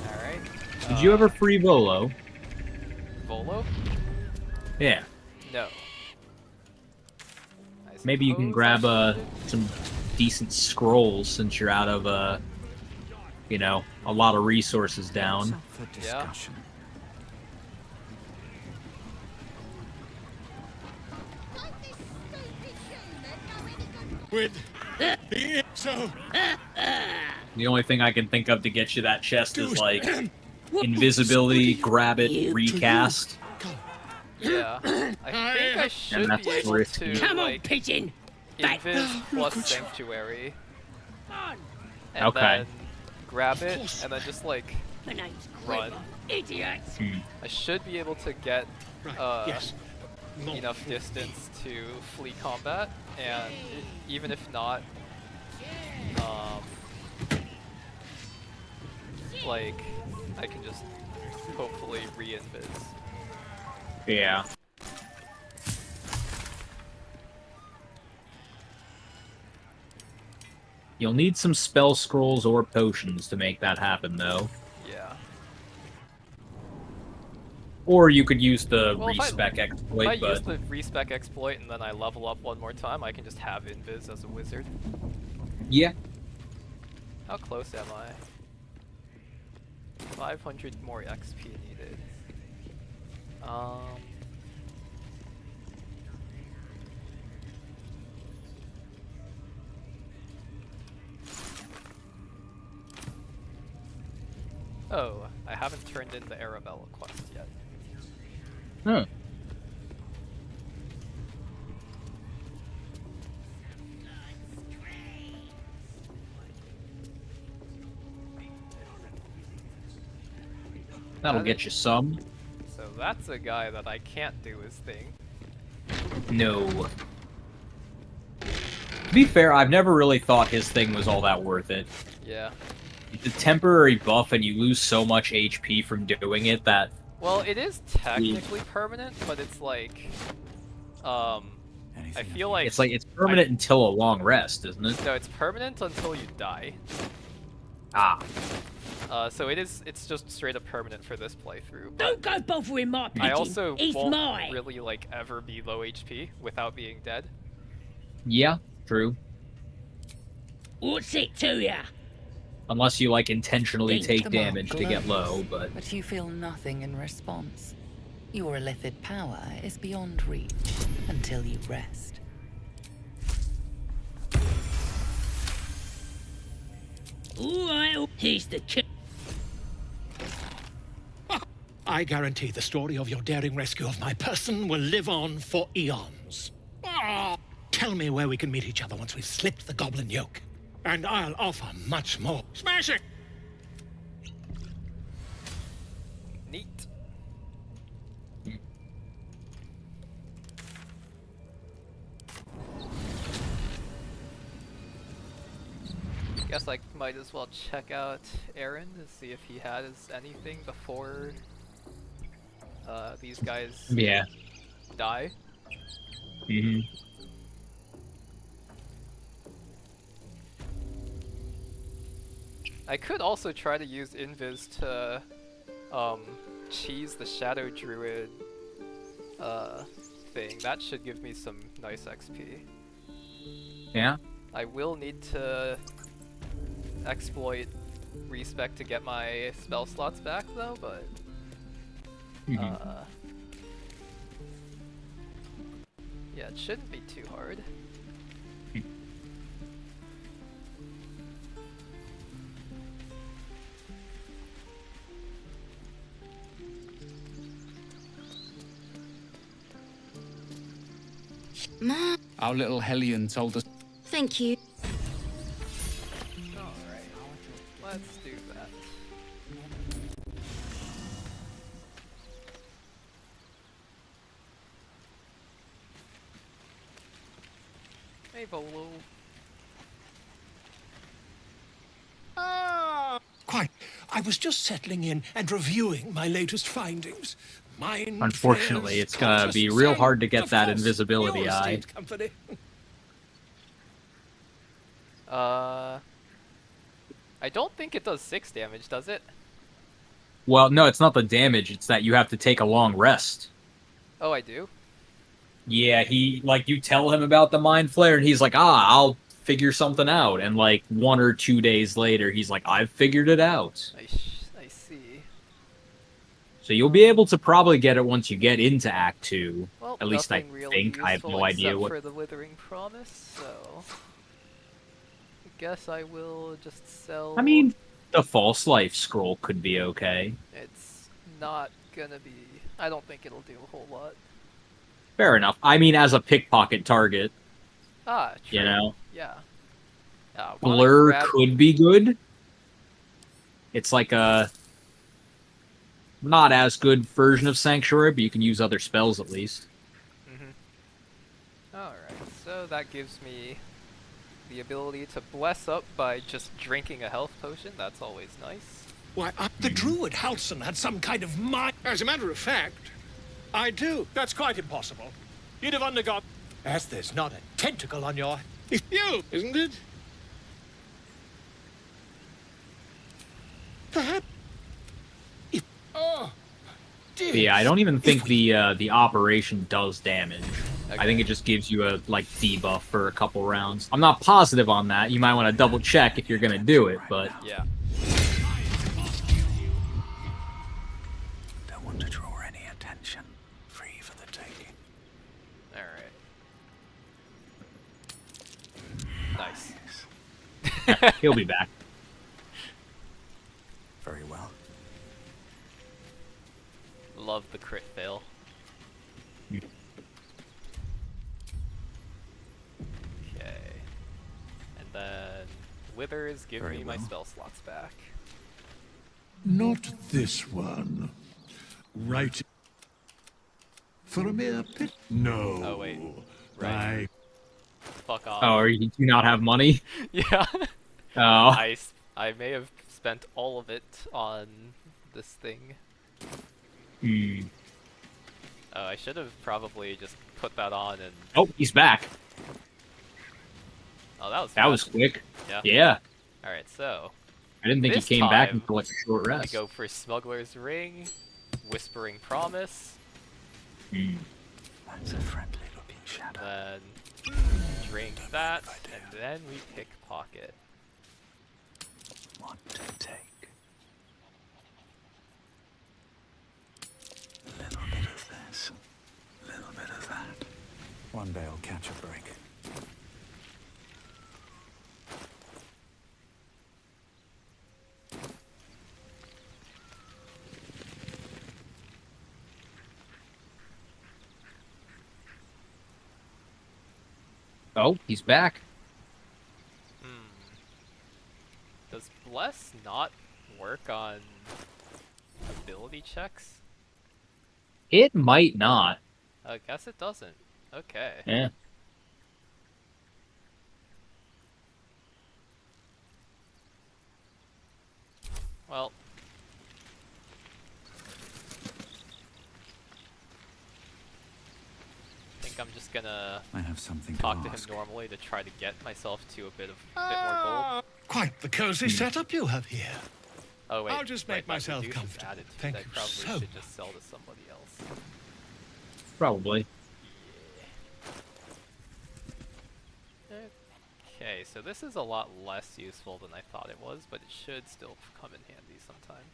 Alright. Did you ever free Volo? Volo? Yeah. No. Maybe you can grab some decent scrolls since you're out of you know, a lot of resources down. Yeah. With so. The only thing I can think of to get you that chest is like invisibility, grab it, recast. Yeah. I think I should be able risky. to, Come on, like, pigeon! Invis plus Sanctuary. And Okay. then grab it, and then just, like, run. Idiots! I should be able to get Yes. enough distance to flee combat, and even if not, like, I can just hopefully re-invis. Yeah. You'll need some spell scrolls or potions to make that happen, though. Yeah. Or you could use the Well, respec exploit, if I but use the respec exploit and then I level up one more time, I can just have invis as a wizard. yeah. How close am I? 500 more XP needed. Oh, I haven't turned in the Arabella quest yet. Huh. That'll get you some. So that's a guy that I can't do his thing. No. To be fair, I've never really thought his thing was all that worth it. Yeah. It's a temporary buff and you lose so much HP from doing it that... Well, it is technically permanent, but it's like... I feel like... It's permanent until a long rest, isn't it? No, it's permanent until you die. Ah. So it's just straight up permanent for this playthrough. Don't go bothering my pigeon. I also He's won't mine. really like ever be low HP without being dead. Yeah, true. What's it to ya? Unless you like intentionally take The damage mark to get glows, low, but... But you feel nothing in response. Your illithid power is beyond reach until you rest. Well, he's the kid. I guarantee the story of your daring rescue of my person will live on for eons. Tell me where we can meet each other once we've slipped the goblin yoke, and I'll offer much more. Smash it! Neat. Guess I might as well check out Aaron to see if he has anything before these guys die. Mm-hmm. I could also try to use Invis to cheese the Shadow Druid thing. That should give me some nice XP. Yeah. I will need to exploit respec to get my spell slots back though, but yeah, it shouldn't be too hard. Mom. Our little Hellion told us. Thank you. Alright, let's do that. Hey, Volo. Quite. I was just settling in and reviewing my latest findings. Mind Unfortunately, flayers, it's gonna cultists, be real and, hard to get of that course, invisibility your eye. estate company. I don't think it does 6 damage, does it? Well, no, it's not the damage. It's that you have to take a long rest. Oh, I do? Yeah, you tell him about the mind flare, and he's like, I'll figure something out. And, 1 or 2 days later, he's like, I've figured it out. I see. So you'll be able to probably get it once you get into Act 2. Well, At least I nothing really think. I have useful no idea except what... for the Withering Promise, so... I guess I will just sell... I mean, the False Life Scroll could be okay. It's not gonna be... I don't think it'll do a whole lot. Fair enough. I mean, as a pickpocket target. Ah, true. You know? Yeah. Blur could be good. It's like a not as good version of Sanctuary, but you can use other spells at least. Alright, so that gives me the ability to bless up by just drinking a health potion. That's always nice. Why, the druid Halson had some kind of mind. As a matter of fact, I do. That's quite impossible. You'd have undergone... As there's not a tentacle on your... It's you, isn't it? Perhaps... Oh, dear. But yeah, I don't even think the operation does damage. Okay. I think it just gives you a debuff for a couple rounds. I'm not positive on that. You might want to double check if you're gonna do it, but yeah. Don't want to draw any attention. Free for the taking. Alright. Nice. he'll be back. Very well. Love the crit fail. Okay. And then Withers, give me my spell slots back. Not this one. Right. For a mere pit. No. Oh, wait. Right. Fuck off. Oh, you do not have money? Yeah. Oh. I may have spent all of it on this thing. Oh, I should have probably just put that on and... Oh, he's back. Oh, that was That was quick. Yeah. Yeah. Alright, so... I didn't think he this came back time, until a short rest. I go for Smuggler's Ring, Whispering Promise. That's a friendly looking shadow. Then drink that, and then we pickpocket. Want to take a little bit of this, a little bit of that. One day I'll catch a break. Oh, he's back. Does Bless not work on ability checks? It might not. I guess it doesn't. Okay. Yeah. Well. I think I'm just gonna I have something talk to to him ask. normally to try to get myself to a bit more gold. Quite the cozy setup you have here. Oh wait, I'll just make my myself reduces comfortable. attitude. Thank I you probably so should just sell to somebody else. Probably. Okay, so this is a lot less useful than I thought it was, but it should still come in handy sometime.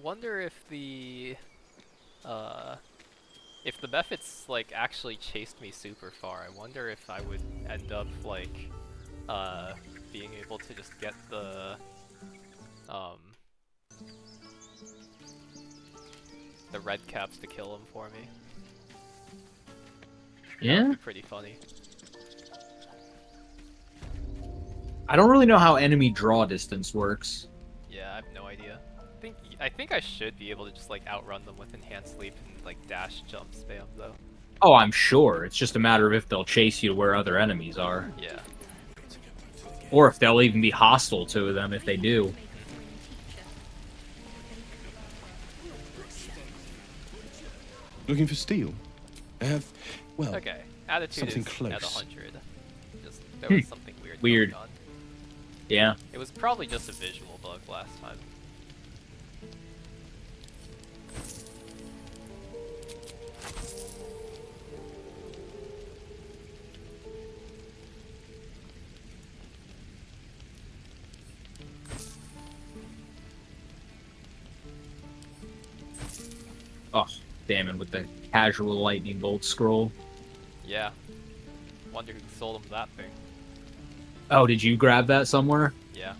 Wonder if the methods like actually chased me super far. I wonder if I would end up like being able to just get the red caps to kill him for me. Yeah? That would be pretty funny. I don't really know how enemy draw distance works. Yeah, I have no idea. I think I should be able to just like outrun them with enhanced leap and like dash jump spam though. Oh, I'm sure. It's just a matter of if they'll chase you to where other enemies are. Yeah. Or if they'll even be hostile to them if they do. Looking for steel? I have, well, Okay, attitude something is close. at 100. Just there was something weird. Weird. Going on. Yeah. It was probably just a visual bug last time. Oh, damn it, with the casual lightning bolt scroll. Yeah. Wonder who sold him that thing. Oh, did you grab that somewhere? Yeah.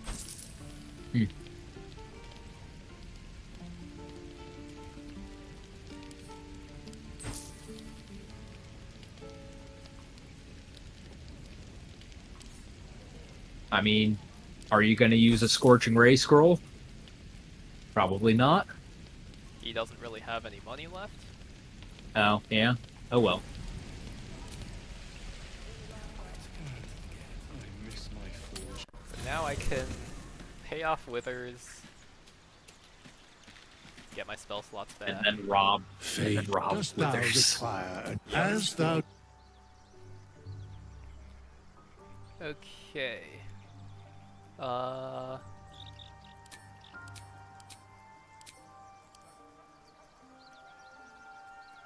I mean, are you going to use a Scorching Ray scroll? Probably not. He doesn't really have any money left. Oh, yeah? Oh well. So now I can pay off withers, get my spell slots back. And then rob. Fate, and then rob dost thou withers. require, as thou... Okay.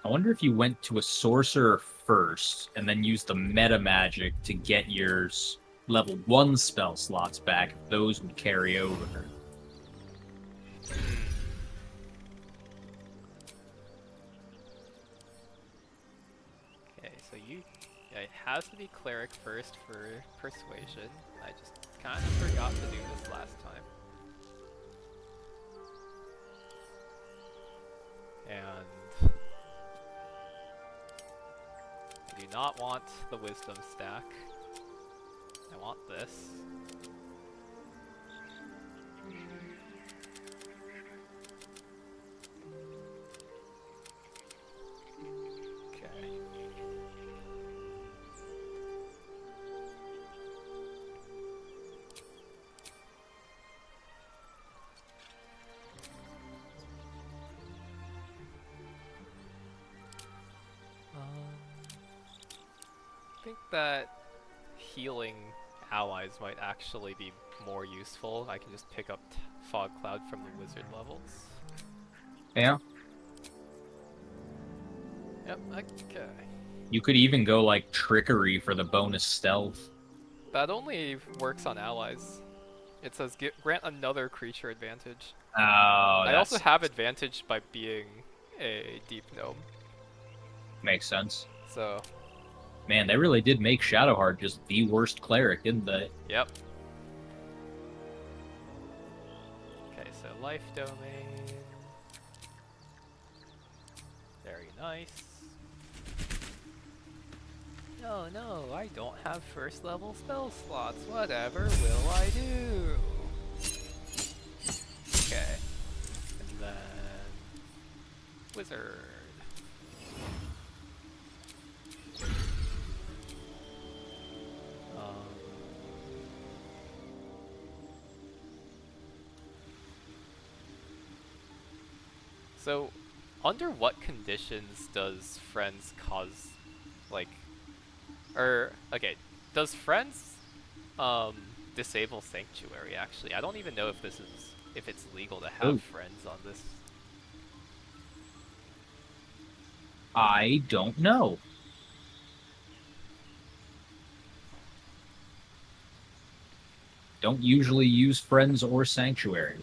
I wonder if you went to a sorcerer first and then used the meta magic to get your level 1 spell slots back. Those would carry over. Okay, so it has to be cleric first for persuasion. I just kind of forgot to do this last time. And I do not want the wisdom stack. I want this. Okay. I think that healing allies might actually be more useful. I can just pick up Fog Cloud from the wizard levels. Yeah. Yep, okay. You could even go like Trickery for the bonus stealth. That only works on allies. It says grant another creature advantage. Oh, I also have advantage by being a deep gnome. Makes sense. So, man, they really did make Shadowheart just the worst cleric, didn't they? Yep. Okay, so life domain. Very nice. Oh no, I don't have first level spell slots. Whatever will I do? Okay. And then wizard. So, under what conditions does Friends cause, like, okay, does Friends, disable Sanctuary, actually? I don't even know if if it's legal to have Friends on this. I don't know. Don't usually use Friends or Sanctuary.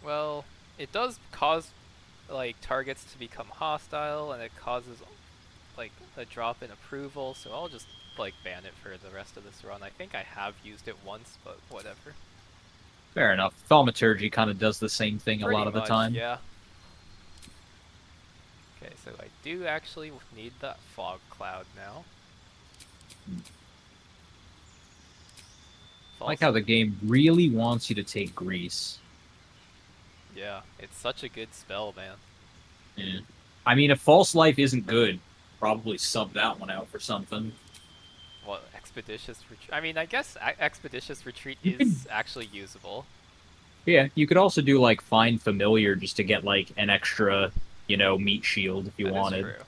Well, it does cause, like, targets to become hostile, and it causes, like, a drop in approval, so I'll just, like, ban it for the rest of this run. I think I have used it once, but whatever. Fair enough. Thaumaturgy kind of does the same thing a lot of the time. Yeah. Okay, so I do actually need that fog cloud now. I like how the game really wants you to take Grease. Yeah, it's such a good spell, man. Yeah. I mean, if False Life isn't good, probably sub that one out for something. Well, Expeditious Retreat. I mean, I guess Expeditious Retreat is actually usable. Yeah, you could also do, like, Find Familiar just to get, like, an extra, you know, meat shield if you wanted. That is true.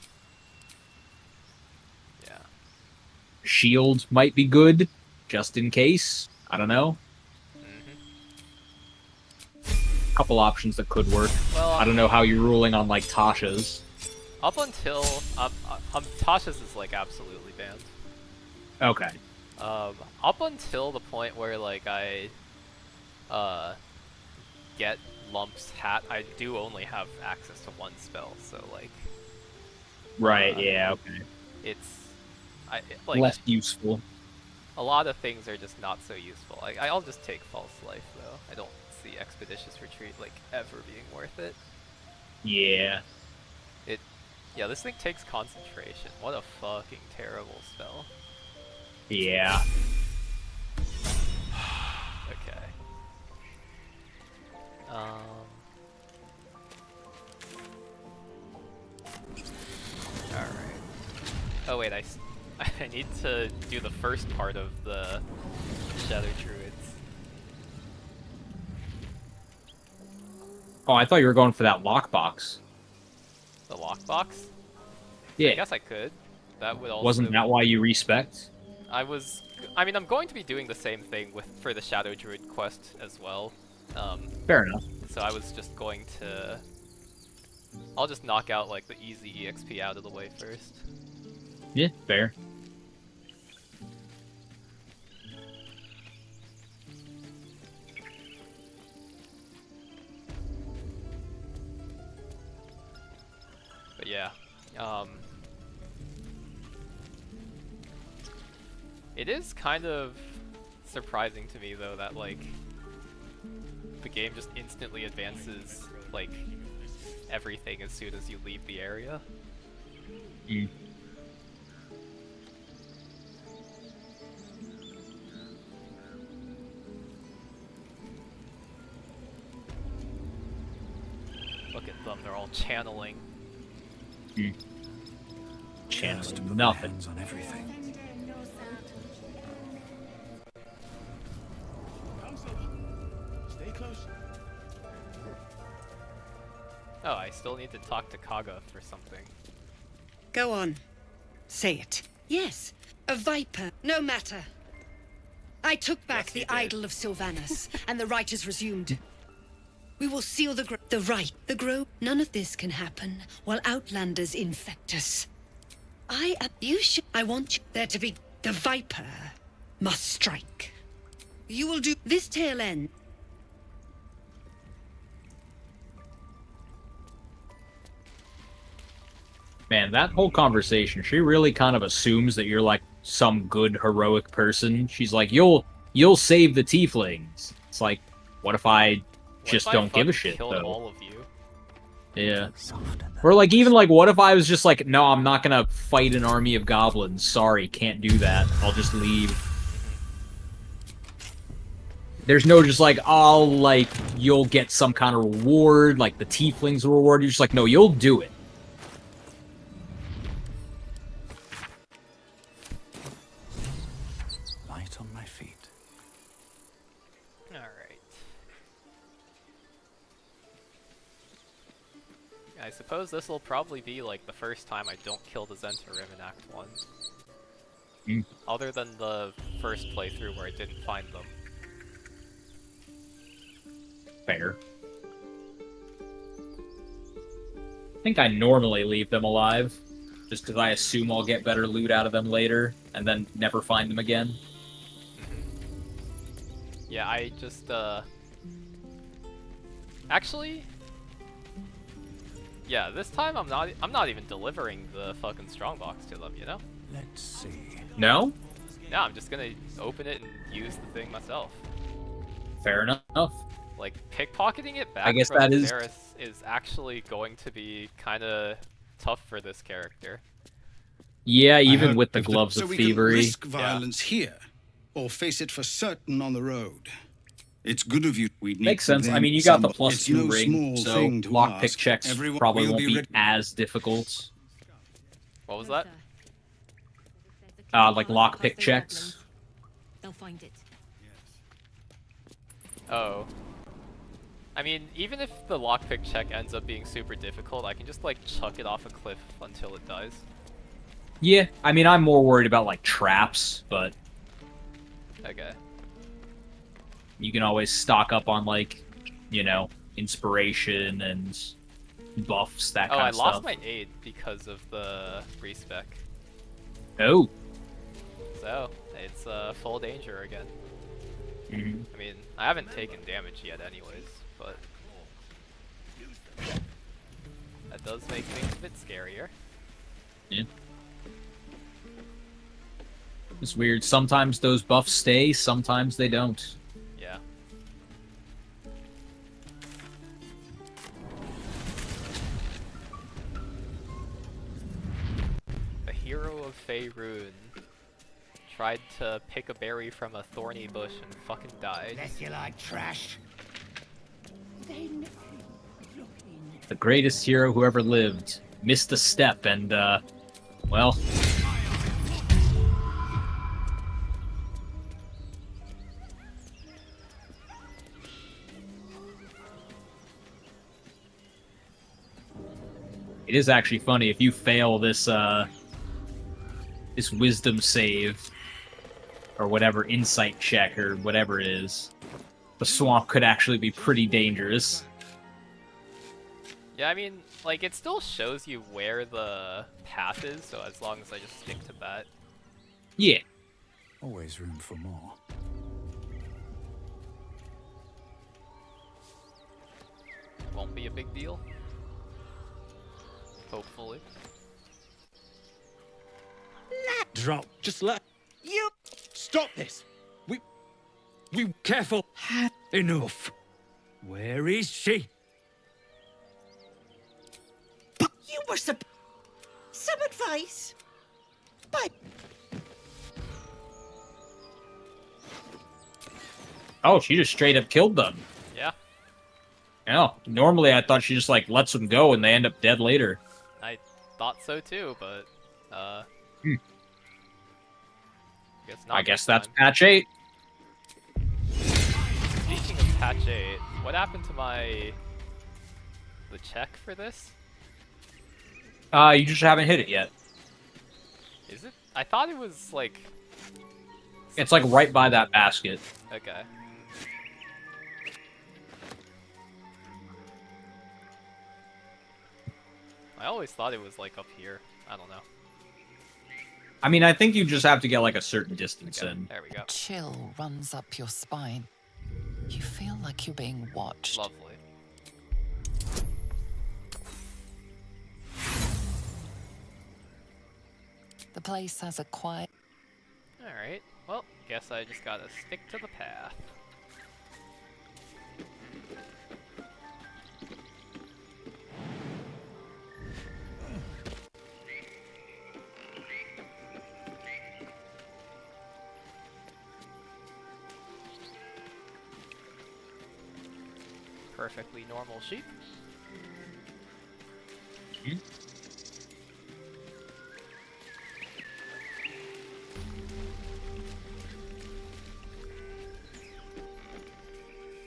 Yeah. Shield might be good, just in case. I don't know. Couple options that could work. Well, I don't know how you're ruling on, like, Tasha's. Up until Tasha's is, like, absolutely banned. Okay. Up until the point where, like, I get Lump's hat, I do only have access to one spell, so, like... Right, yeah, okay. It's... like, less useful. A lot of things are just not so useful. Like, I'll just take False Life, though. I don't see Expeditious Retreat, like, ever being worth it. Yeah. Yeah, this thing takes concentration. What a fucking terrible spell. Yeah. Okay. Alright. Oh wait, I need to do the first part of the Shadow Druids. Oh, I thought you were going for that lockbox. The lockbox? Yeah. I guess I could. That would also... Wasn't that why you respect? I mean, I'm going to be doing the same thing for the Shadow Druid quest as well. Fair enough. So I was just going to... I'll just knock out, like, the easy EXP out of the way first. Yeah, fair. But yeah, it is kind of surprising to me, though, that, like, the game just instantly advances, like, everything as soon as you leave the area. Mm. Look at them, they're all channeling. Mm. Nothing. On everything. Stay close. Oh, I still need to talk to Kaga for something. Go on. Say it. Yes, a viper, no matter. I took back the idol of Sylvanas, and the right is resumed. We will seal the grove. None of this can happen while outlanders infect us. I want there to be... The viper must strike. You will do this tail end. Man, that whole conversation, she really kind of assumes that you're like some good heroic person. She's like, you'll save the tieflings. It's like, what if I just don't give a shit, though? All of you. Yeah. Or like, even like, what if I was just like, no, I'm not gonna fight an army of goblins. Sorry, can't do that. I'll just leave. There's no just like, oh, like, you'll get some kind of reward, like the tieflings will reward you. Just like, no, you'll do it. Light on my feet. Alright. I suppose this will probably be like the first time I don't kill the Zentarim in Act 1. Other than the first playthrough where I didn't find them. Fair. I think I normally leave them alive, just because I assume I'll get better loot out of them later, and then never find them again. Yeah, I just, Actually... Yeah, this time I'm not even delivering the fucking strongbox to them, you know? Let's see. No? No, I'm just gonna open it and use the thing myself. Fair enough. Like, pickpocketing it back I guess from that is... Varys is actually going to be kinda tough for this character. Yeah, even with the gloves so of we thievery. can risk violence here, or face it for certain on the road. It's good of you. We need Makes to sense. I then mean, you got the somebody- plus it's 2 no ring, small so thing to lockpick ask. checks Everyone probably will won't be be ready. as difficult. What was that? Like lockpick checks. They'll find it. Oh. I mean, even if the lockpick check ends up being super difficult, I can just, like, chuck it off a cliff until it dies. Yeah, I mean, I'm more worried about, like, traps, but... Okay. You can always stock up on, like, you know, inspiration and buffs, that kind of stuff. Oh, I lost my aid because of the respec. Oh. So, it's full danger again. Mhm. I mean, I haven't taken damage yet anyways, but... That does make things a bit scarier. Yeah. It's weird. Sometimes those buffs stay, sometimes they don't. Yeah. The hero of Faerun tried to pick a berry from a thorny bush and fucking died. Unless you like trash. The greatest hero who ever lived missed a step and, well... It is actually funny, if you fail this, this wisdom save, or whatever, insight check, or whatever it is, the swamp could actually be pretty dangerous. Yeah, I mean, like, it still shows you where the path is, so as long as I just stick to that. Yeah. Always room for more. Won't be a big deal. Hopefully. Drop. Just let. You. Stop this. We careful. Enough. Where is she? But you were some advice. But Oh, she just straight up killed them. Yeah. Yeah. Normally I thought she just, like, lets them go and they end up dead later. I thought so too, but, Guess not. I guess this that's time. patch 8. Speaking of patch 8, what happened to the check for this? You just haven't hit it yet. Is it? I thought it was, like... It's, like, right by that basket. Okay. I always thought it was, like, up here. I don't know. I mean, I think you just have to get, like, a certain distance in. There we go. Chill runs up your spine. You feel like you're being watched. Lovely. The place has a quiet... Alright, well, guess I just gotta stick to the path. perfectly normal sheep.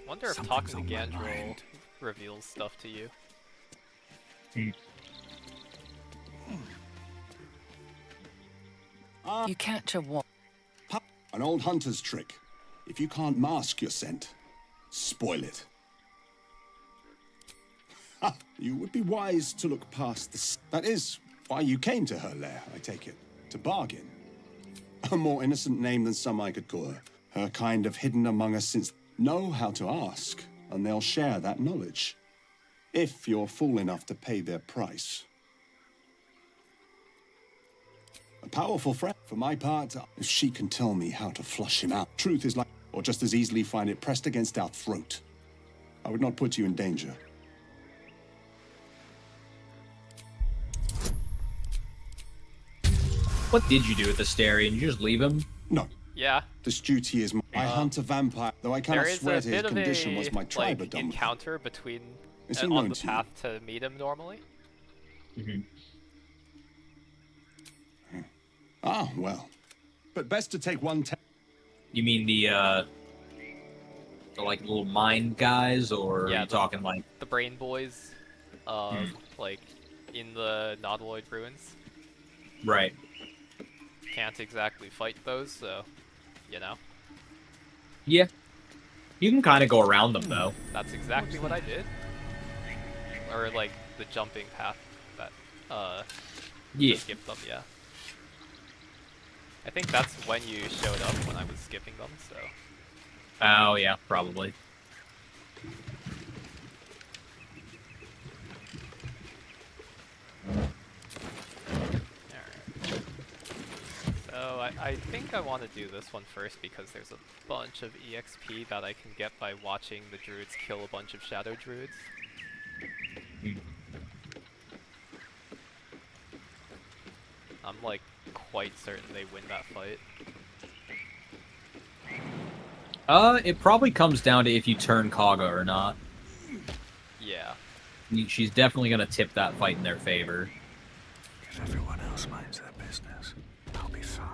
Wonder if talking to Gandrel reveals stuff to you. You catch a what? An old hunter's trick. If you can't mask your scent, spoil it. Ha! You would be wise to look past the... That is why you came to her lair, I take it. To bargain. A more innocent name than some I could call her. Her kind have hidden among us since... Know how to ask, and they'll share that knowledge. If you're fool enough to pay their price. A powerful friend. For my part, if she can tell me how to flush him out, truth is like... Or just as easily find it pressed against our throat. I would not put you in danger. What did you do with the Astarion? You just leave him? No. Yeah. This duty is... I hunt a vampire, though I cannot swear to his condition was was my tribe like, done. encounter between Is he on known the to path to meet him normally. Ah, well. But best to take one... You mean the like little mind guys, or Yeah, are you talking like... The brain boys, like, in the Nautiloid ruins. Right. Can't exactly fight those, so, you know. Yeah. You can kind of go around them, though. That's exactly what I did. Or, like, the jumping path that, yeah. skipped them, yeah. I think that's when you showed up when I was skipping them, so... Oh, yeah, probably. So I think I want to do this one first because there's a bunch of EXP that I can get by watching the druids kill a bunch of shadow druids. I'm like quite certain they win that fight. It probably comes down to if you turn Kaga or not. Yeah. She's definitely gonna tip that fight in their favor. If everyone else minds their business, I'll be fine.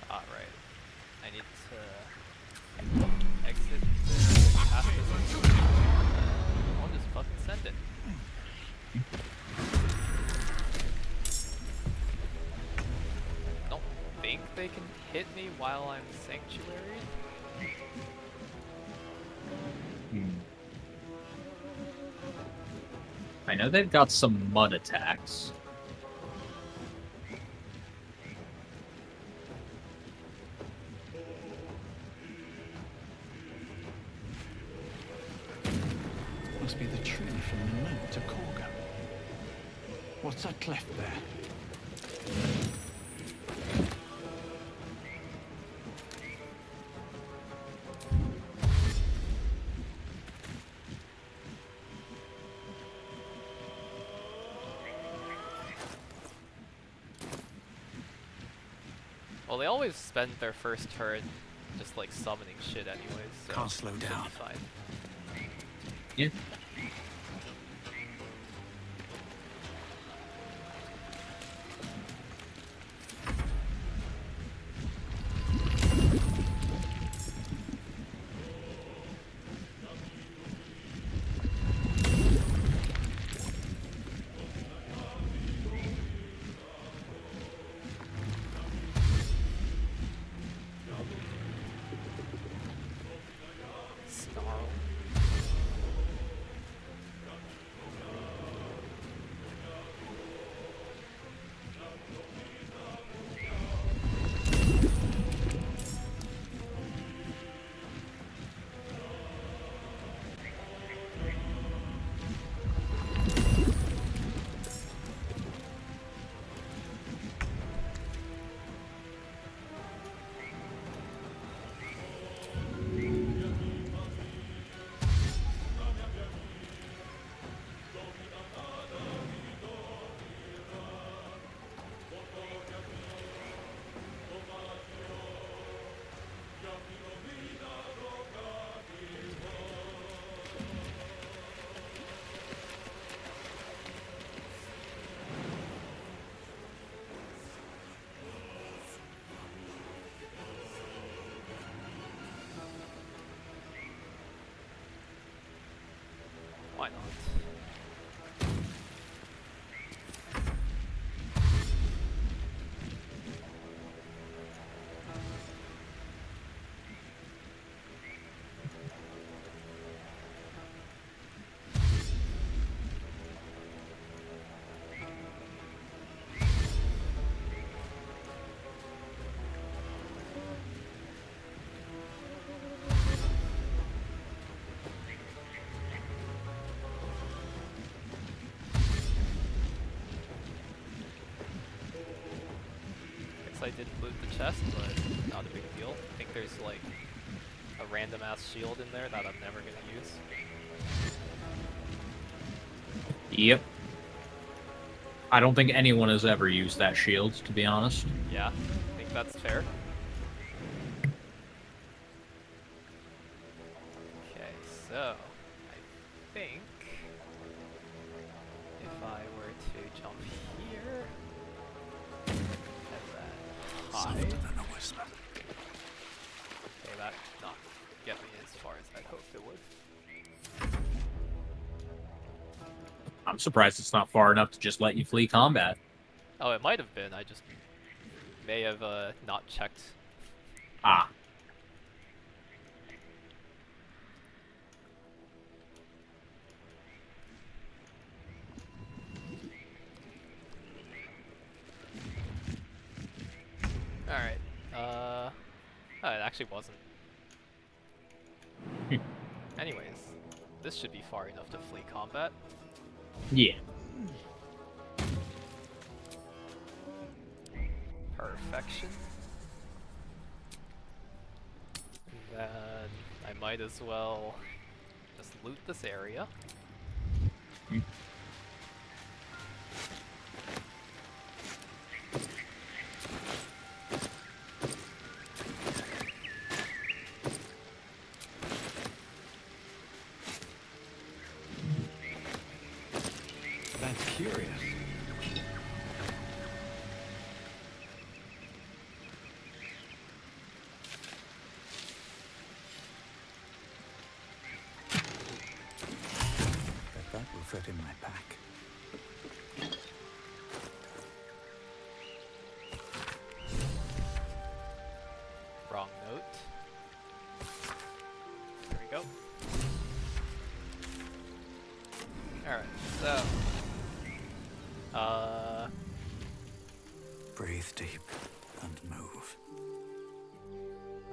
Alright. I need to exit this path this I'll just fucking send it. Don't think they can hit me while I'm sanctuary. I know they've got some mud attacks. Must be the tree from the moat to Korga. What's that cleft there? Well, they always spend their first turn just like summoning shit anyways, so Can't slow should be down. fine. Yeah. why not? I didn't loot the chest, but not a big deal. I think there's like a random ass shield in there that I'm never gonna use. Yep. I don't think anyone has ever used that shield, to be honest. Yeah, I think that's fair. Okay, so I think if I were to jump here and then hide. Okay, that did not get me as far as I'd hoped it would. I'm surprised it's not far enough to just let you flee combat. Oh, it might have been. I just may have not checked. Ah. Alright. Oh, it actually wasn't. Anyways, this should be far enough to flee combat. Yeah. Perfection. And then I might as well just loot this area. That's curious. Bet that will fit in my pack. Wrong note. There we go. Alright, so Breathe deep and move.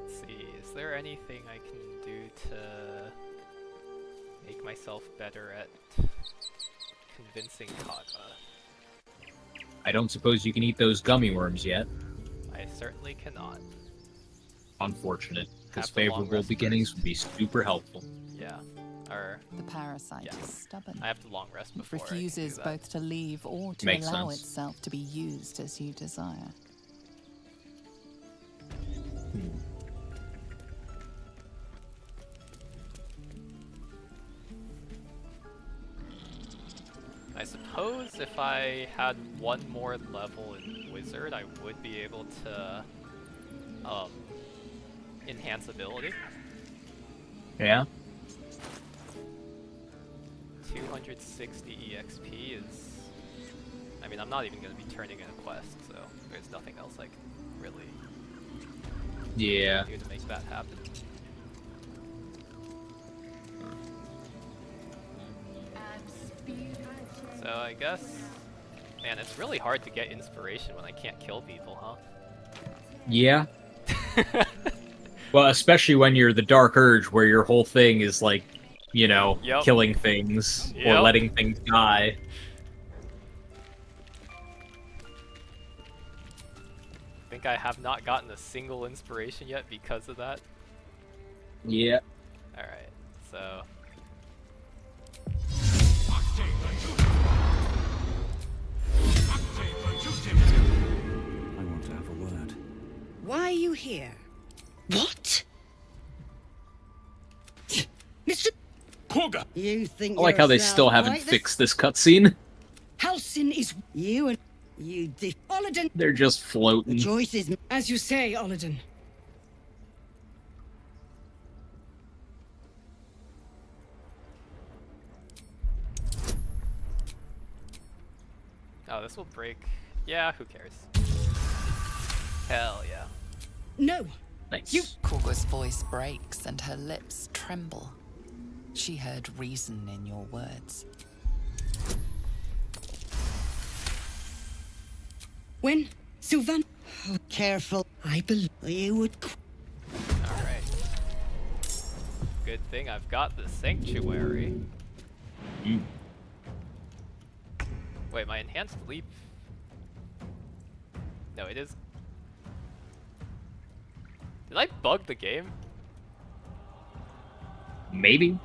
let's see, is there anything I can do to make myself better at convincing Kaga? I don't suppose you can eat those gummy worms yet. I certainly cannot. Unfortunate, because Have the long favorable rest beginnings first. would be super helpful. Yeah. Or The parasite yeah. is stubborn. I have to long rest It before I can do refuses that. both to leave or to Makes allow sense. itself to be used as you desire. I suppose if I had one more level in Wizard, I would be able to enhance ability. Yeah? 260 EXP is... I mean, I'm not even going to be turning in a quest, so there's nothing else I can really Yeah. do to make that happen. So I guess... Man, it's really hard to get inspiration when I can't kill people, huh? Yeah. Well, especially when you're the Dark Urge, where your whole thing is like, you know, Yep. killing things or Yep. letting things die. I think I have not gotten a single inspiration yet because of that. Yeah. Alright, so... I want to have a word. Why are you here? What? Mr. Pogger! You think I like how they still haven't fixed this cutscene. Halsin is you and you Olladin. They're just floating. Choice is as you say, Olladin. this will break. Yeah, who cares? Hell yeah. No! Nice. Korga's voice breaks and her lips tremble. She heard reason in your words. When? Sylvan? Oh, careful. I believe you would. Alright. Good thing I've got the sanctuary. Wait, my enhanced leap. No, it is. Did I bug the game? Maybe.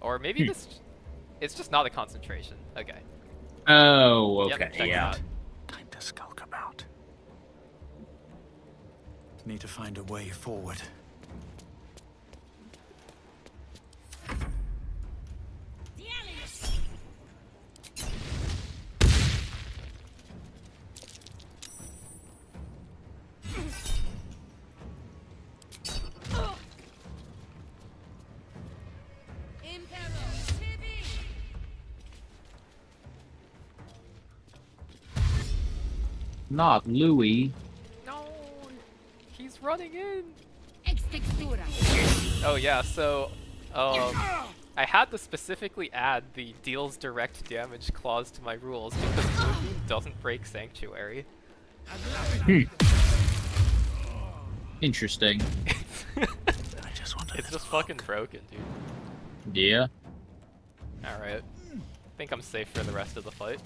Or maybe this. It's just not a concentration. Okay. Oh, okay, Yep, check it yeah. out. Time to skulk about. Need to find a way forward. Not Louis. No, he's running in. Ex textura. Oh yeah, so I had to specifically add the deals direct damage clause to my rules because Moonbeam doesn't break Sanctuary. Interesting. It's just fucking broken, dude. Yeah. Alright. Think I'm safe for the rest of the fight.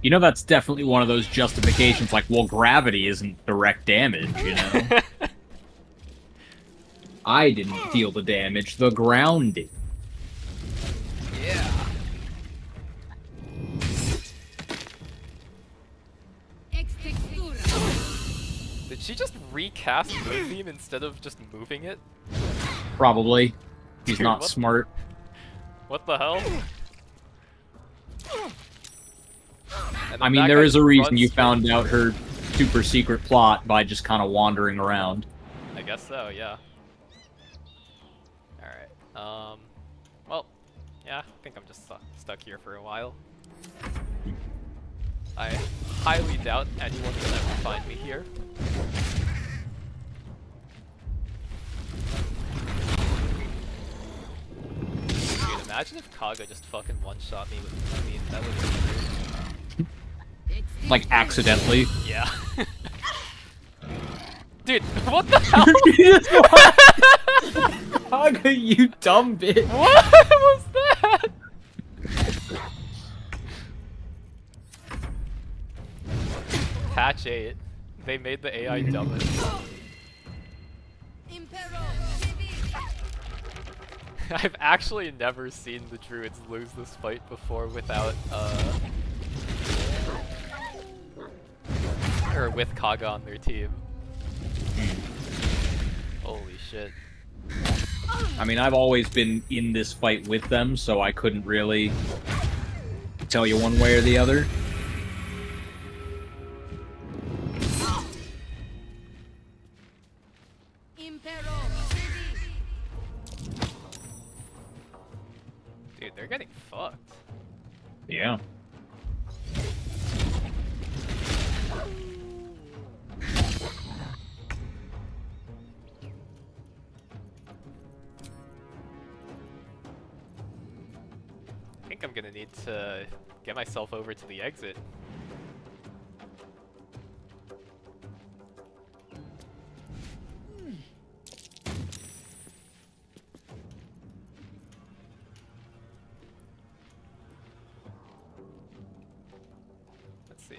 You know, that's definitely one of those justifications, like, well, gravity isn't direct damage, you know? I didn't deal the damage, the ground did. Yeah. Ex textura. Did she just recast Moonbeam instead of just moving it? Probably. He's Dude, not what- smart. What the hell? And I then mean, that there guy is a reason runs you straight- found out her super secret plot by just kind of wandering around. I guess so, yeah. Alright, well, yeah, I think I'm just stuck here for a while. I highly doubt anyone will ever find me here. Dude, imagine if Kaga just fucking one-shot me with Moonbeam, that would be great. Like, accidentally. Yeah. Dude, what the hell? Kaga, you dumb bitch. What was that? Patch 8. They made the AI dumber. I've actually never seen the druids lose this fight before without, or with Kaga on their team. Holy shit. I mean, I've always been in this fight with them, so I couldn't really tell you one way or the other. Dude, they're getting fucked. Yeah. I think I'm gonna need to get myself over to the exit. Let's see.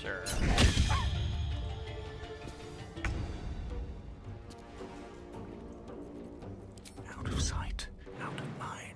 Sure. Out of sight, out of mind.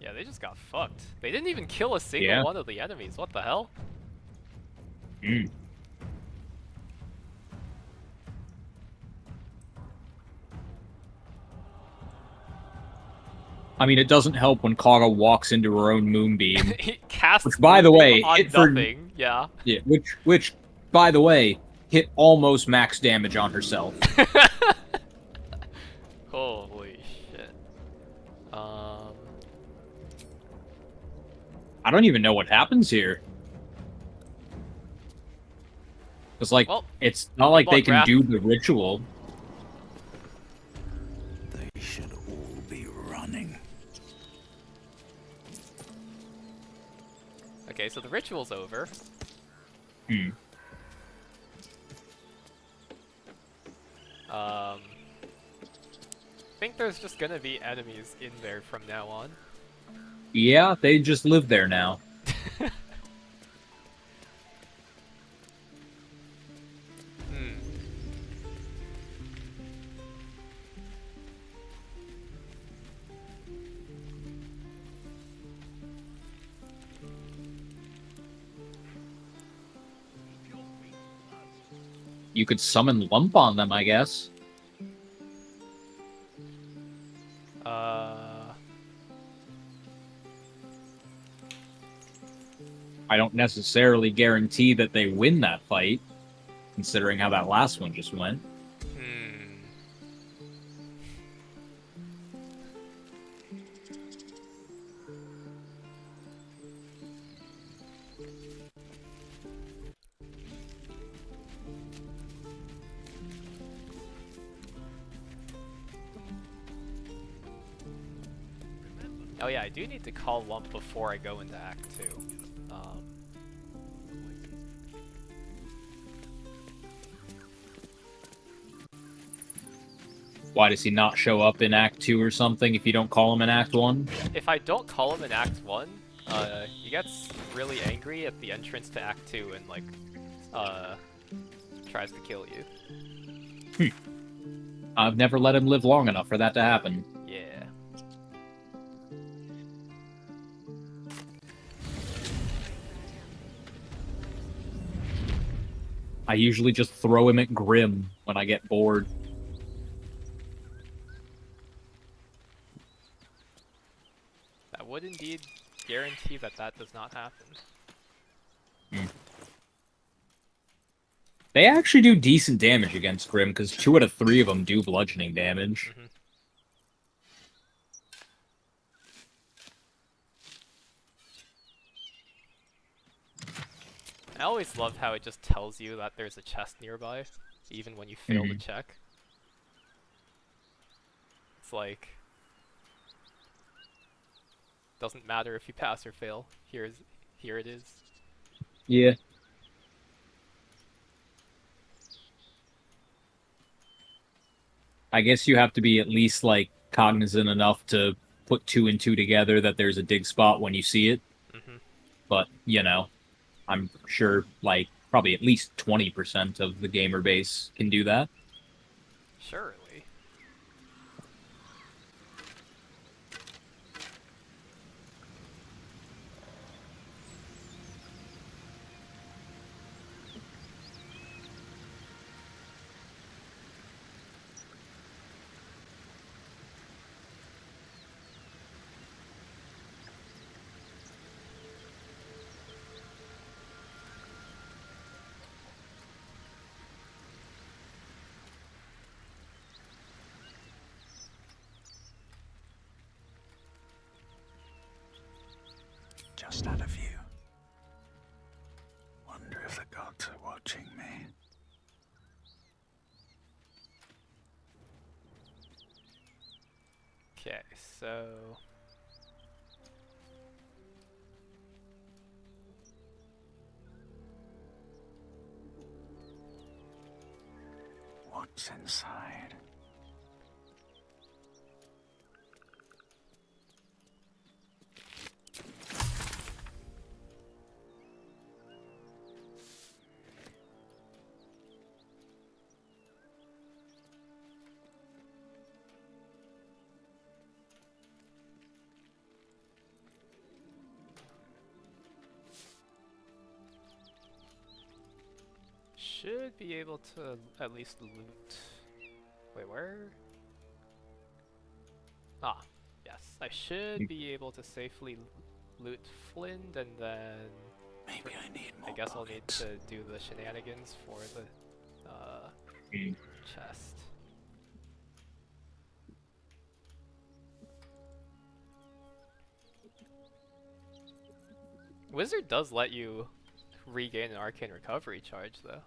Yeah, they just got fucked. They didn't even kill a single one of the enemies. What the hell? Mm. I mean, it doesn't help when Kara walks into her own moonbeam. Casts which, by the way, on hit for nothing. Yeah. Yeah, which, by the way, hit almost max damage on herself. Holy shit. I don't even know what happens here. It's like, well, it's not like they can Wrath. do the ritual. They should all be running. Okay, so the ritual's over. Hmm. I think there's just gonna be enemies in there from now on. Yeah, they just live there now. You could summon Lump on them, I guess. I don't necessarily guarantee that they win that fight, considering how that last one just went. Oh yeah, I do need to call Lump before I go into Act 2. Why does he not show up in Act 2 or something if you don't call him in Act 1? If I don't call him in Act 1, he gets really angry at the entrance to Act 2 and, like, tries to kill you. I've never let him live long enough for that to happen. Yeah. I usually just throw him at Grim when I get bored. That would indeed guarantee that that does not happen. They actually do decent damage against Grim, because 2 out of 3 of them do bludgeoning damage. I always love how it just tells you that there's a chest nearby, even when you fail the check. It's like... doesn't matter if you pass or fail. Here it is. Yeah. I guess you have to be at least, like, cognizant enough to put 2 and 2 together that there's a dig spot when you see it. But, you know, I'm sure, like, probably at least 20% of the gamer base can do that. Surely. Okay, so... What's inside? Should be able to at least loot... Wait, where? Ah, yes. I should be able to safely loot Flint, and then... Maybe I need more I guess pockets. I'll need to do the shenanigans for the chest. Wizard does let you regain an arcane recovery charge though,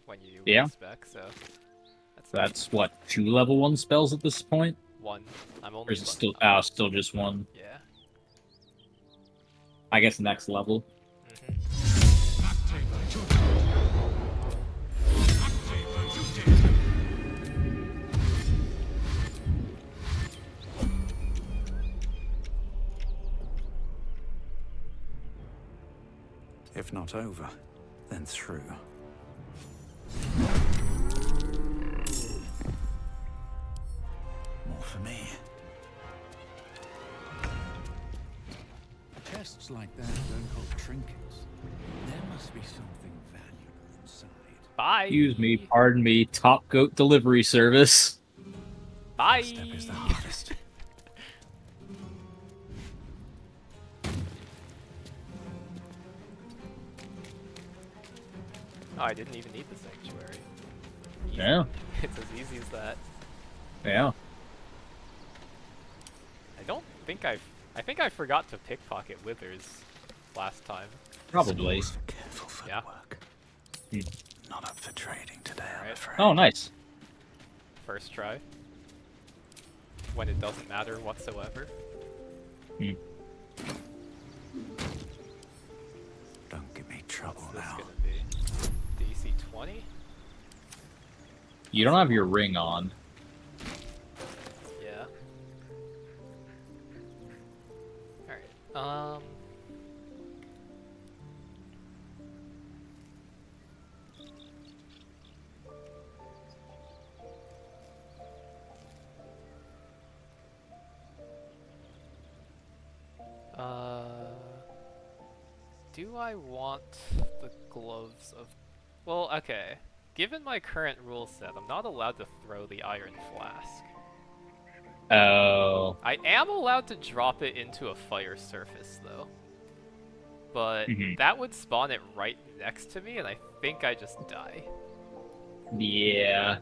when you respec, so That's what, 2 level 1 spells at this point? 1. I'm only Or is it still still just 1? Yeah. I guess next level. If not over, then through. More for me. Chests like that don't hold trinkets. There must be something valuable inside. Bye! Excuse me, pardon me, Top Goat delivery service. Bye! Step is the hardest. Oh, I didn't even need the sanctuary. Easy. Yeah. It's as easy as that. Yeah. I think I forgot to pickpocket Withers last time. Probably. Careful Yeah. footwork. Not up for trading today, I'm afraid. Oh, nice. First try. When it doesn't matter whatsoever. Don't give me trouble What's this now. gonna be? DC 20? You don't have your ring on. Yeah. Alright, do I want the gloves of... Well, okay. Given my current rule set, I'm not allowed to throw the iron flask. Oh. I am allowed to drop it into a fire surface, though. But that would spawn it right next to me, and I think I just die. Yeah.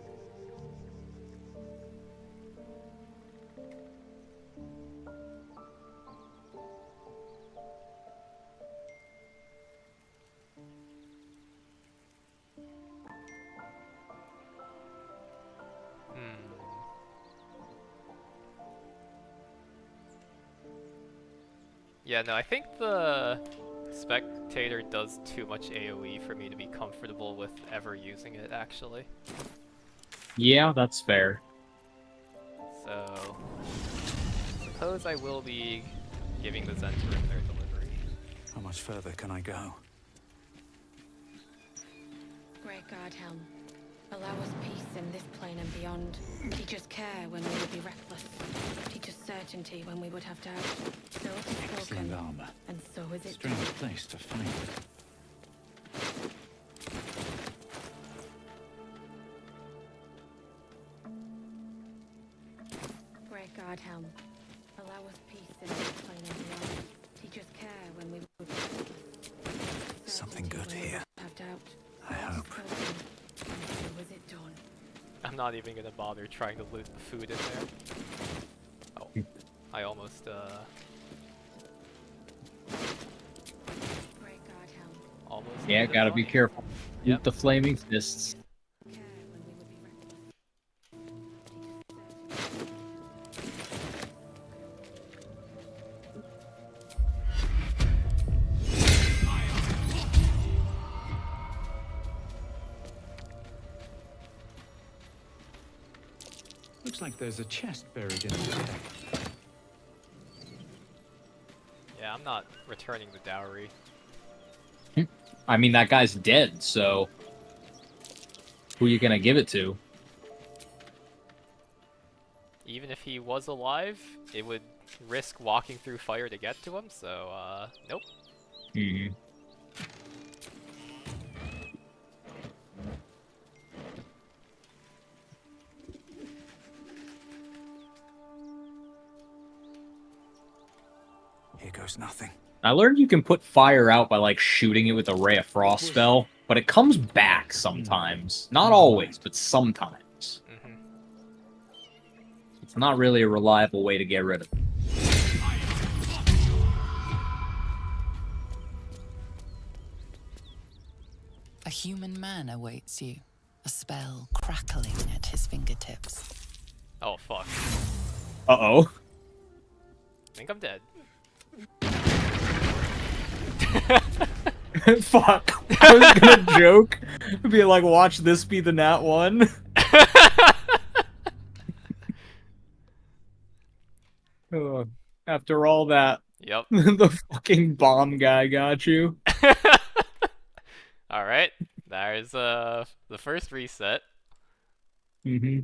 Yeah, no, I think the spectator does too much AoE for me to be comfortable with ever using it, actually. Yeah, that's fair. So, suppose I will be giving the Zentarim their delivery. How much further can I go? Great God, Helm. Allow us peace in this plane and beyond. Teach us care when we would be reckless. Teach us certainty when we would have doubt. So it is Excellent spoken, armor. and so is it Strange done. place to find it. Great God, Helm. Allow us peace in this plane and beyond. Teach us care when we would be reckless. Something good Certainty when we here. would have doubt. I hope. Spoken, and so is it done. I'm not even gonna bother trying to loot the food in there. Oh, I almost, almost... Yeah, needed gotta money. be careful. Yep. With the flaming fists. Looks like there's a chest buried in there. Yeah, I'm not returning the dowry. I mean, that guy's dead, so who are you gonna give it to? Even if he was alive, it would risk walking through fire to get to him, so, nope. Mm-hmm. Here goes nothing. I learned you can put fire out by, like, shooting it with a Ray of Frost spell, but it comes back sometimes. Not always, but sometimes. Mm-hmm. It's not really a reliable way to get rid of it. A human man awaits you, a spell crackling at his fingertips. Oh, fuck. Uh-oh. I think I'm dead. Fuck. I was gonna joke. Be like, watch this be the nat one. Oh, after all that, Yep. the fucking bomb guy got you. Alright, there's the first reset. Mm-hmm.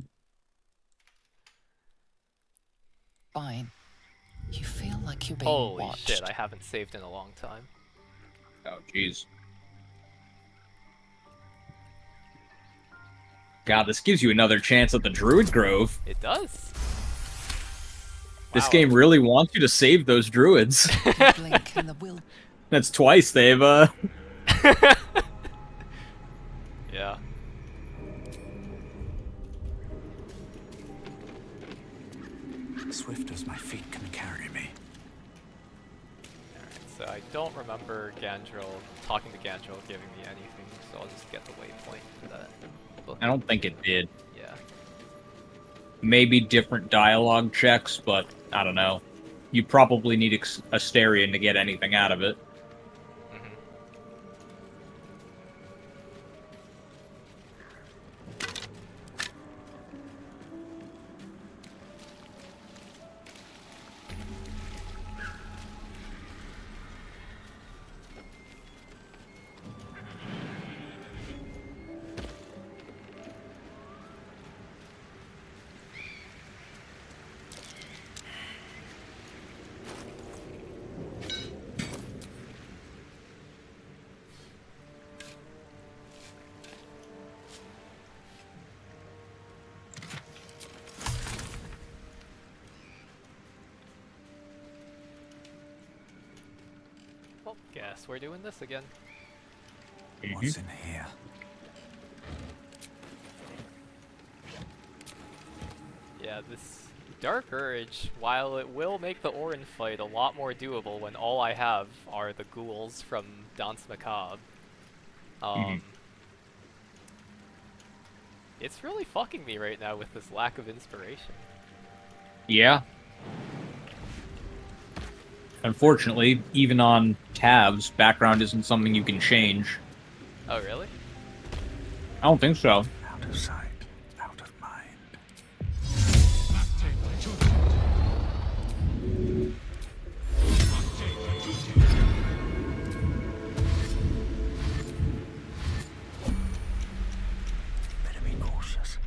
Fine. You feel like you're being Holy watched. shit, I haven't saved in a long time. Oh, jeez. God, this gives you another chance at the Druid Grove. It does. This Wow. game really wants you to save those druids. Blink and the will. That's twice they've, Yeah. Swift as my feet can carry me. Alright, so I don't remember talking to Gandrel giving me anything, so I'll just get the waypoint for that. I don't think it did. Yeah. Maybe different dialogue checks, but I don't know. You probably need Asterion to get anything out of it. Well, guess we're doing this again. What's in here? Yeah, this Dark Urge, while it will make the Orin fight a lot more doable when all I have are the ghouls from Danse Macabre, it's really fucking me right now with this lack of inspiration. Yeah. Unfortunately, even on tabs, background isn't something you can change. Oh, really? I don't think so. Out of sight, out of mind. Better be cautious.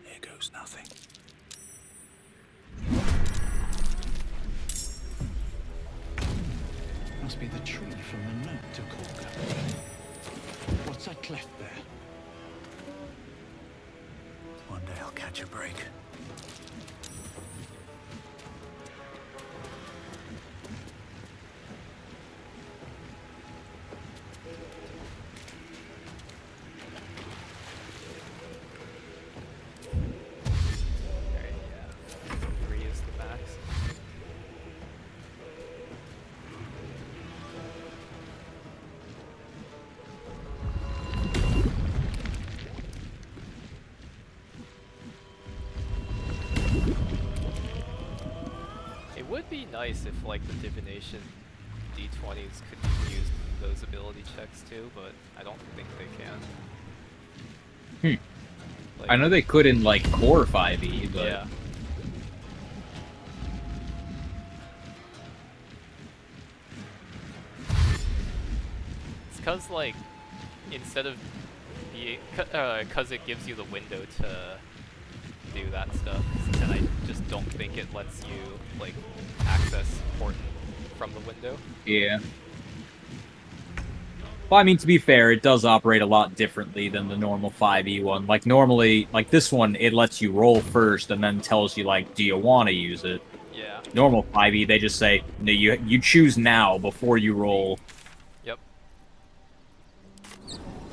Here goes nothing. Must be the tree from the note to Korga. What's that cleft there? One day I'll catch a break. Alright, yeah. 3 is the max. would be nice if like the divination D20s could be used in those ability checks too, but I don't think they can. Like, I know they could in like core 5e, but yeah. It's cause like instead of cause it gives you the window to do that stuff, and I just don't think it lets you like access port from the window. yeah. Well, I mean, to be fair, it does operate a lot differently than the normal 5e one. Like, normally, like this one, it lets you roll first and then tells you, like, do you want to use it? Yeah. Normal 5e, they just say, no, you choose now before you roll. Yep.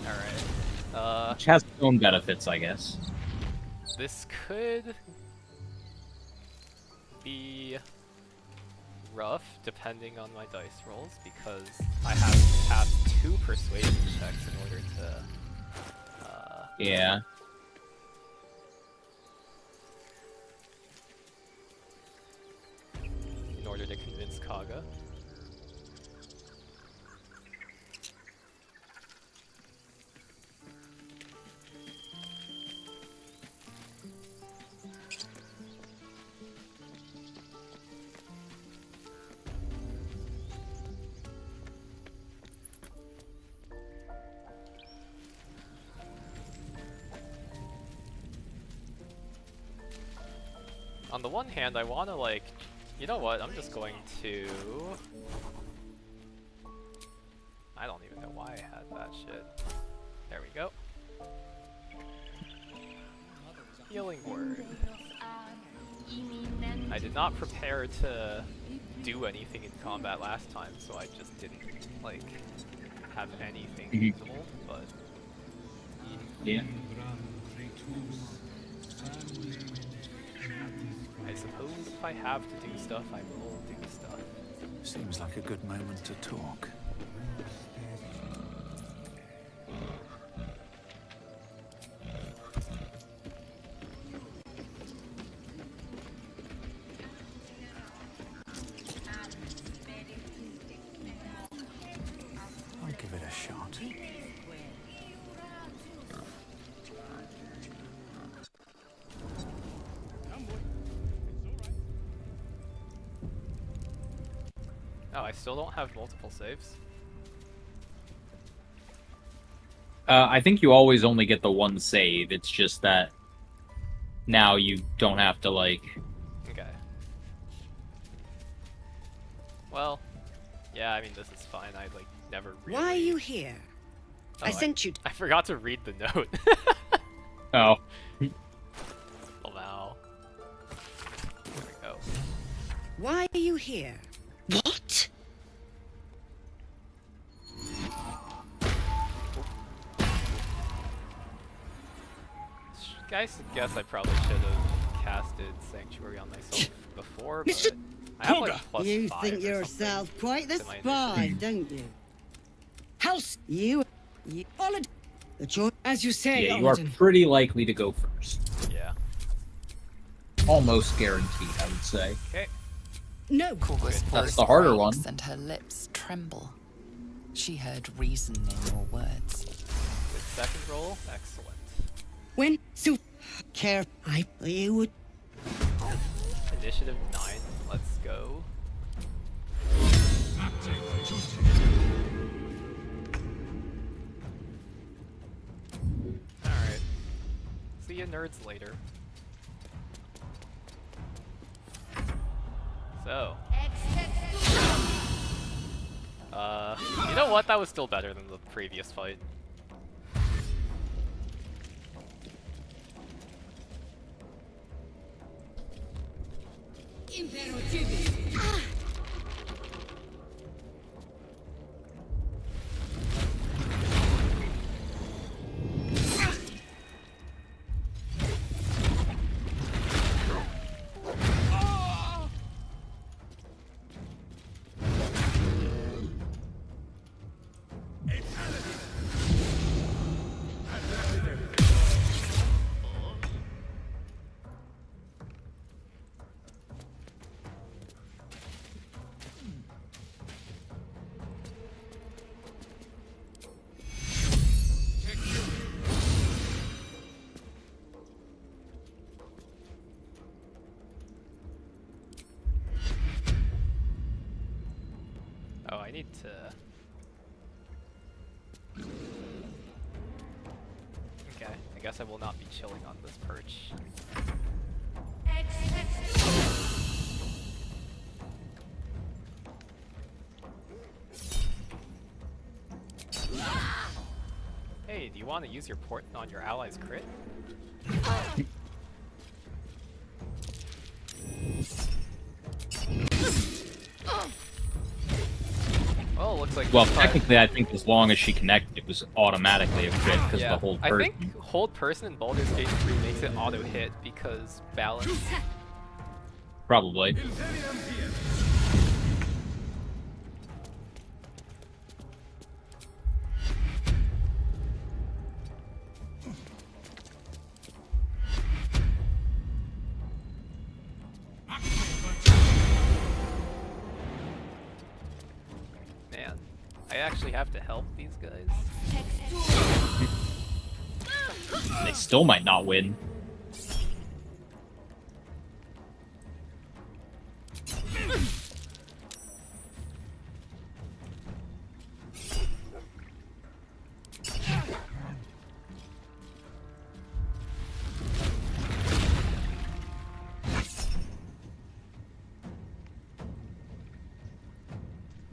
Alright. Which has its own benefits, I guess. This could be rough depending on my dice rolls because I have to pass 2 persuasion checks in order to yeah. in order to convince Kaga. On the one hand, I want to like, you know what, I'm just going to... I don't even know why I had that shit. There we go. Healing word. I did not prepare to do anything in combat last time, so I just didn't, like, have anything usable, but... Yeah. I suppose if I have to do stuff, I will do stuff. Seems like a good moment to talk. I'll give it a shot. Oh, I still don't have multiple saves. I think you always only get the one save. It's just that now you don't have to, like... Okay. Well, yeah, I mean, this is fine. I, like, never really... Why are you here? Oh, I sent you... I forgot to read the note. Oh. Well, now. There we go. Why are you here? What? I guess I probably should have casted Sanctuary on myself before, but I have like plus You 5 think or yourself something quite the to my spy, initiative. don't you? House, You Olid. the choice. As you say, Yeah, you are Olid. pretty likely to go first. Yeah. Almost guaranteed, I would say. Okay. No. Corvus' That's voice the harder breaks one. and her lips tremble. She heard reason in your words. Good second roll. Excellent. When so Care. You would. Initiative 9. Let's go. Alright. See you nerds later. So. You know what? That was still better than the previous fight. need to... Okay, I guess I will not be chilling on this perch. Hey, do you want to use your port on your ally's crit? Well, looks like... Well, technically, I think as long as she connected, it was automatically a crit because of the hold person. I think hold person in Baldur's Gate 3 makes it auto hit because balance. Probably. Man, I actually have to help these guys. They still might not win.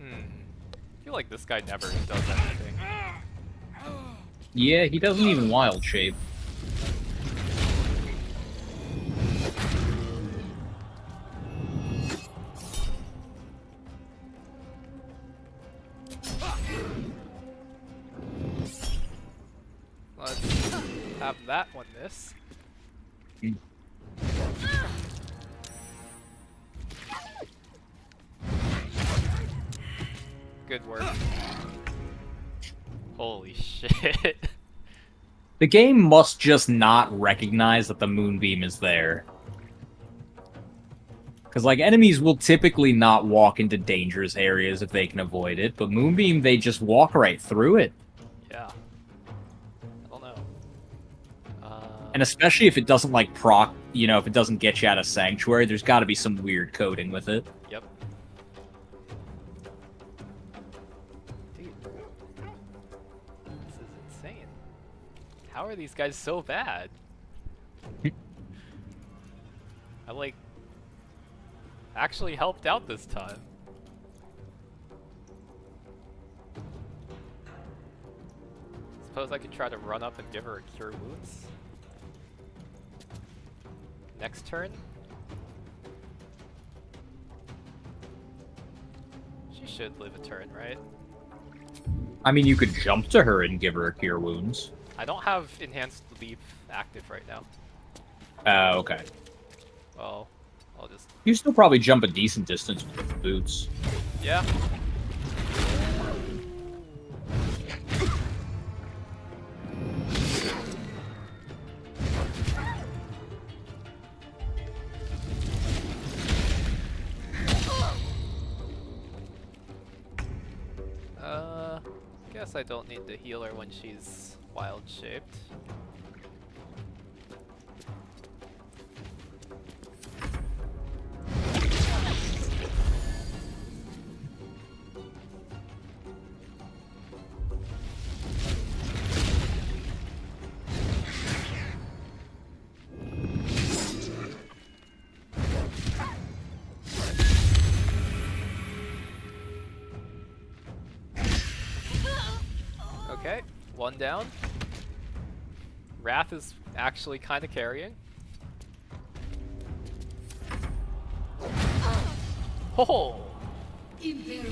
I feel like this guy never does anything. Yeah, he doesn't even wild shape. Let's have that one miss. Good work. Holy shit. The game must just not recognize that the moonbeam is there. Because, like, enemies will typically not walk into dangerous areas if they can avoid it, but moonbeam, they just walk right through it. Yeah. I don't know. And especially if it doesn't, like, proc, you know, if it doesn't get you out of Sanctuary, there's got to be some weird coding with it. Yep. Dude. This is insane. How are these guys so bad? I, like, actually helped out this time. Suppose I could try to run up and give her a cure wounds. Next turn? She should live a turn, right? I mean, you could jump to her and give her a cure wounds. I don't have enhanced leap active right now. Okay. Well, I'll just... You still probably jump a decent distance with the boots. Yeah. Guess I don't need to heal her when she's wild shaped. Okay, one down. Wrath is actually kind of carrying. Oh! Huge.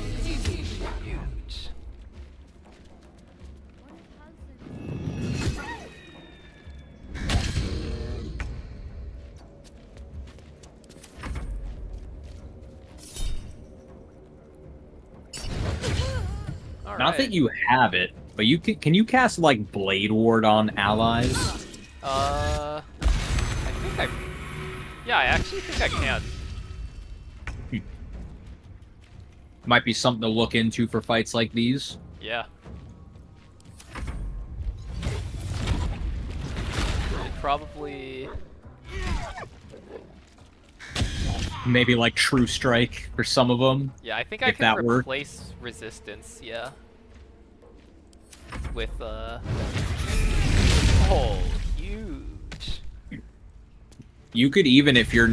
Not that you have it, but you can you cast like Blade Ward on allies? I think yeah, I actually think I can. Might be something to look into for fights like these. Yeah. It probably... Maybe like True Strike for some of them. Yeah, I think I if can that worked. replace resistance, yeah. With, oh, huge. You could even, if you're,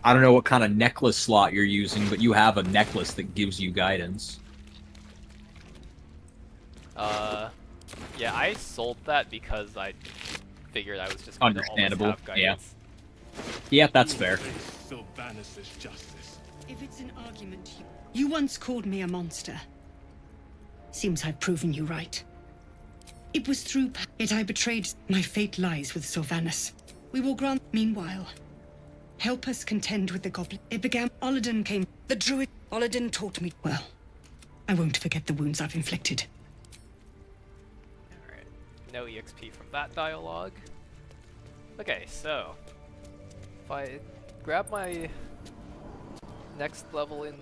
I don't know what kind of necklace slot you're using, but you have a necklace that gives you guidance. Yeah, I sold that because I figured I was just going to always Understandable, have guidance. Yeah, that's fair. Sylvanus' justice. If it's an argument, you once called me a monster. Seems I've proven you right. It was through it I betrayed. My fate lies with Sylvanus. We will grant. Meanwhile, help us contend with the goblin. It began. Olladin came. The druid. Olladin taught me well. I won't forget the wounds I've inflicted. Alright, no EXP from that dialogue. Okay, so if I grab my next level in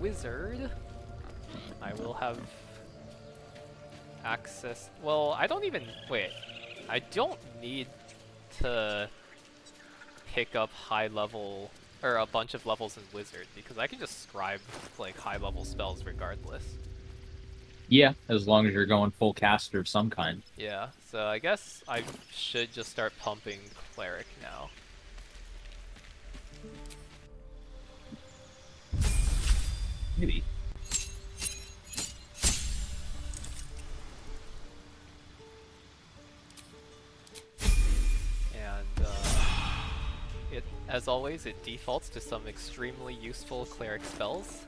Wizard, I will have access. Well, I don't even. Wait, I don't need to pick up high level or a bunch of levels in Wizard because I can just scribe like high level spells regardless. Yeah, as long as you're going full caster of some kind. Yeah, so I guess I should just start pumping Cleric now. Maybe. And it, as always, it defaults to some extremely useful Cleric spells.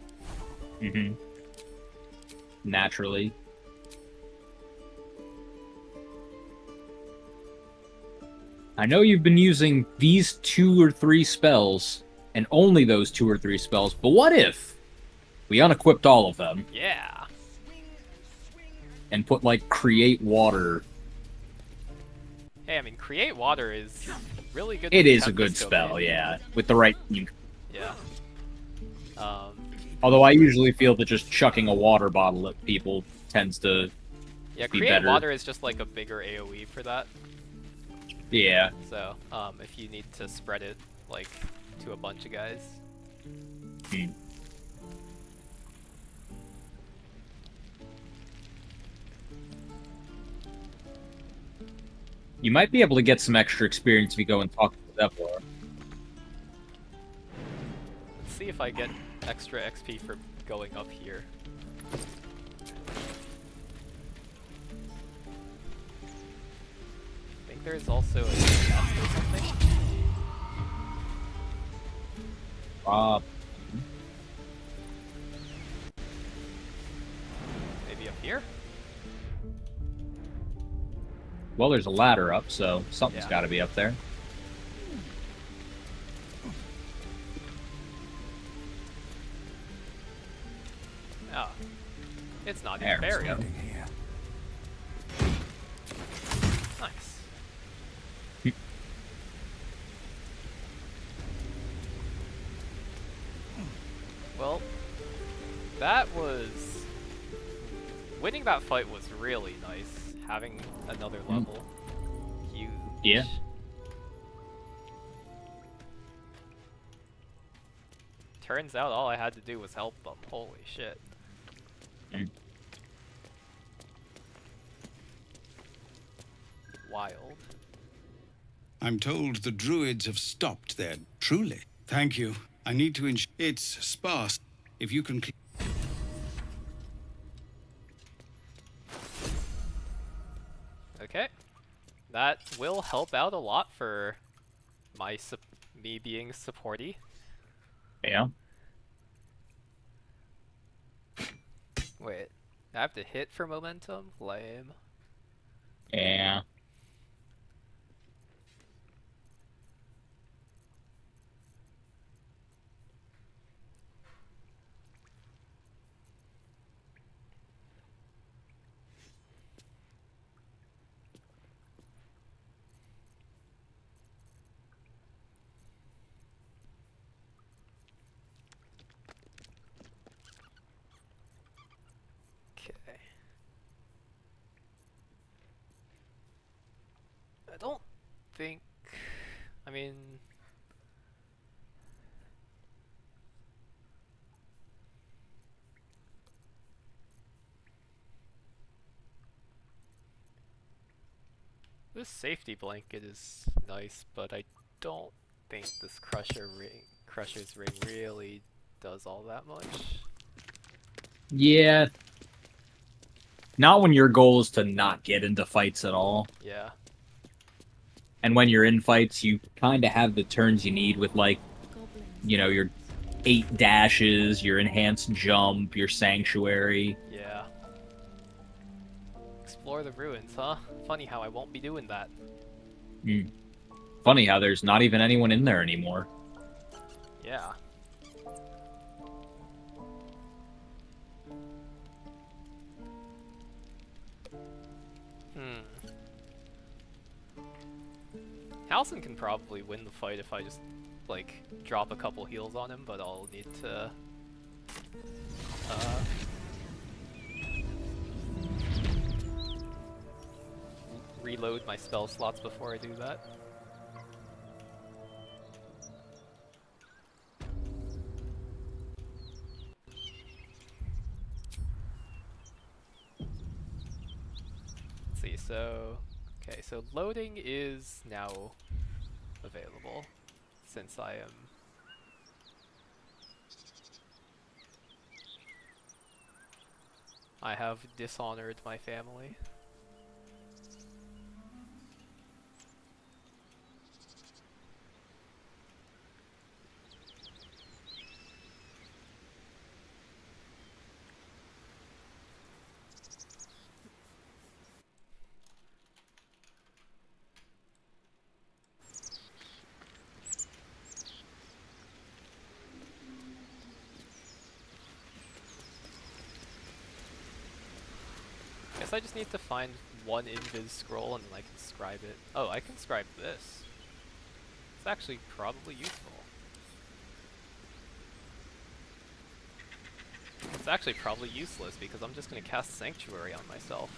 Mm-hmm. Naturally. I know you've been using these 2 or 3 spells, and only those 2 or 3 spells, but what if we unequipped all of them? Yeah. And put, like, Create Water. Hey, I mean, Create Water is really good. It is a good spell, yeah, with the right team. Yeah. Although I usually feel that just chucking a water bottle at people tends to yeah, be Create better. Water is just like a bigger AoE for that. Yeah. So, if you need to spread it, like, to a bunch of guys. Hmm. You might be able to get some extra experience if you go and talk to the devil. Let's see if I get extra XP for going up here. I think there's also a chest or something. Maybe up here? Well, there's a ladder up, so something's got to be up there. Oh. It's not There even we buried. go. Nice. Well, that was... Winning that fight was really nice. Having another level. Huge. Yeah. Turns out all I had to do was help them. Holy shit. Wild. I'm told the druids have stopped there. Truly. Thank you. I need to it's sparse. If you can... Okay. That will help out a lot for my me being supporty. Yeah. Wait, I have to hit for momentum? Lame. Yeah. Okay. I don't think... I mean... This safety blanket is nice, but I don't think this Crusher's ring really does all that much. Yeah. Not when your goal is to not get into fights at all. Yeah. And when you're in fights, you kind of have the turns you need with, like, you know, your 8 dashes, your enhanced jump, your sanctuary. Yeah. Explore the ruins, huh? Funny how I won't be doing that. Funny how there's not even anyone in there anymore. Yeah. Halcyon can probably win the fight if I just, like, drop a couple heals on him, but I'll need to... reload my spell slots before I do that. Let's see, so... Okay, so loading is now available, since I am... I have dishonored my family. Guess I just need to find one invis scroll and then I can scribe it. Oh, I can scribe this. It's actually probably useful. It's actually probably useless because I'm just going to cast Sanctuary on myself.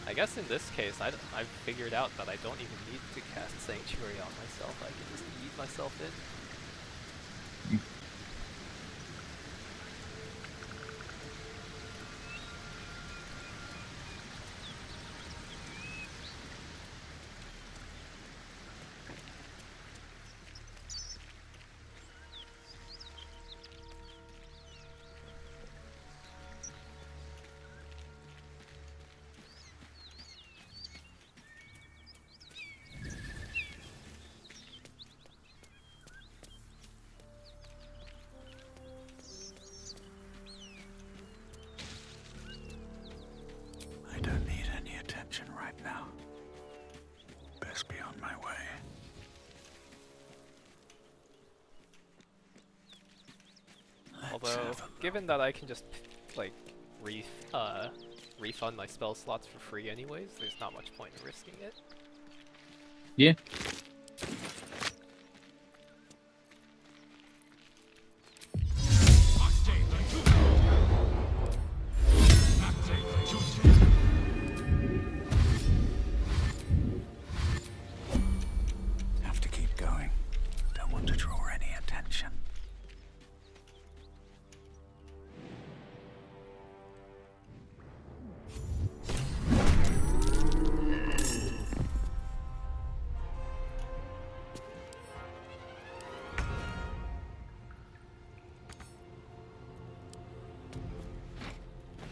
I guess in this case, I've figured out that I don't even need to cast Sanctuary on myself. I can just eat myself in. I don't need any attention right now. Best be on my way. Although, given that I can just, like, refund my spell slots for free anyways, there's not much point in risking it. Yeah. Have to keep going. Don't want to draw any attention.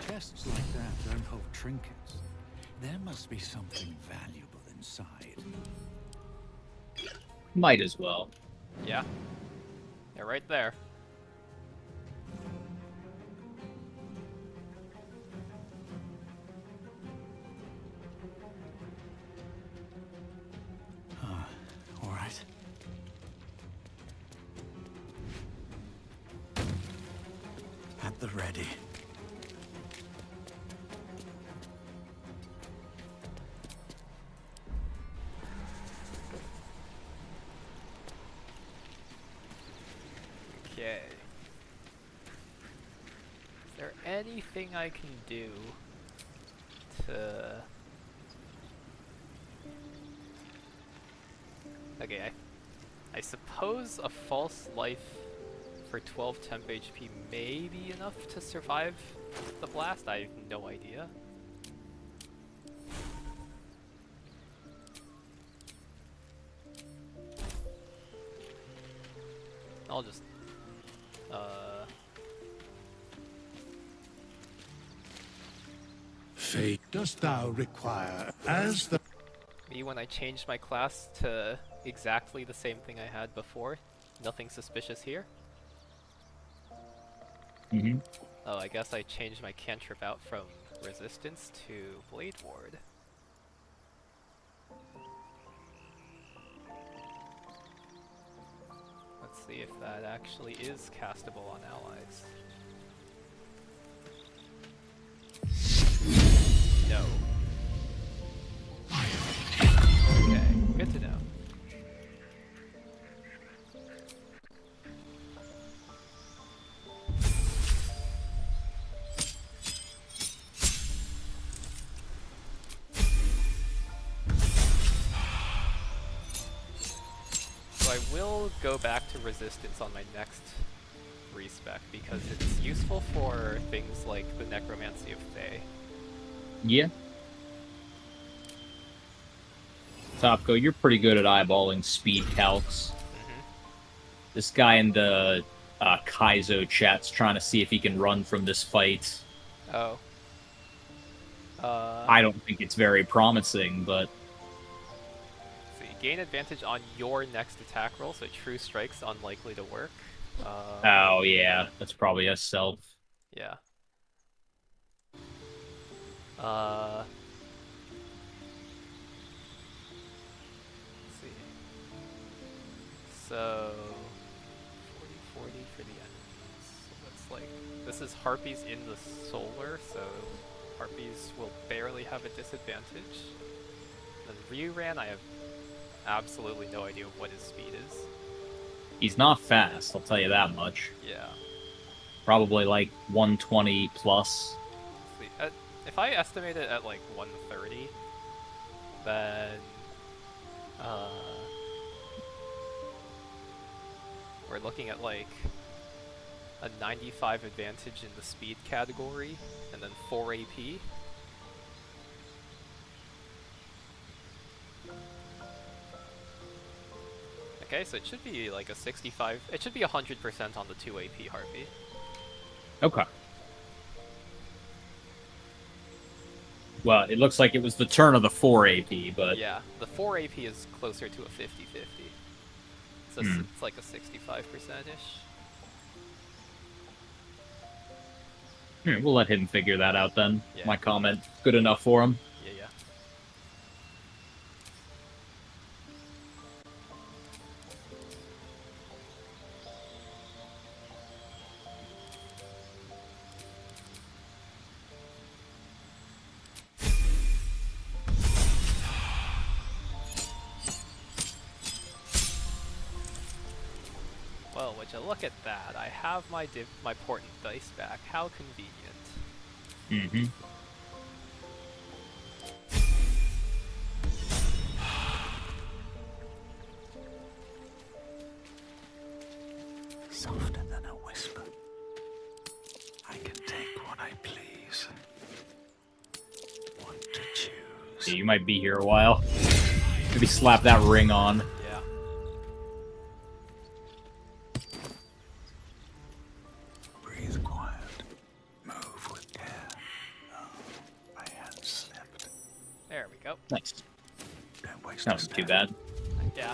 Chests like that don't hold trinkets. There must be something valuable inside. Might as well. Yeah. They're right there. All right. At the ready. Okay. Is there anything I can do to... Okay, I suppose a false life for 12 temp HP may be enough to survive the blast? I have no idea. I'll just, Fate dost thou require as the... Me when I changed my class to exactly the same thing I had before. Nothing suspicious here. Mm-hmm. Oh, I guess I changed my cantrip out from resistance to blade ward. Let's see if that actually is castable on allies. No. Okay, good to know. So I will go back to resistance on my next respec because it's useful for things like the necromancy of Thay. Yeah. Topko, you're pretty good at eyeballing speed calcs. This guy in the Kaizo chat's trying to see if he can run from this fight. Oh. I don't think it's very promising, but... So you gain advantage on your next attack roll, so true strike's unlikely to work. Oh, yeah. That's probably a self. Yeah. Let's see. So 40 for the enemies. So that's like, this is Harpies in the solar, so Harpies will barely have a disadvantage. Then Ryuran, I have absolutely no idea what his speed is. He's not fast, I'll tell you that much. Yeah. Probably like 120 plus. See, if I estimate it at like 130, then we're looking at like a 95 advantage in the speed category, and then 4 AP. Okay, so it should be like a 65, it should be 100% on the 2 AP Harpy. Okay. Well, it looks like it was the turn of the 4 AP, but... Yeah, the 4 AP is closer to a 50-50. So it's like a 65%-ish. We'll let him figure that out then. Yeah. My comment, good enough for him. Yeah, yeah. Well, would you look at that? I have my portent dice back. How convenient. Mm-hmm. Softer than a whisper. I can take what I please. Want to choose. Yeah, you might be here a while. Maybe slap that ring on. Yeah. Breathe quiet. Move with care. Oh, my hand slipped. There we go. Nice. Don't waste That wasn't too bad. Yeah.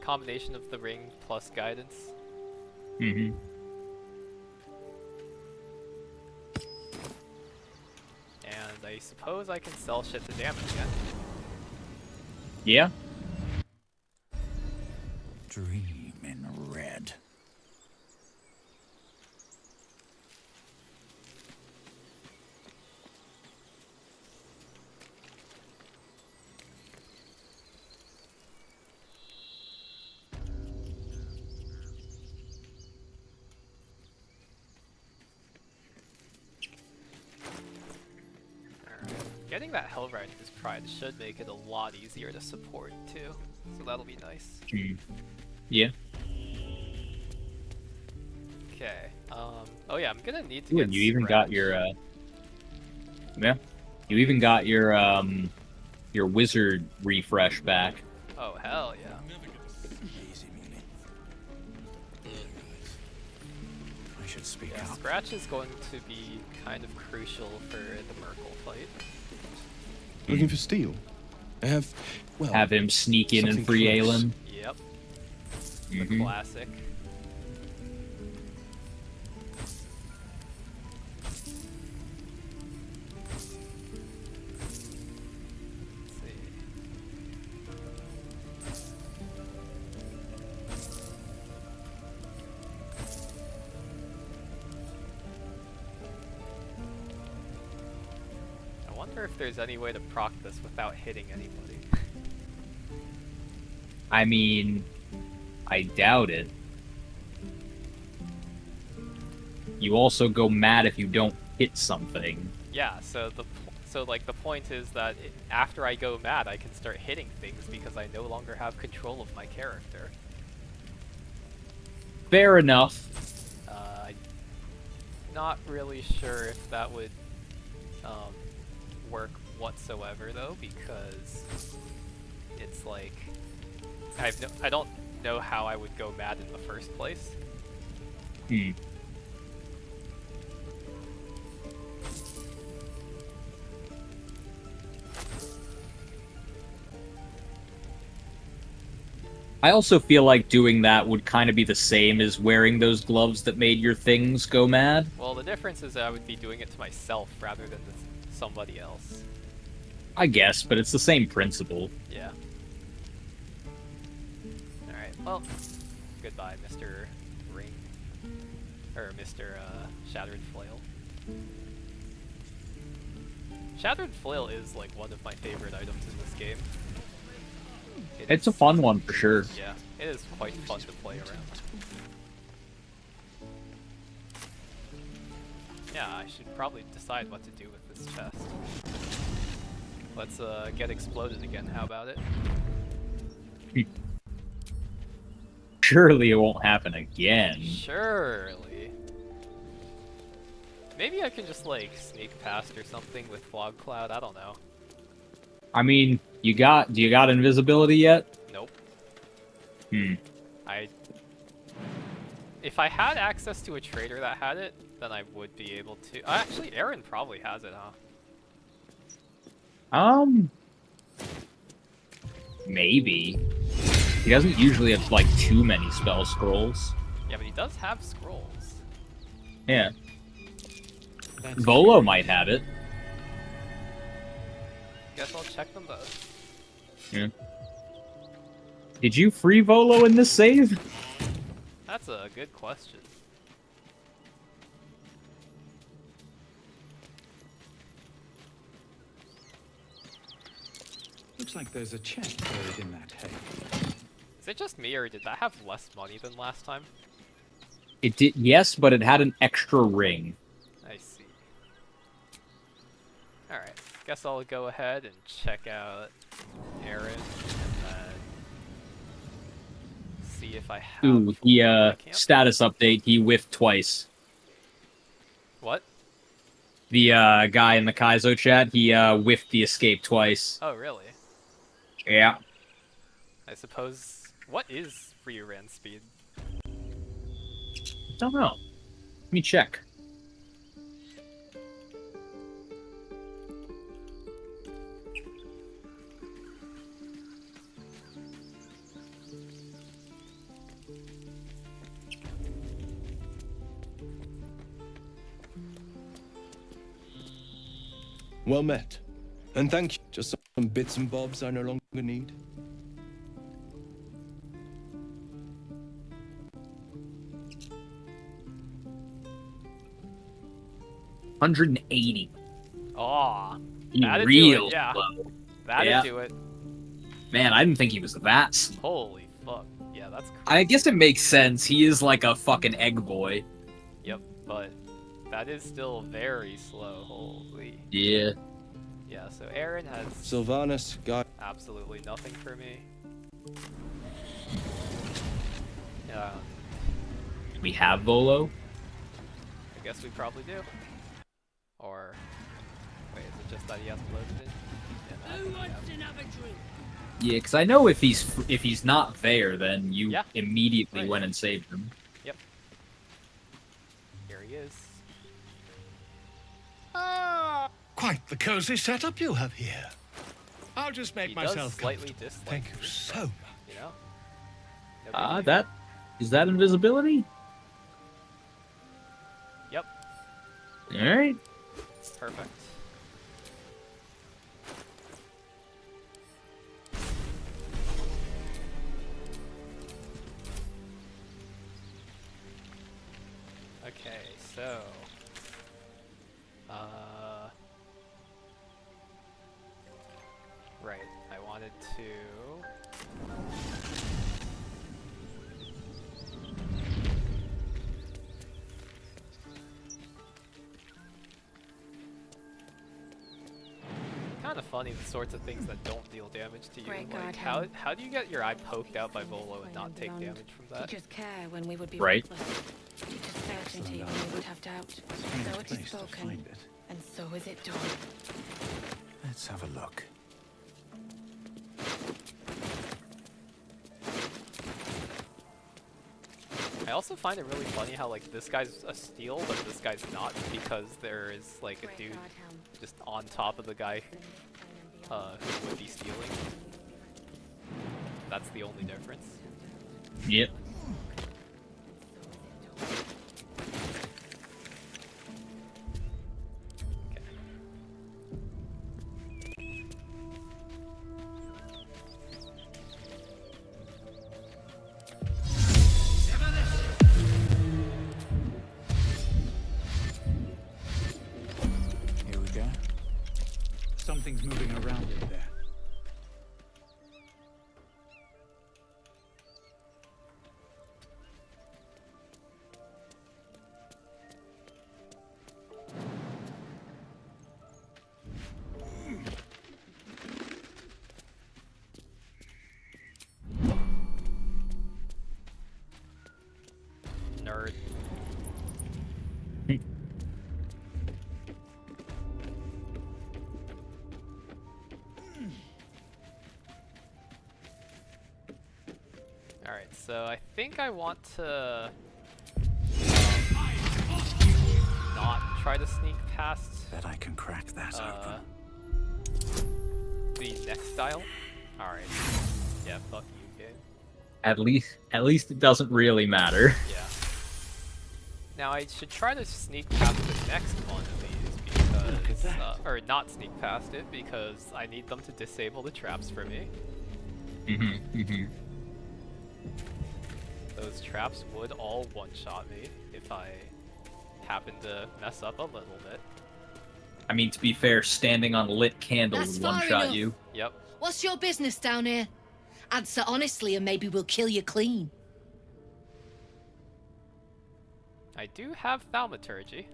Combination of the ring plus guidance. Mm-hmm. And I suppose I can sell shit to damage again. Yeah? Dream in red. Getting that Hellrider's Pride should make it a lot easier to support too, so that'll be nice. Yeah. Okay. Oh yeah, I'm gonna need to Ooh, get and you even Scratch. got your yeah. You even got your wizard refresh back. Oh hell yeah. I should speak Yeah, up. Scratch is going to be kind of crucial for the Merkel fight. Looking for steel? I have, well... Have him sneak in and something free close. Aelin. Yep. The Mhm. classic. Let's see. I wonder if there's any way to proc this without hitting anybody. I mean, I doubt it. You also go mad if you don't hit something. Yeah, so like the point is that after I go mad, I can start hitting things because I no longer have control of my character. Fair enough. Not really sure if that would work whatsoever though, because it's like I don't know how I would go mad in the first place. Hmm. I also feel like doing that would kind of be the same as wearing those gloves that made your things go mad. Well, the difference is that I would be doing it to myself rather than to somebody else. I guess, but it's the same principle. Yeah. Alright, well, goodbye, Mr. Ring. Or Mr. Shattered Flail. Shattered Flail is like one of my favorite items in this game. It's a fun one for sure. Yeah, it is quite fun to play around. Yeah, I should probably decide what to do with this chest. Let's get exploded again, how about it? Surely it won't happen again. Surely. Maybe I can just like sneak past or something with Fog Cloud, I don't know. I mean, do you got invisibility yet? Nope. Hmm. If I had access to a trader that had it, then I would be able to. Actually, Aaron probably has it, huh? Maybe. He doesn't usually have like too many spell scrolls. Yeah, but he does have scrolls. Yeah. Volo might have it. Guess I'll check them both. Yeah. Did you free Volo in this save? That's a good question. Looks like there's a chest buried in that hay. Is it just me, or did that have less money than last time? It did, yes, but it had an extra ring. I see. Alright, guess I'll go ahead and check out Aaron, and then see if I have... Ooh, the status update, he whiffed twice. What? The guy in the Kaizo chat, he whiffed the escape twice. Oh, really? Yeah. I suppose... What is free ran speed? Don't know. Let me check. Well met. And thank you. Just some bits and bobs I no longer need. $180. Aw. He That'd real do it, yeah. low. That'd Yeah. do it. Man, I didn't think he was that slow. Holy fuck. Yeah, that's crazy. I guess it makes sense. He is like a fucking egg boy. Yep, but that is still very slow. Holy. Yeah. Yeah, so Aaron has Sylvanas, got absolutely nothing for me. Yeah. We have Volo. guess we probably do. Or wait, is it just that he hasn't loaded it? Yeah, no, I think he has. Another drink. Yeah, because I know if he's not there, then you immediately Right. went and saved him. Yep. Here he is. Quite the cozy setup you have here. I'll just make He myself does slightly comfortable. dislike Thank you me, so but, much. You know. That is that invisibility? Yep. All right. Perfect. Okay, so right, I wanted to kind of funny the sorts of things that don't deal damage to you. Great Like God, how do you get your eye poked out by Volo and not take damage from that? Teachers care when we would be Right. reckless. Teachers certainty when we would have doubt. So it is spoken, and so is it done. Let's have a look. I also find it really funny how like this guy's a steal, but this guy's not, because there is like a dude just on top of the guy who would be stealing. That's the only difference. Yep. Here we go. Something's moving around in there. Nerd. Alright, so I think I want to not try to sneak past Bet I can crack that open. the next style. Alright. Yeah, fuck you, game. At least it doesn't really matter. Yeah. Now I should try to sneak past the next one of these because, or not sneak past it because I need them to disable the traps for me. Those traps would all one-shot me if I happen to mess up a little bit. I mean, to be fair, standing on lit candles That's would far one-shot enough. you. Yep. What's your business down here? Answer honestly and maybe we'll kill you clean. I do have thaumaturgy.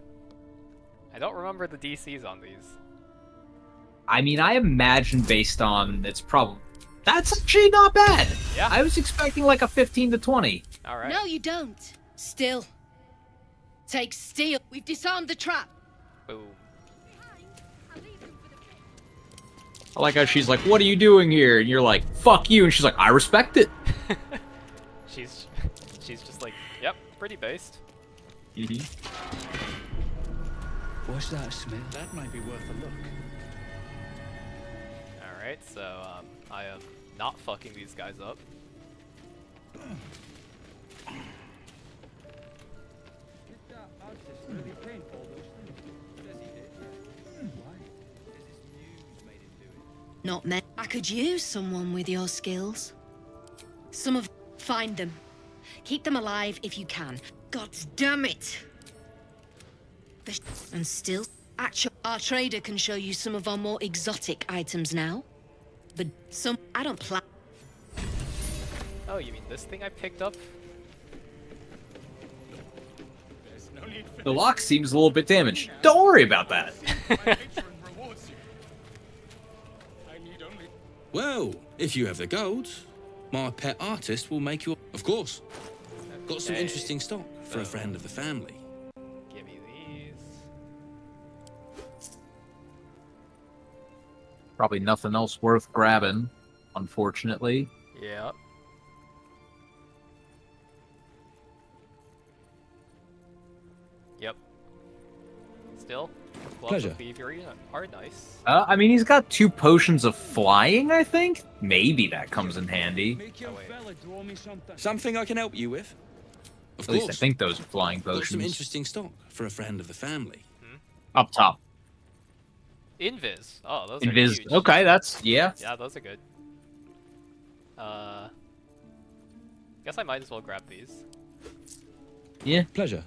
I don't remember the DCs on these. I mean, I imagine based on its problem. That's actually not bad. Yeah. I was expecting like a 15 to 20. Alright. No, you don't. Still. Take steel. We've disarmed the trap. Boom. I like how she's like, "What are you doing here?" And you're like, "Fuck you." And she's like, "I respect it." She's just like, yep, pretty based. What's that smell? That might be worth a look. Alright, so I am not fucking these guys up. Not me. I could use someone with your skills. Some of... Find them. Keep them alive if you can. God damn it! And still... Actually, our trader can show you some of our more exotic items now. But some... I don't plan... Oh, you mean this thing I picked up? The lock seems a little bit damaged. Don't worry about that. Well, if you have the gold, my pet artist will make you... Of course. Got some Okay. interesting stock for a friend of the family. Give me Probably nothing else worth grabbing, unfortunately. Yeah. Yep. Still, gloves Pleasure. of thievery are nice. I mean, he's got 2 potions of flying, I think? Maybe that comes in handy. Something I can help you with? Of At least I course. think those are flying Got some potions. interesting stock for a friend of the family. Up top. Invis. Oh, those are Invis. huge. Okay, that's... Yeah. Yeah, those are good. Guess I might as well grab these. Yeah. Pleasure.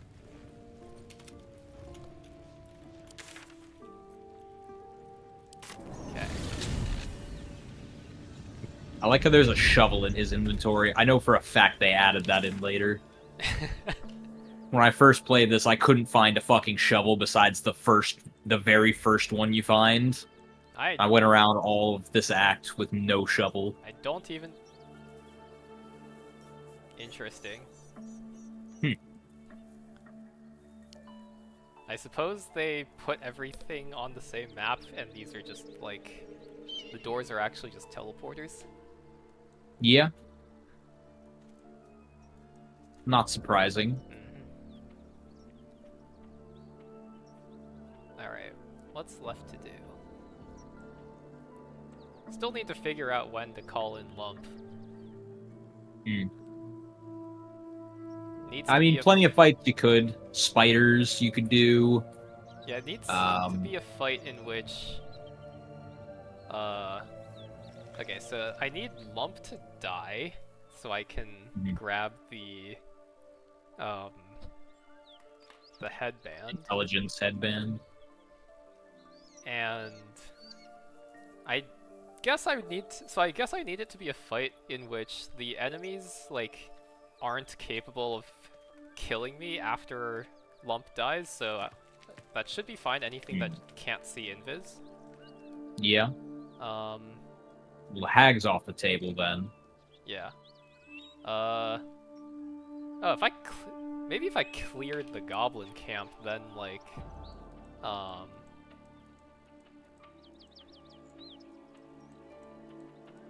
Okay. I like how there's a shovel in his inventory. I know for a fact they added that in later. When I first played this, I couldn't find a fucking shovel besides the very first one you find. I went around all of this act with no shovel. I don't even... Interesting. I suppose they put everything on the same map, and these are just, like... The doors are actually just teleporters. Yeah. Not surprising. Alright, what's left to do? Still need to figure out when to call in Lump. Needs I to mean, be a- plenty of fights you could. Spiders you could do. Yeah, it needs to be a fight in which... Okay, so I need Lump to die, so I can grab the headband. Intelligence headband. And I guess I would need so I guess I need it to be a fight in which the enemies like aren't capable of killing me after Lump dies, so that should be fine. Anything that can't see invis. Yeah. Well, Hag's off the table then. Yeah. Oh, if I maybe if I cleared the goblin camp, then like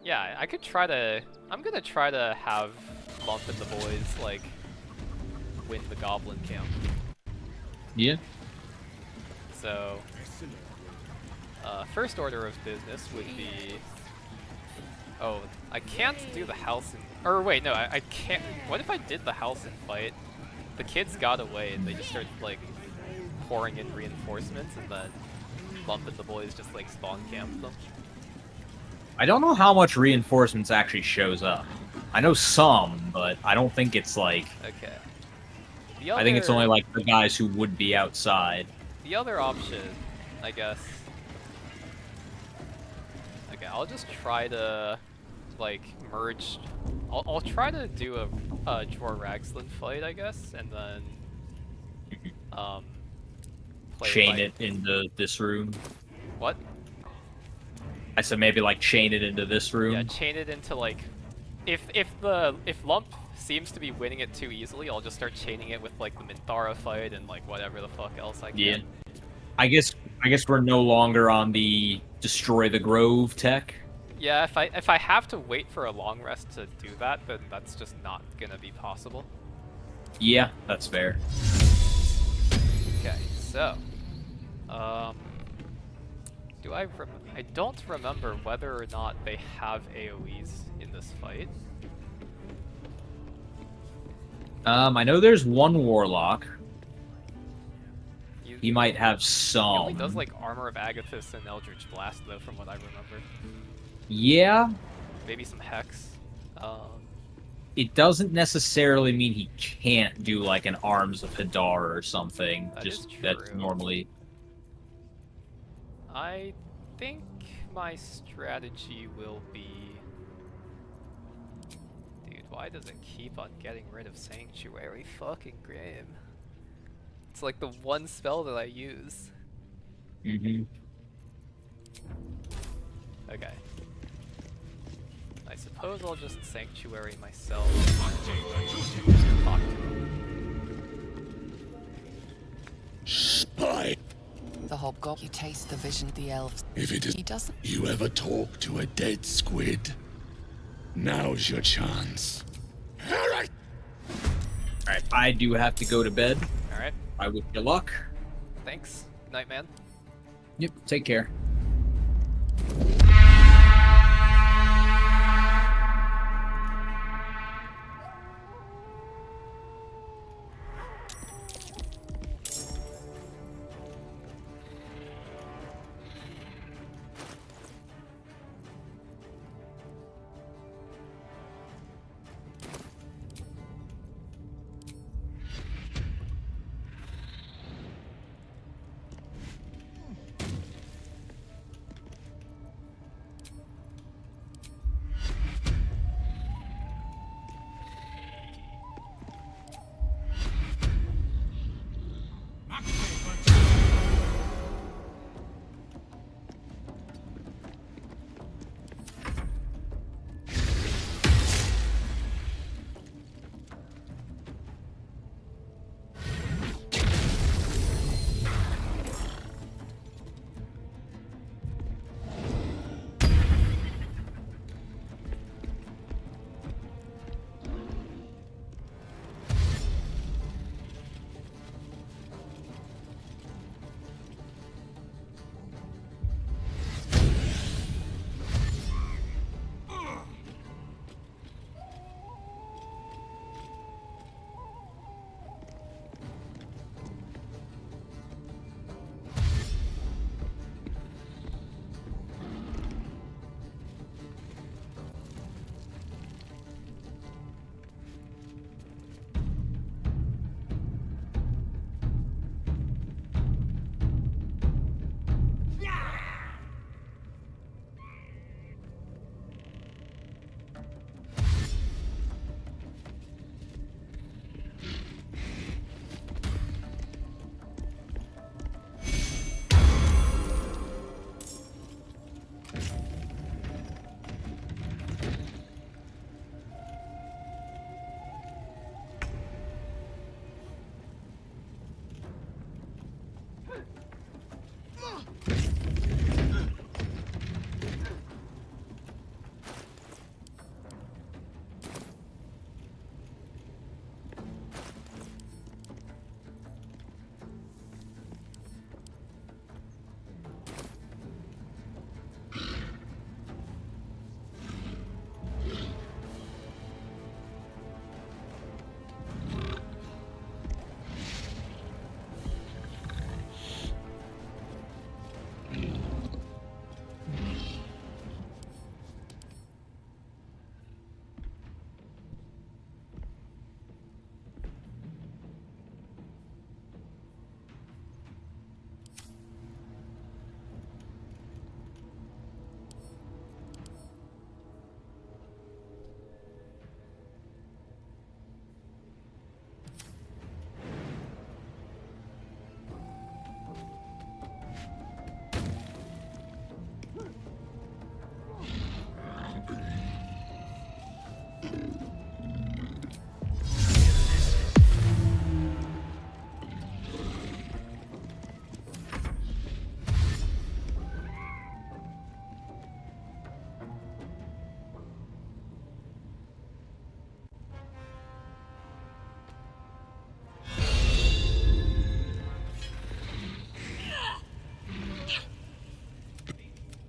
yeah, I could try to... I'm gonna try to have Lump and the boys, like, win the goblin camp. Yeah. So... first order of business would be... Oh, I can't do the house in... Or wait, no, I can't... What if I did the house in fight? The kids got away and they just started, like, pouring in reinforcements, and then Lump and the boys just, like, spawn camped them. I don't know how much reinforcements actually shows up. I know some, but I don't think it's like... Okay. I think it's only like the guys who would be outside. The other option, I guess... Okay, I'll just try to, like, merge... I'll try to do a Jor Ragsland fight, I guess, and then... play Chain like... it into this room. What? I said maybe like chain it into this room. Yeah, chain it into like, if Lump seems to be winning it too easily, I'll just start chaining it with like the Minthara fight and like whatever the fuck else I can. Yeah. I guess we're no longer on the destroy the grove tech. Yeah, if I have to wait for a long rest to do that, then that's just not gonna be possible. Yeah, that's fair. Okay, so, I don't remember whether or not they have AoEs in this fight. I know there's one warlock. He might have some. He only does like Armor of Agathis and Eldritch Blast though, from what I remember. Yeah. Maybe some Hex. It doesn't necessarily mean he can't do like an Arms of Hadar or something. That's normally. I think my strategy will be... Dude, why does it keep on getting rid of Sanctuary? Fucking game. It's like the one spell that I use. Okay. I suppose I'll just Sanctuary myself. Talk to him. Spy! The hobgoblin. You taste the vision of the elves. If it is He doesn't. you ever talk to a dead squid, now's your chance. Alright. Alright, I do have to go to bed. Alright. I wish you luck. Thanks, Nightman. Yep, take care.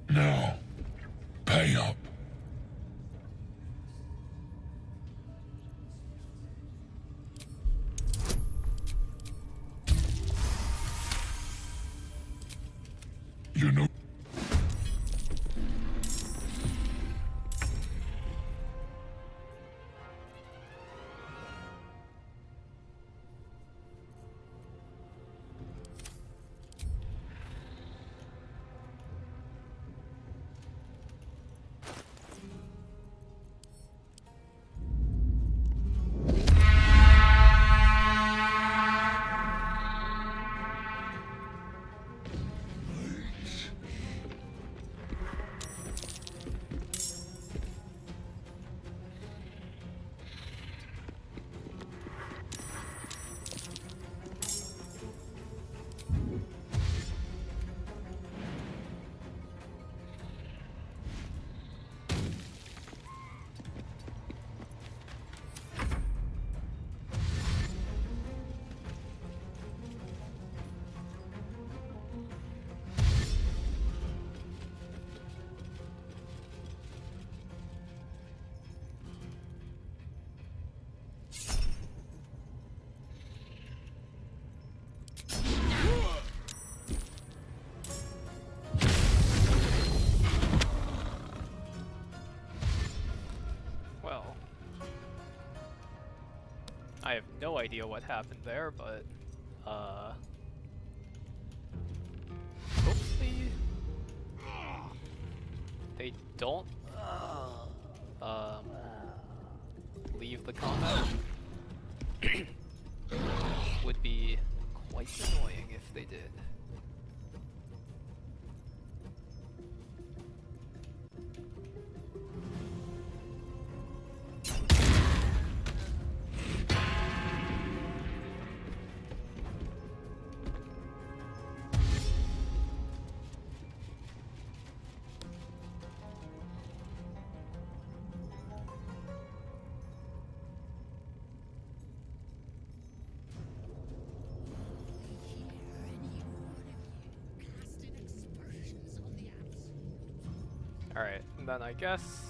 Now, pay up. You know. I have no idea what happened there, but hopefully they don't leave the combat. Would be quite annoying if they did. Alright, and then I guess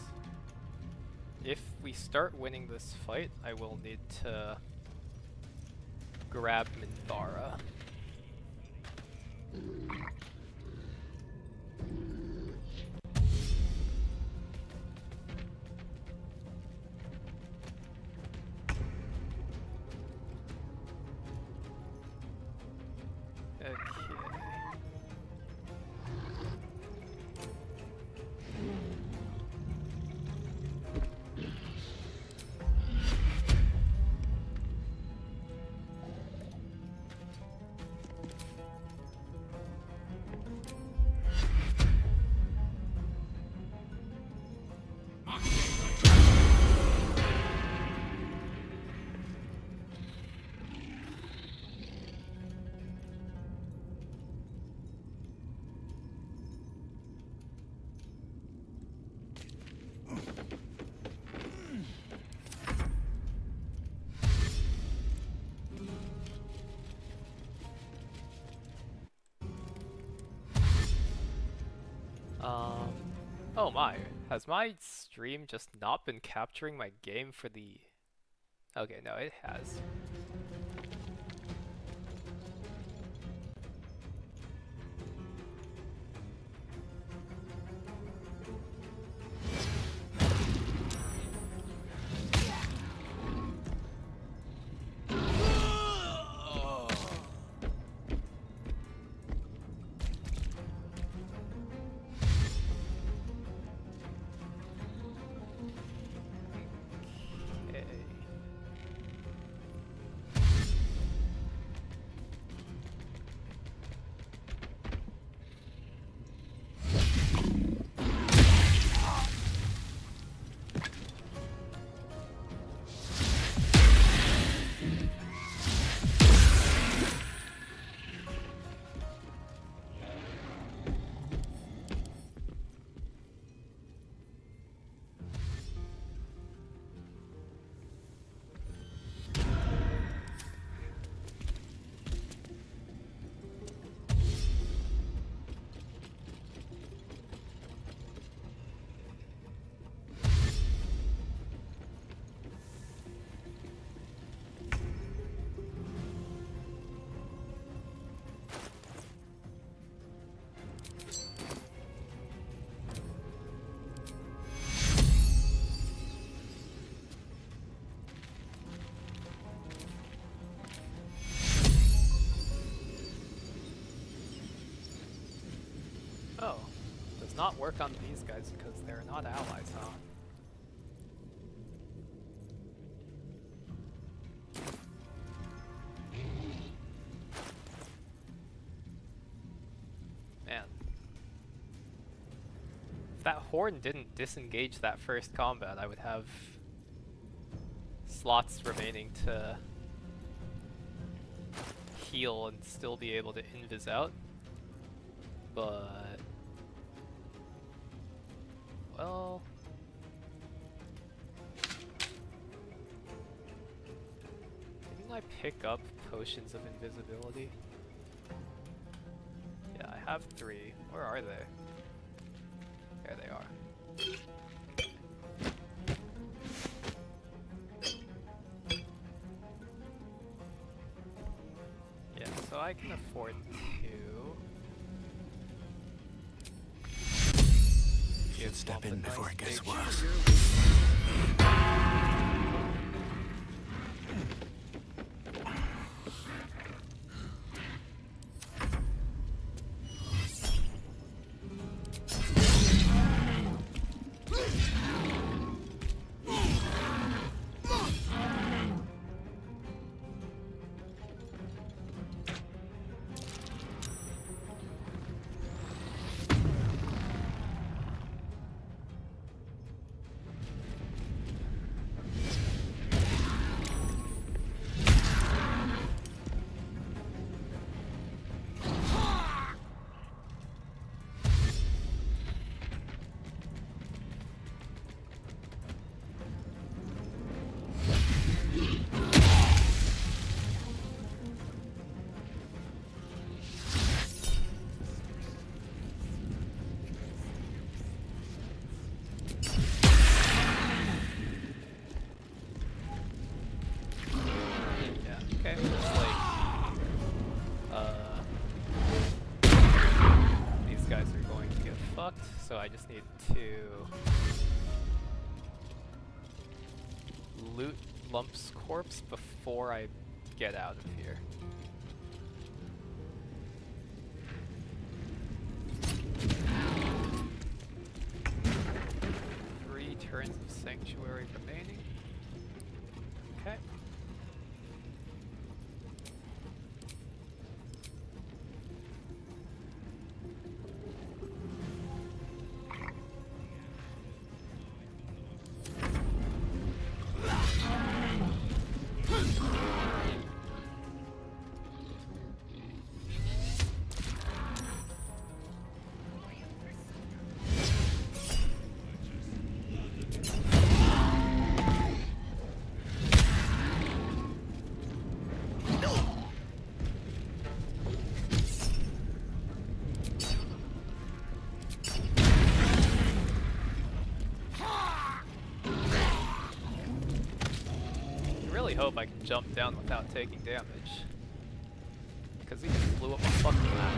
if we start winning this fight, I will need to grab Minthara. Oh my, has my stream just not been capturing my game for the... Okay, no, it has. Oh, does not work on these guys because they're not allies, huh? Man. If that horn didn't disengage that first combat, I would have slots remaining to heal and still be able to invis out. But... well... didn't I pick up potions of invisibility? Yeah, I have 3. Where are they? There they are. Yeah, so I can afford to... Step in before it gets worse. I just need to loot Lump's corpse before I get out of here. Three turns of Sanctuary remaining. Okay. I really hope I can jump down without taking damage, because he just blew up my fucking map.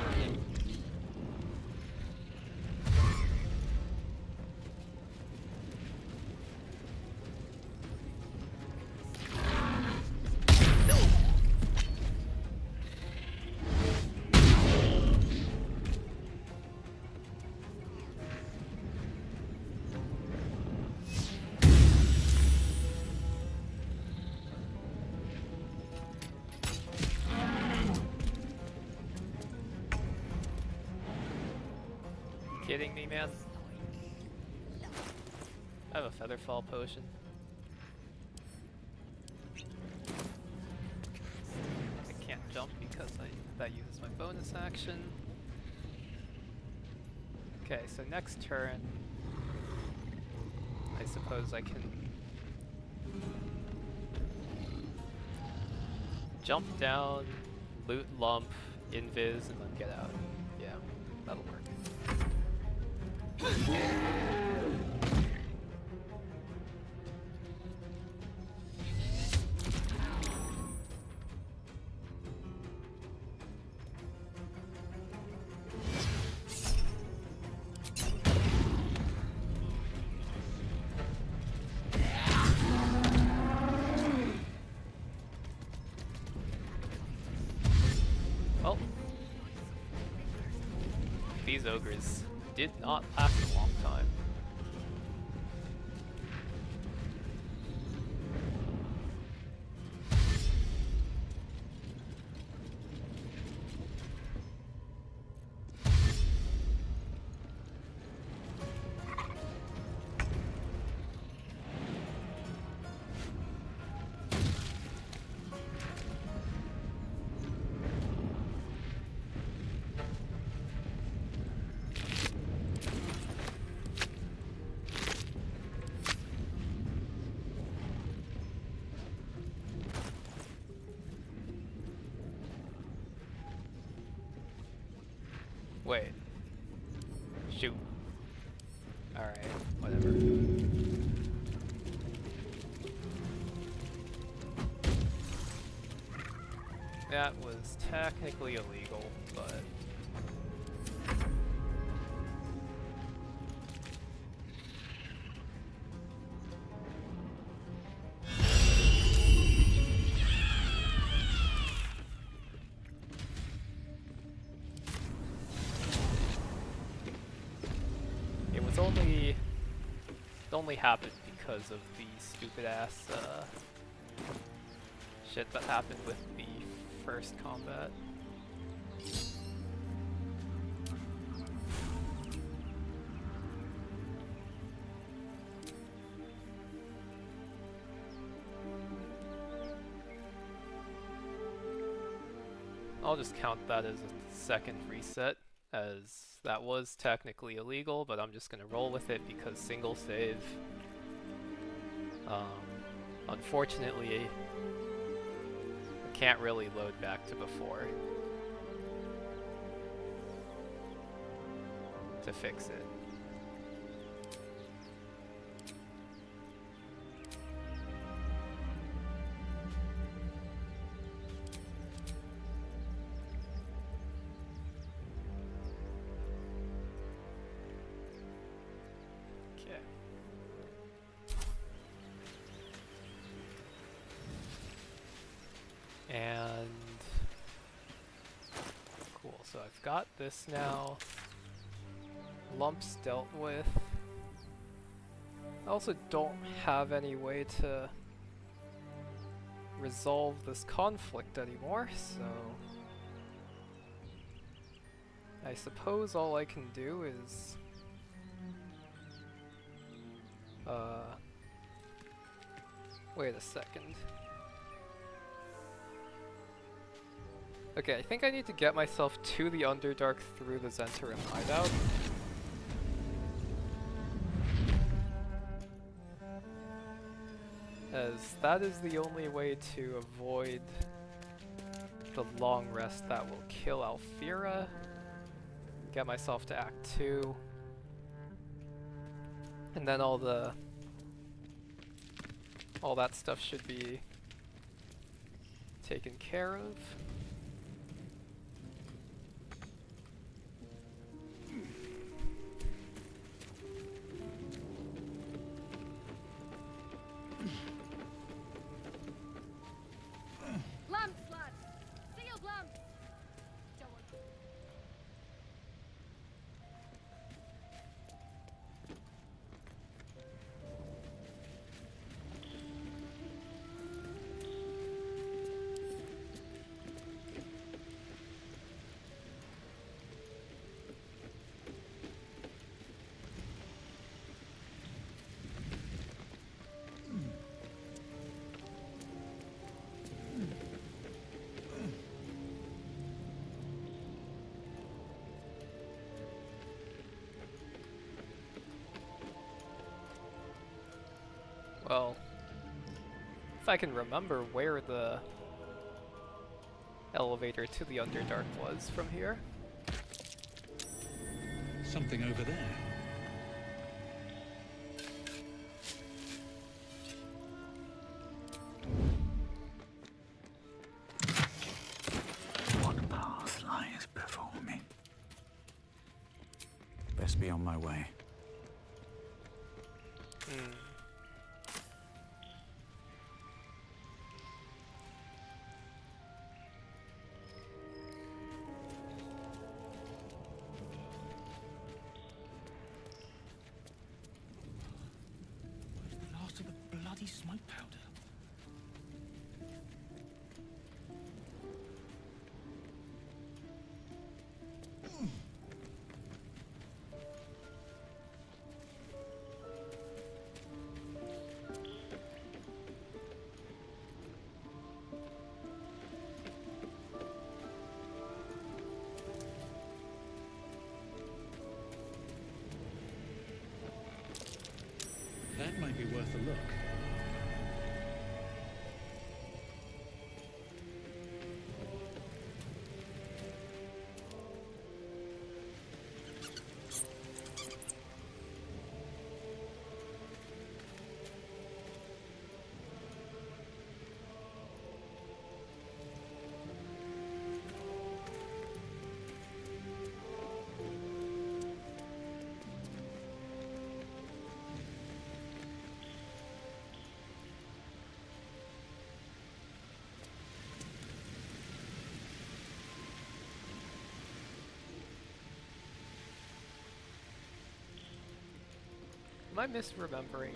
Kidding me, man? I have a Featherfall potion. I can't jump because that uses my bonus action. Okay, so next turn, I suppose I can jump down, loot Lump, invis, and then get out. Yeah, that'll work. Well, these ogres did not last a long time. Wait. Shoot. Alright, whatever. That was technically illegal, but... It only happened because of the stupid ass shit that happened with the first combat. I'll just count that as a second reset, as that was technically illegal, but I'm just gonna roll with it because single save. Unfortunately, I can't really load back to before to fix it. I've got this now. Lumps dealt with. I also don't have any way to resolve this conflict anymore, so I suppose all I can do is wait a second. Okay, I think I need to get myself to the Underdark through the Zhentarim hideout. As that is the only way to avoid the long rest that will kill Alfira. Get myself to Act 2. And then all that stuff should be taken care of. Lamps, lads! Sealed lamps! Don't worry. Well, if I can remember where the elevator to the Underdark was from here. Something over there. What path lies before me? Best be on my way. Last of the bloody smoke powder. That might be worth a look. Am I misremembering?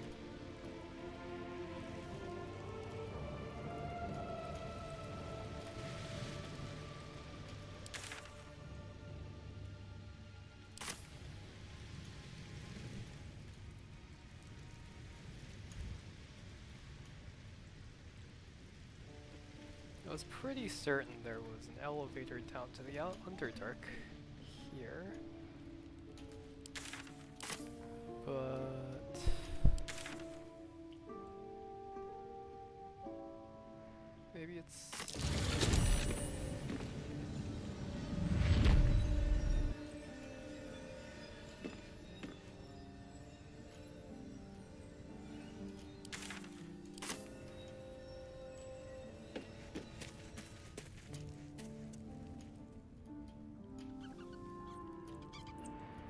I was pretty certain there was an elevator down to the Underdark here. But maybe it's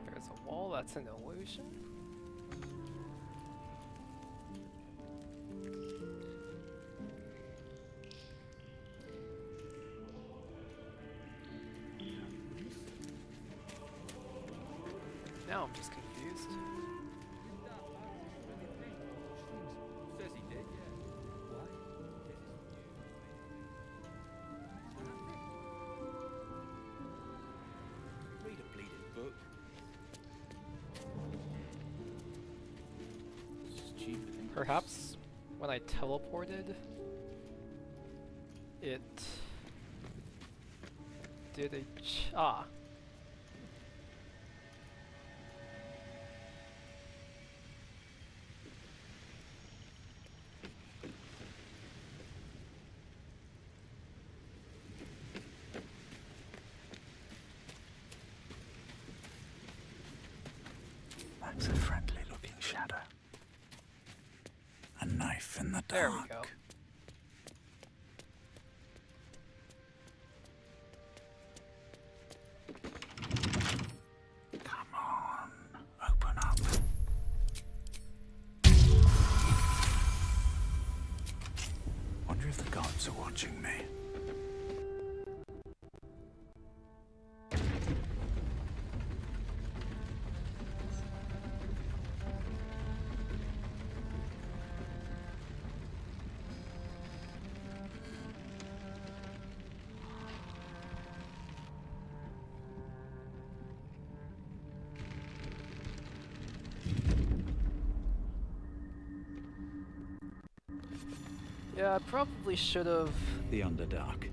there's a wall, that's an illusion. now? I'm just confused. Says he did, yeah. Why? Read a bleeding book. Stupid. Perhaps when I teleported, it did a ah. That's a friendly-looking shadow. A knife in the dark. There we go. Come on, open up. Wonder if the gods are watching me. Yeah, I probably should have The Underdark.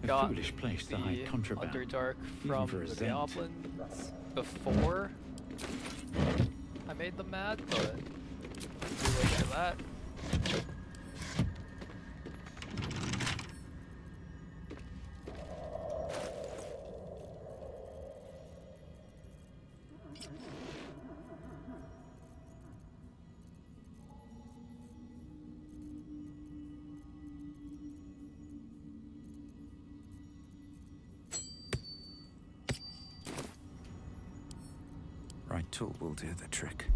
A got foolish place to hide the contraband. Underdark even from for a the Zend. goblins before I made them mad, but too late for that. Right tool will do the trick.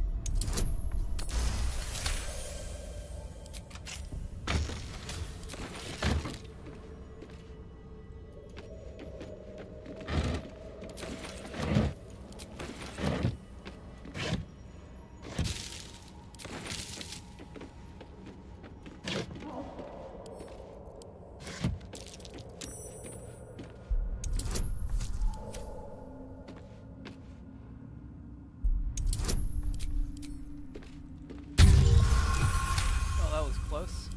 Oh, that was close.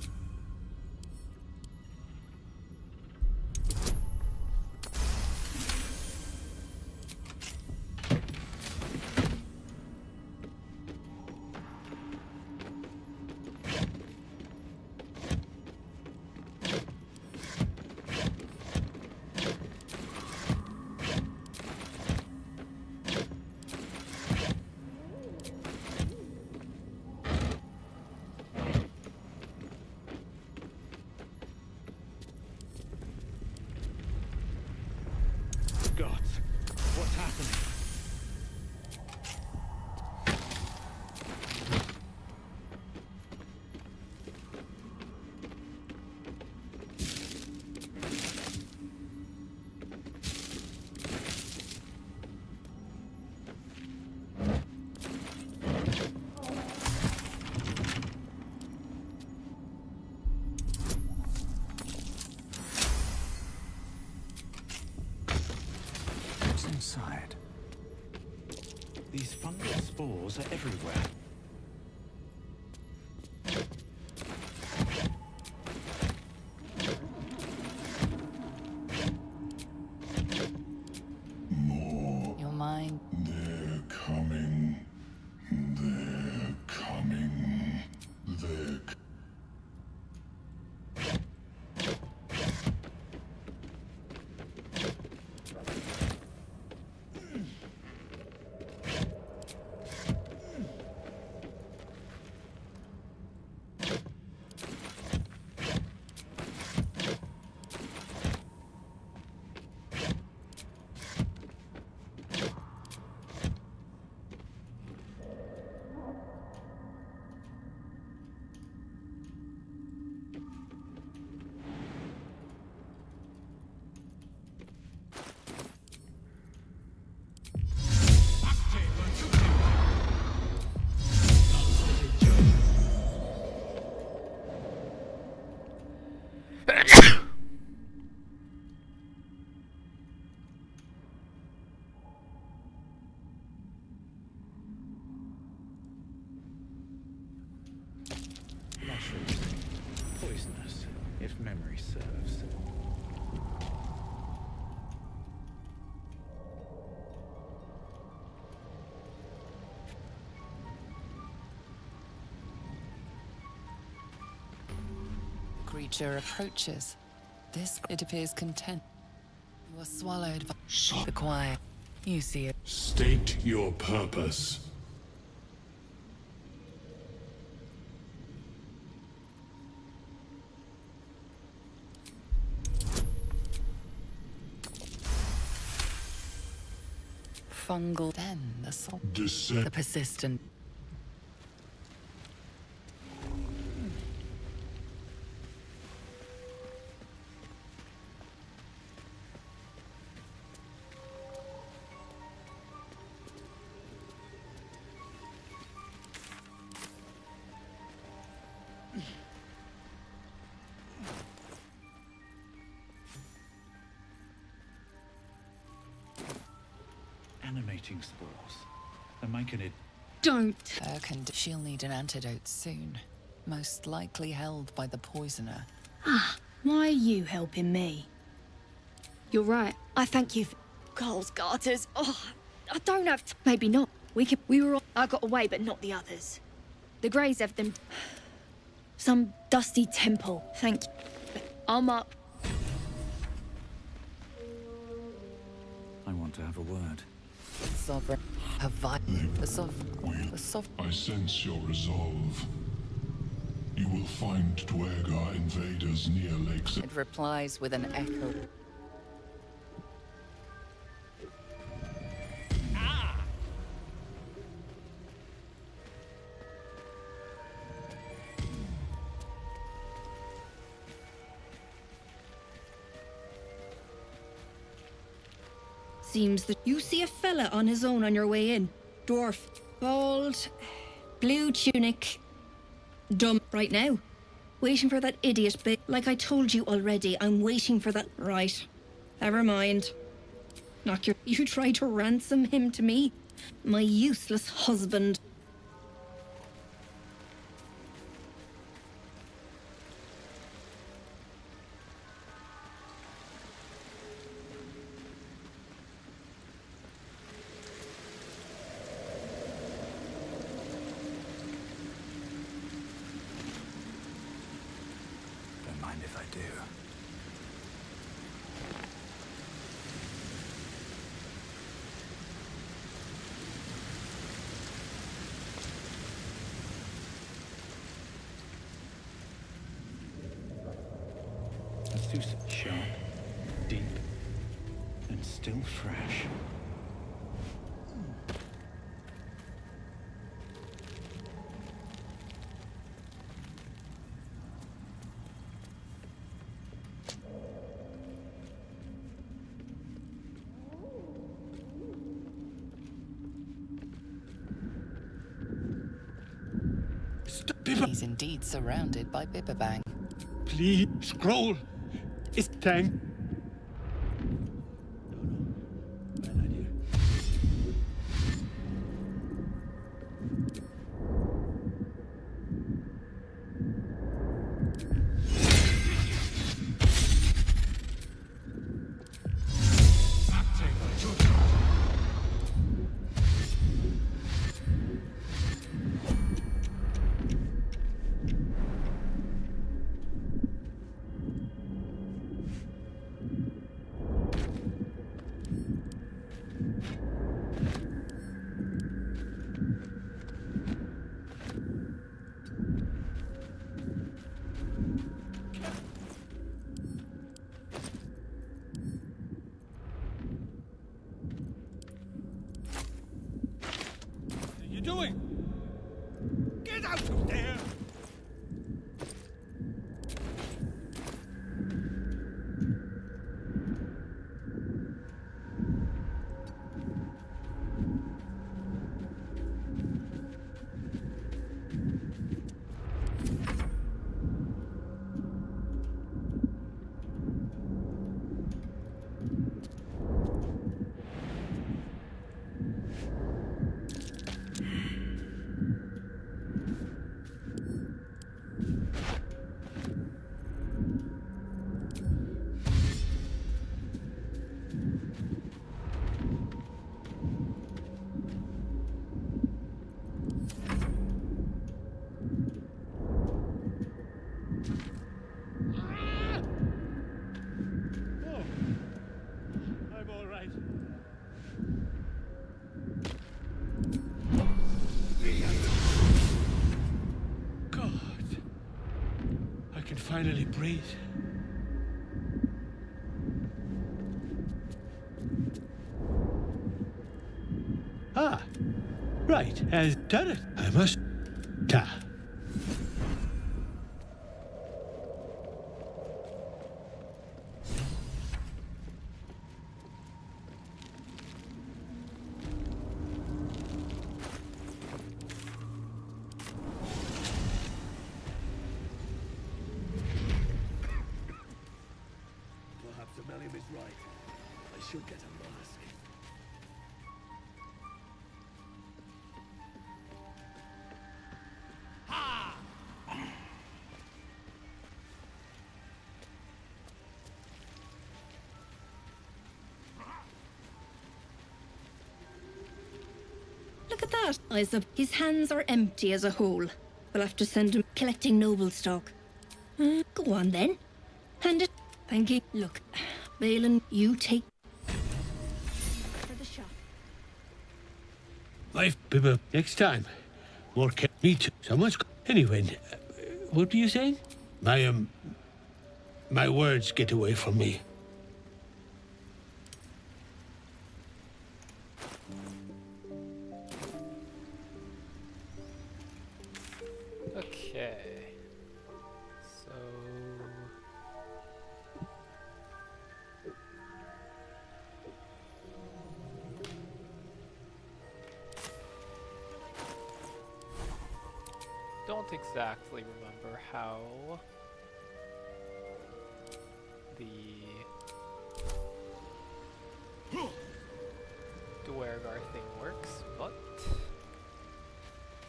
Gods, what's happening? What's inside? These fungal spores are everywhere. Your mind. They're coming. They're coming. They're if memory serves. The creature approaches. It appears content. You are swallowed by the quiet. You see it. State your purpose. Fungal. Then the soul. Descent. The persistent. Animating spores. They're making it. Don't. She'll need an antidote soon. Most likely held by the poisoner. Ah, why are you helping me? You're right. I thank you for Carl's garters. Oh, I don't have to. Maybe not. We were all. I got away, but not the others. The Greys have them. Some dusty temple. Thank you. I'm up. I want to have a word. Sovereign. The sovereign. I sense your resolve. You will find Dwergar invaders near Lakes. It replies with an echo. Seems that you see a fella on his own on your way in. Dwarf. Bald. Blue tunic. Dumb. Right now. Waiting for that idiot bit. Like I told you already, I'm waiting for that. Right. Never mind. Not your. You tried to ransom him to me? My useless husband. Don't mind if I do. Let's do some sharp, deep, and still fresh. He's indeed surrounded by Bibberbang. Please, scroll. It's time. can finally breathe. Ah, right, has done it. I must... Ta. Perhaps Amelia is right. I should get a mask. Look at that. His hands are empty as a whole. We'll have to send him collecting noble stock. Go on then. Hand it. Thank you. Look, Balin, you take for the shop. Life, Bibba. Next time. More me too. Someone's... Anyway, what were you saying? My words get away from me. Okay. So... don't exactly remember how the Duergar thing works, but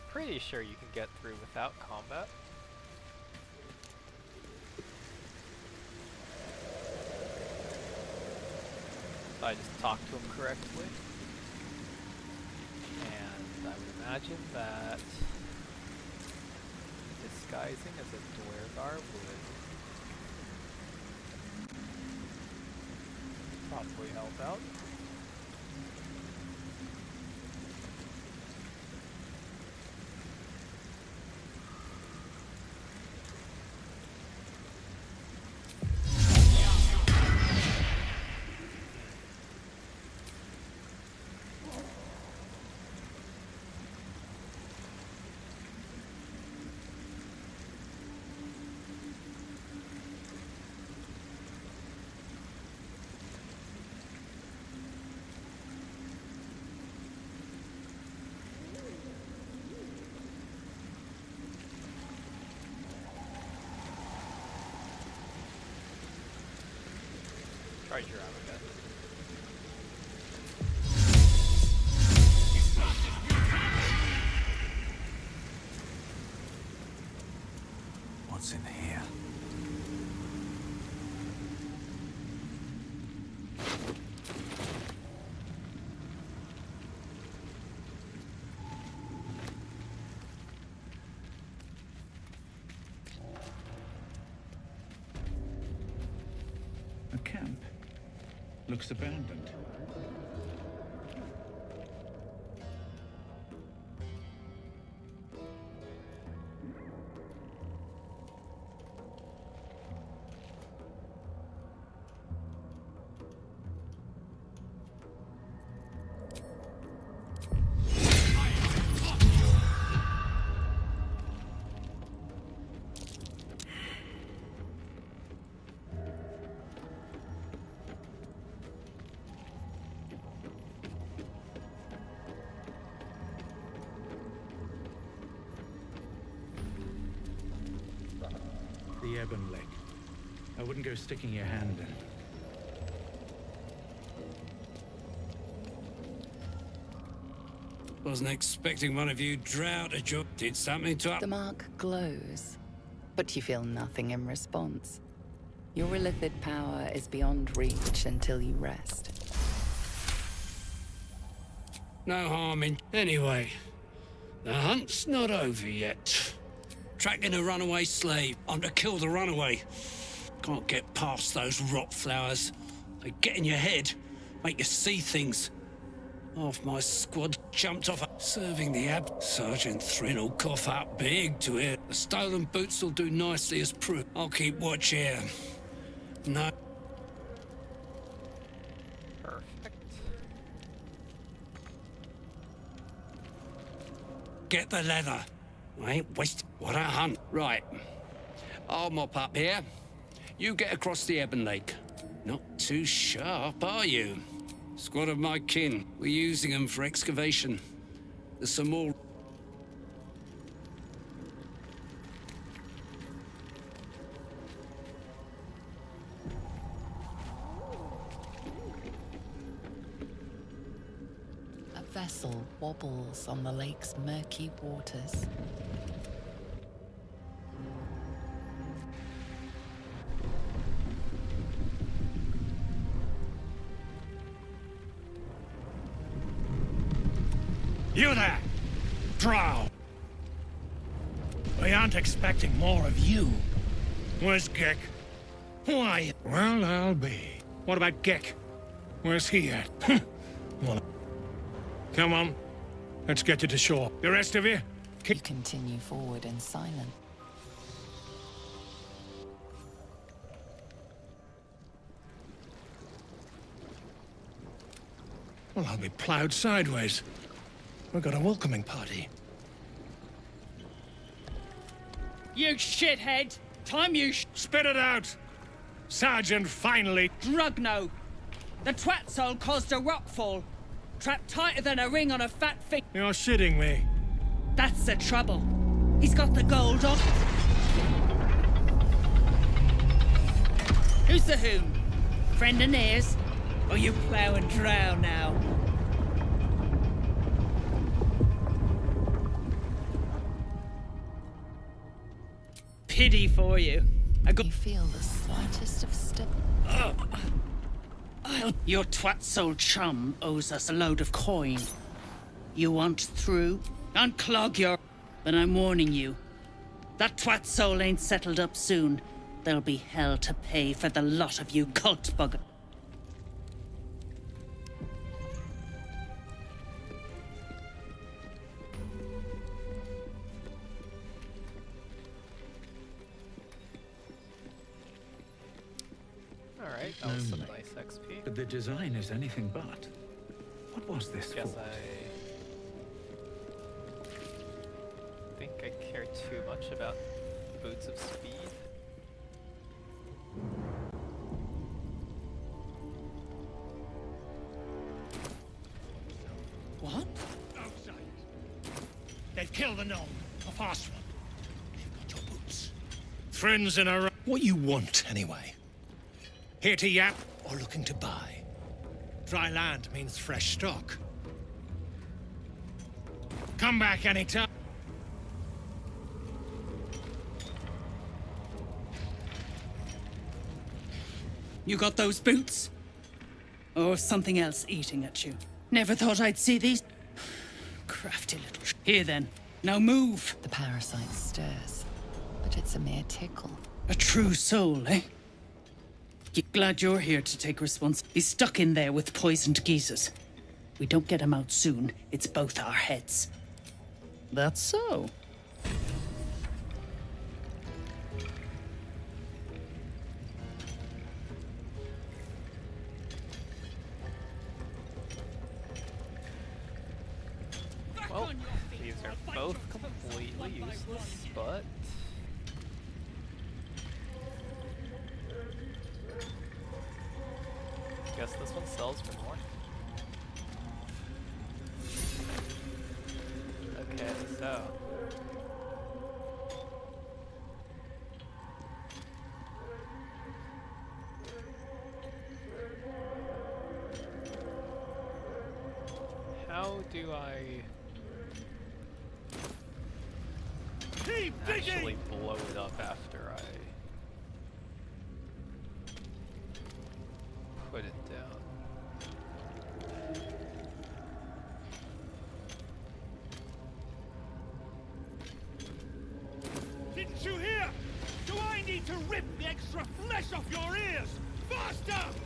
pretty sure you can get through without combat. If I just talk to him correctly. And I would imagine that disguising as a Duergar would probably help out. Treasure out of it. What's in here? A camp. Looks abandoned. The ebon leg. I wouldn't go sticking your hand in. Wasn't expecting one of you drought a job. Did something to... The mark glows, but you feel nothing in response. Your illithid power is beyond reach until you rest. No harm in... Anyway, the hunt's not over yet. Tracking a runaway slave. I'm to kill the runaway. Can't get past those rot flowers. They get in your head, make you see things. Half my squad jumped off. Serving the Sergeant Thrin will cough out big to hear. The stolen boots will do nicely as proof. I'll keep watch here. No. Perfect. Get the leather. I ain't wasting. What a hunt. Right. I'll mop up here. You get across the Ebon Lake. Not too sharp, are you? Squad of my kin. We're using them for excavation. There's some more. A vessel wobbles on the lake's murky waters. You there! Drow! We aren't expecting more of you. Where's Gek? Why? Well, I'll be. What about Gek? Where's he at? Well, come on. Let's get you to shore. The rest of you? You continue forward in silence. Well, I'll be plowed sideways. We've got a welcoming party. You shithead! Time you Spit it out! Sergeant, finally! Drugno! The twat soul caused a rockfall. Trapped tighter than a ring on a fat finger. You're shitting me. That's the trouble. He's got the gold on. Who's the whom? Friend and ears? Or you plough and drow now? Pity for you. You feel the slightest of Your twat soul chum owes us a load of coin. You want through? Unclog your... But I'm warning you. That twat soul ain't settled up soon. There'll be hell to pay for the lot of you cult bugger. Alright, that was some nice XP. But the design is anything but. What was this Guess for? I think I care too much about boots of speed. What? They've killed the gnome. A fast one. They've got your boots. Friends in a... What you want, anyway? Here to yap or looking to buy? Dry land means fresh stock. Come back anytime. You got those boots? Or something else eating at you? Never thought I'd see these. Crafty little Here then. Now move. The parasite stirs, but it's a mere tickle. A true soul, eh? Glad you're here to take response. He's stuck in there with poisoned geezers. We don't get him out soon, it's both our heads. That's so. Well, these are both completely useless, but... Guess this one sells for more. Okay, so... How do I... actually blow it up after I... put it down? Didn't you hear? Do I need to rip the extra flesh off your ears? Faster!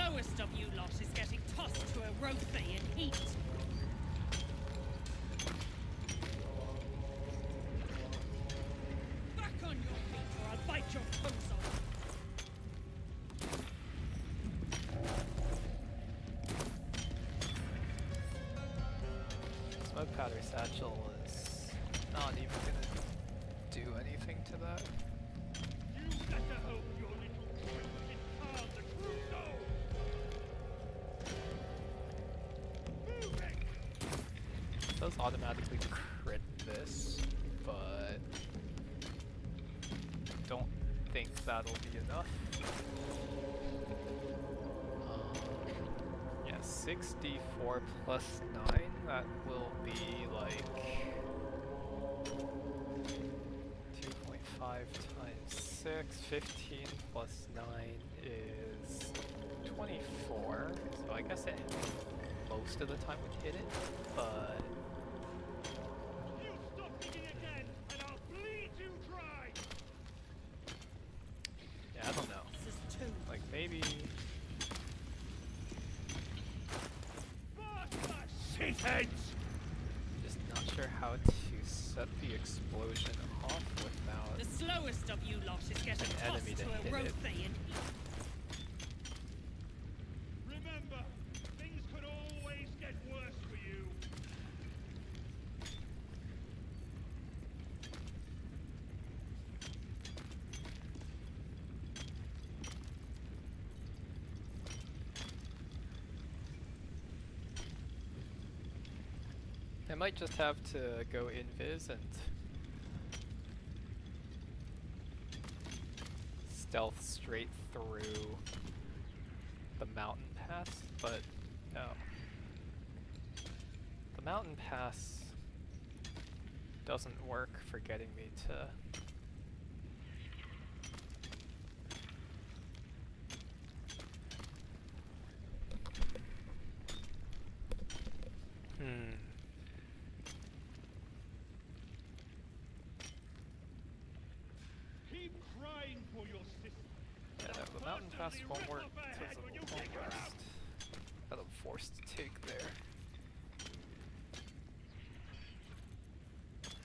slowest of you lot is getting tossed to a rope in heat. Back on your feet or I'll bite your toes off. Smoke powder satchel is not even gonna do anything to that. You better hope your little boy can calm the true soul. It does automatically crit this, but don't think that'll be enough. Yeah, 64 plus 9, that will be like 2.5 times 6, 15 plus 9 is 24, so I guess it most of the time would hit it, but You stop digging again, and I'll bleed you dry. yeah, I don't know. Like maybe Shitheads! just not sure how to set the explosion off without The slowest of you lot is getting an enemy tossed to to a hit rope it. in heat. Remember, things could always get worse for you. I might just have to go invis and stealth straight through the mountain pass, but no. The mountain pass doesn't work for getting me to Keep crying for your sister. Yeah, no, the mountain pass won't work because of the long rest that I'm forced to take there.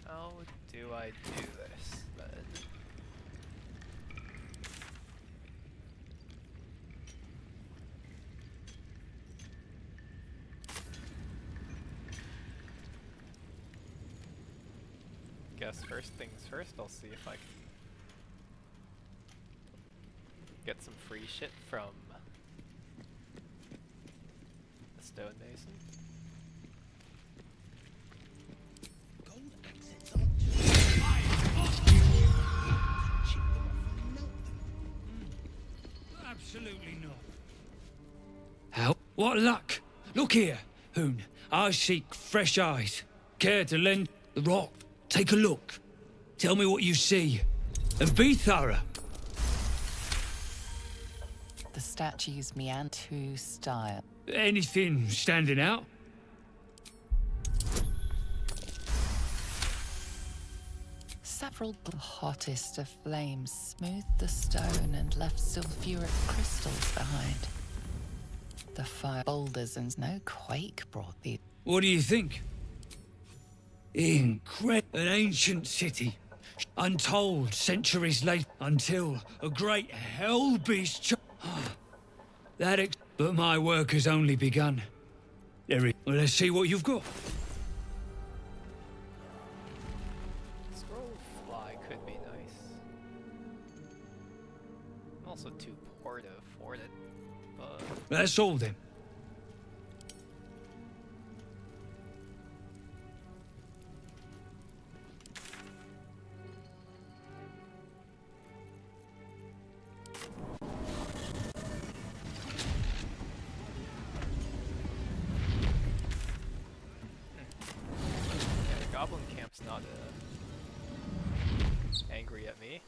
How do I do this then? Guess first things first, I'll see if I can get some free shit from the stonemason. Absolutely not. How? What luck! Look here, Hoon. I seek fresh eyes. Care to lend the rock? Take a look. Tell me what you see. And be thorough. The statue's Miantu style. Anything standing out? Several the hottest of flames smoothed the stone and left sulfuric crystals behind. The fire boulders and no quake brought the... What do you think? Incredible. An ancient city. Untold centuries later, until a great hell beast but my work has only begun. Well, let's see what you've got. Scroll fly could be nice. I'm also too poor to afford it, but That's all then. yeah, the goblin camp's not angry at me.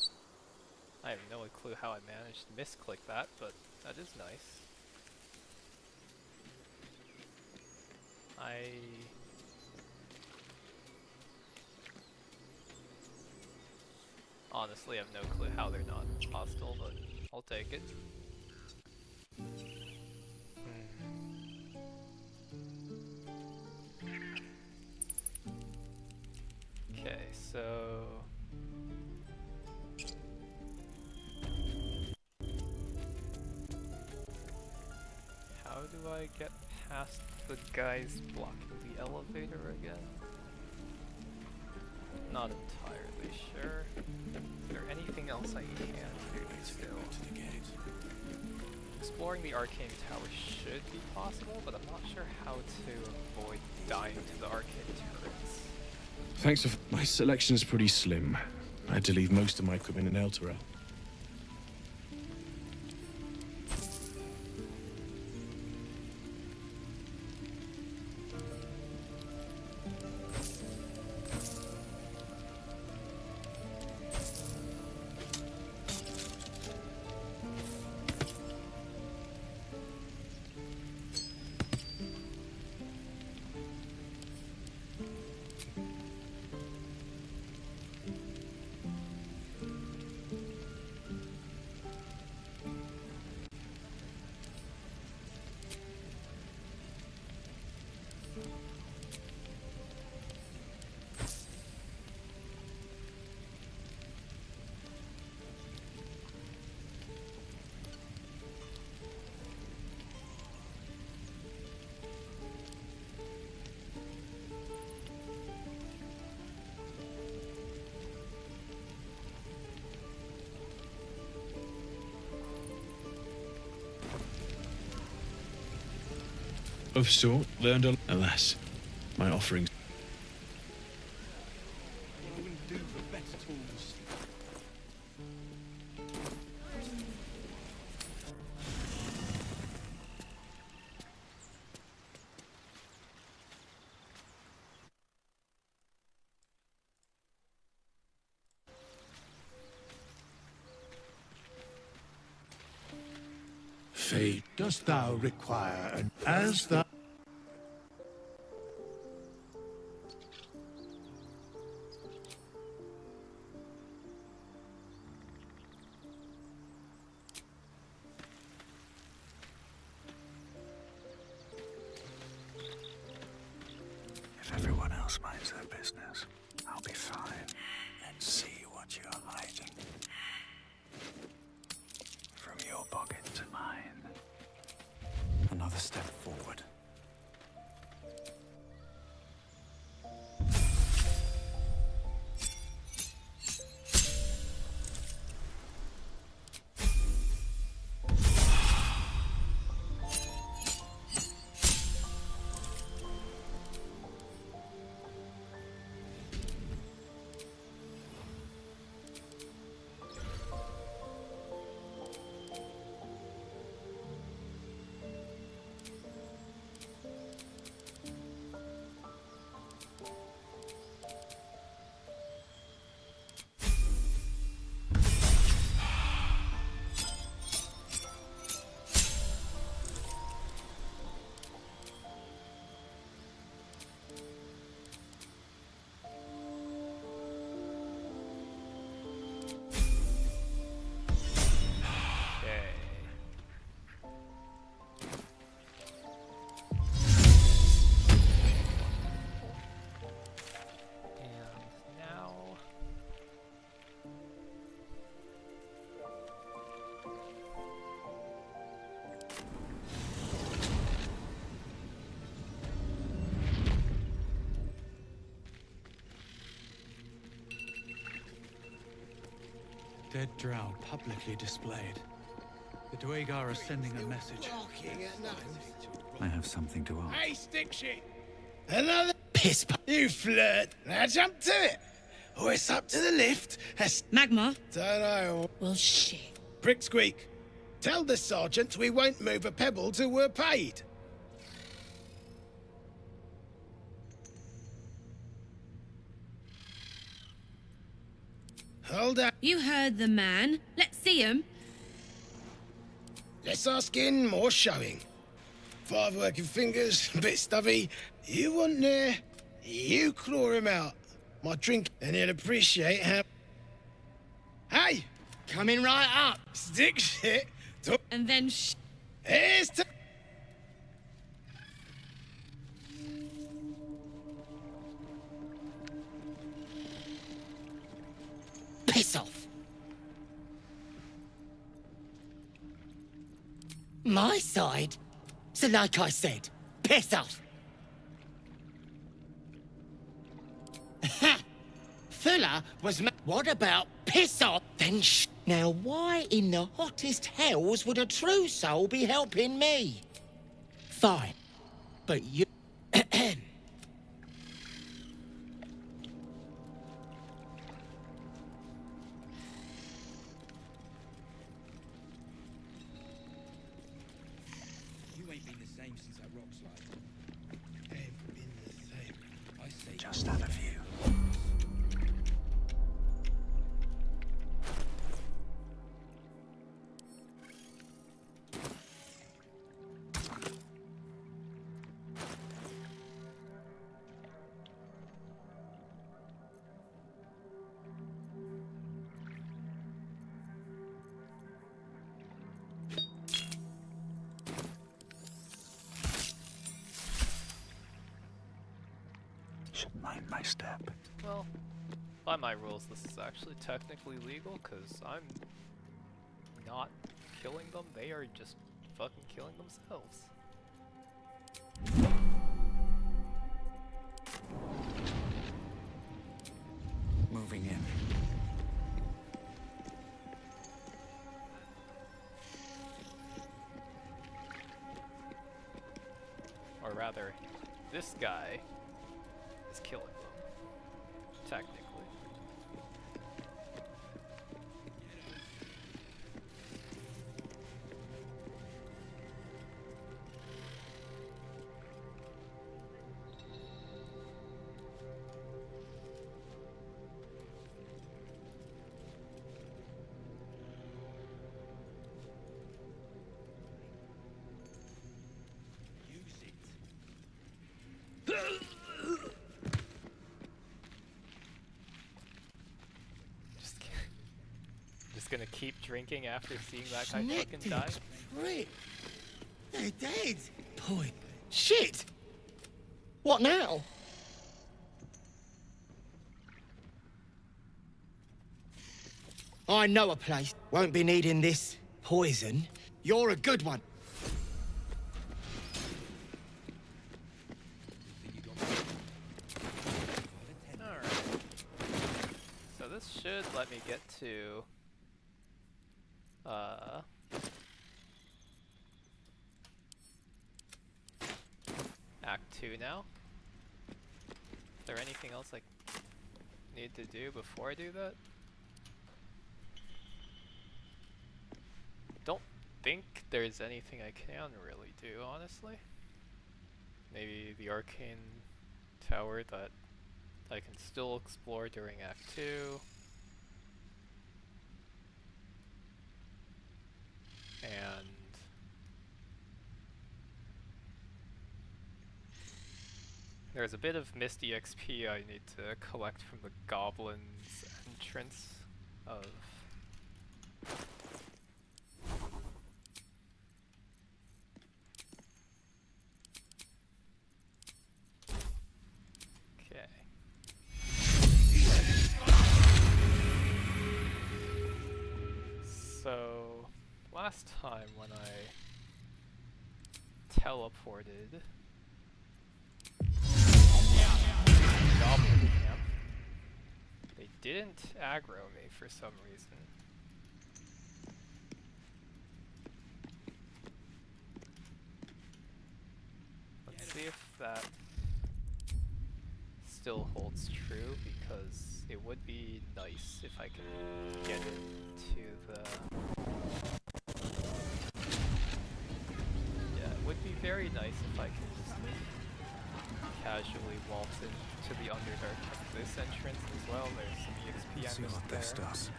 I have no clue how I managed to misclick that, but that is nice. Honestly, I have no clue how they're not hostile, but I'll take it. So... how do I get past the guys blocking the elevator again? Not entirely sure. Is there anything else I can do still? Exploring the arcane tower should be possible, but I'm not sure how to avoid dying to the arcane turrets. Thanks for... my selection's pretty slim. I had to leave most of my equipment in Elturel. Of sort, learned a... alas, my offerings. Fate dost thou require, and as thou... If everyone else minds their business, I'll be fine. And see what you're hiding. From your pocket to mine. Another step forward. Dead drow publicly displayed. The Dwagar are sending a message. I have something to ask. Hey, stick shit! Another piss you flirt! Now jump to it! Or it's up to the lift. Magma? Don't know. Well, shit. Prick squeak. Tell the sergeant we won't move a pebble till we're paid. Hold up. You heard the man. Let's see him. Less asking, more showing. 5 working fingers, a bit stubby. You want there, you claw him out. My drink, and he'll appreciate how... Hey! Coming right up! Stick shit! And then Here's to... My side? So like I said, piss off. Ha! Fuller was what about piss off? Then now why in the hottest hells would a true soul be helping me? Fine. But you... You ain't been the same since that rock slide. Ain't been the same. I say Just had a view. Should mind my step. Well, by my rules, this is actually technically legal, because I'm not killing them, they are just fucking killing themselves. Moving in. Or rather, this guy is killing them, technically. Just gonna keep drinking after seeing that guy fucking die? Prick. They're dead. Boy. Shit! What now? I know a place. Won't be needing this poison. You're a good one. Alright. So this should let me get to Act 2 now. Is there anything else I need to do before I do that? Don't think there's anything I can really do, honestly. Maybe the arcane tower that I can still explore during Act 2. And there's a bit of Misty XP I need to collect from the Goblin's entrance of... Okay. So, last time when I teleported Goblin Camp, they didn't aggro me for some reason. Let's see if that still holds true, because it would be nice if I could get into the... Yeah, it would be very nice if I could just casually waltz into the Underdark from this entrance as well. There's some EXP Let's I see missed what there. this does.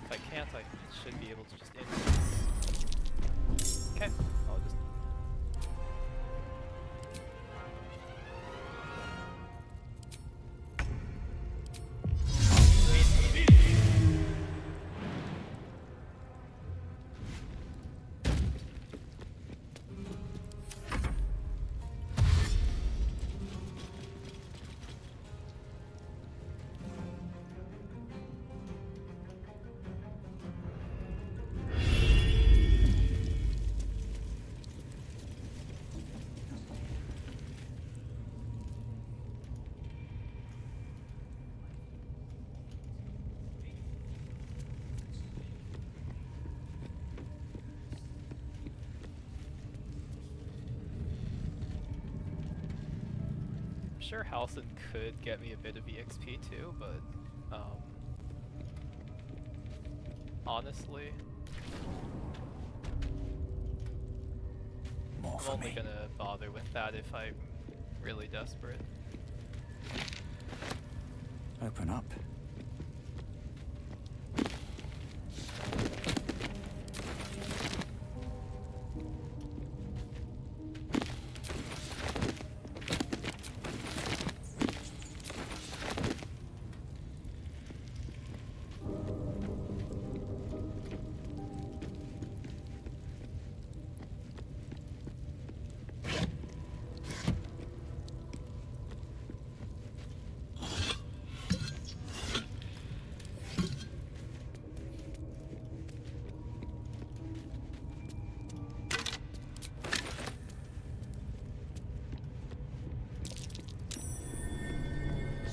If I can't, I should be able to just end. Okay, I'll just... sure Halcyon could get me a bit of EXP too, but honestly, More I'm for only me. gonna bother with that if I'm really desperate. Open up.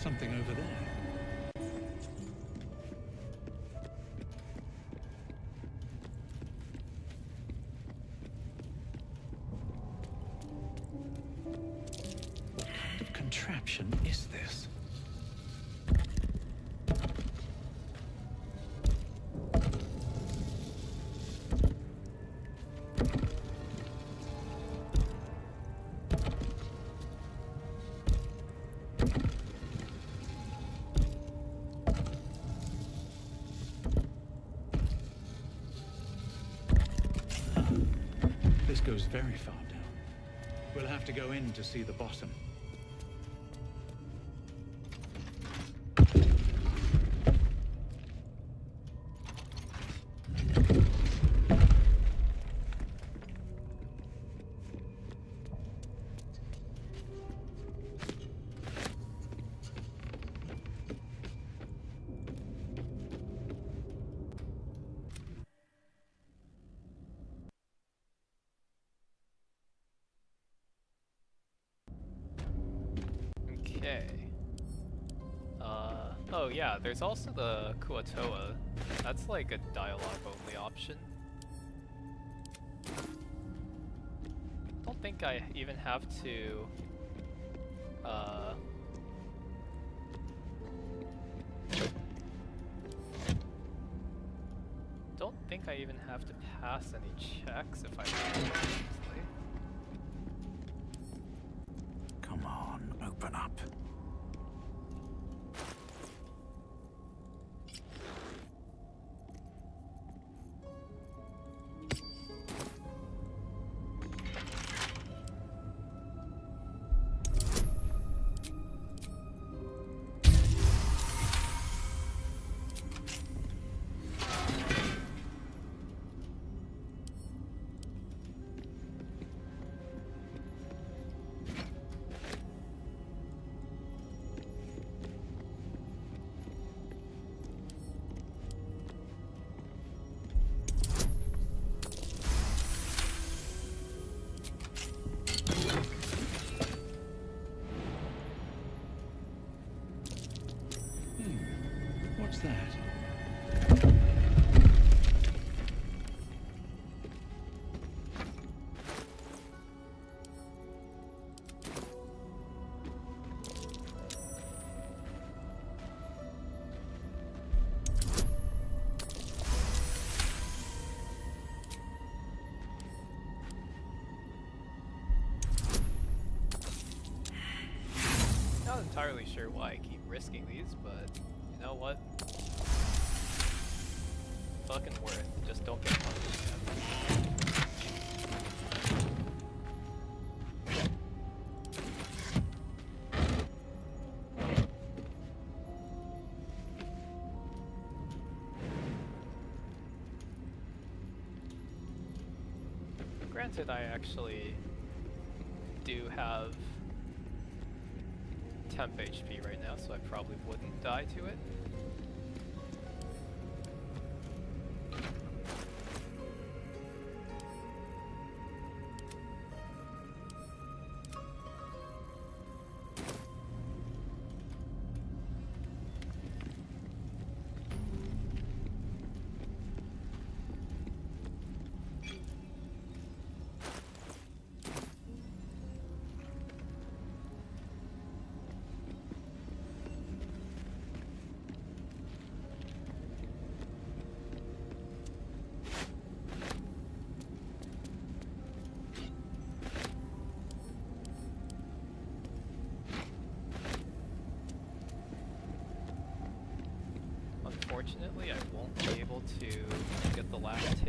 Something over there. What kind of contraption is this? This goes very far down. We'll have to go in to see the bottom. Okay. Oh yeah, there's also the Kuatoa. That's like a dialogue-only option. Don't think I even have to, don't think I even have to pass any checks if I remember correctly. Come on, open up. What's that? Not entirely sure why I keep risking these, but you know what? Fucking worth. Just don't get punched again. Granted, I actually do have temp HP right now, so I probably wouldn't die to it.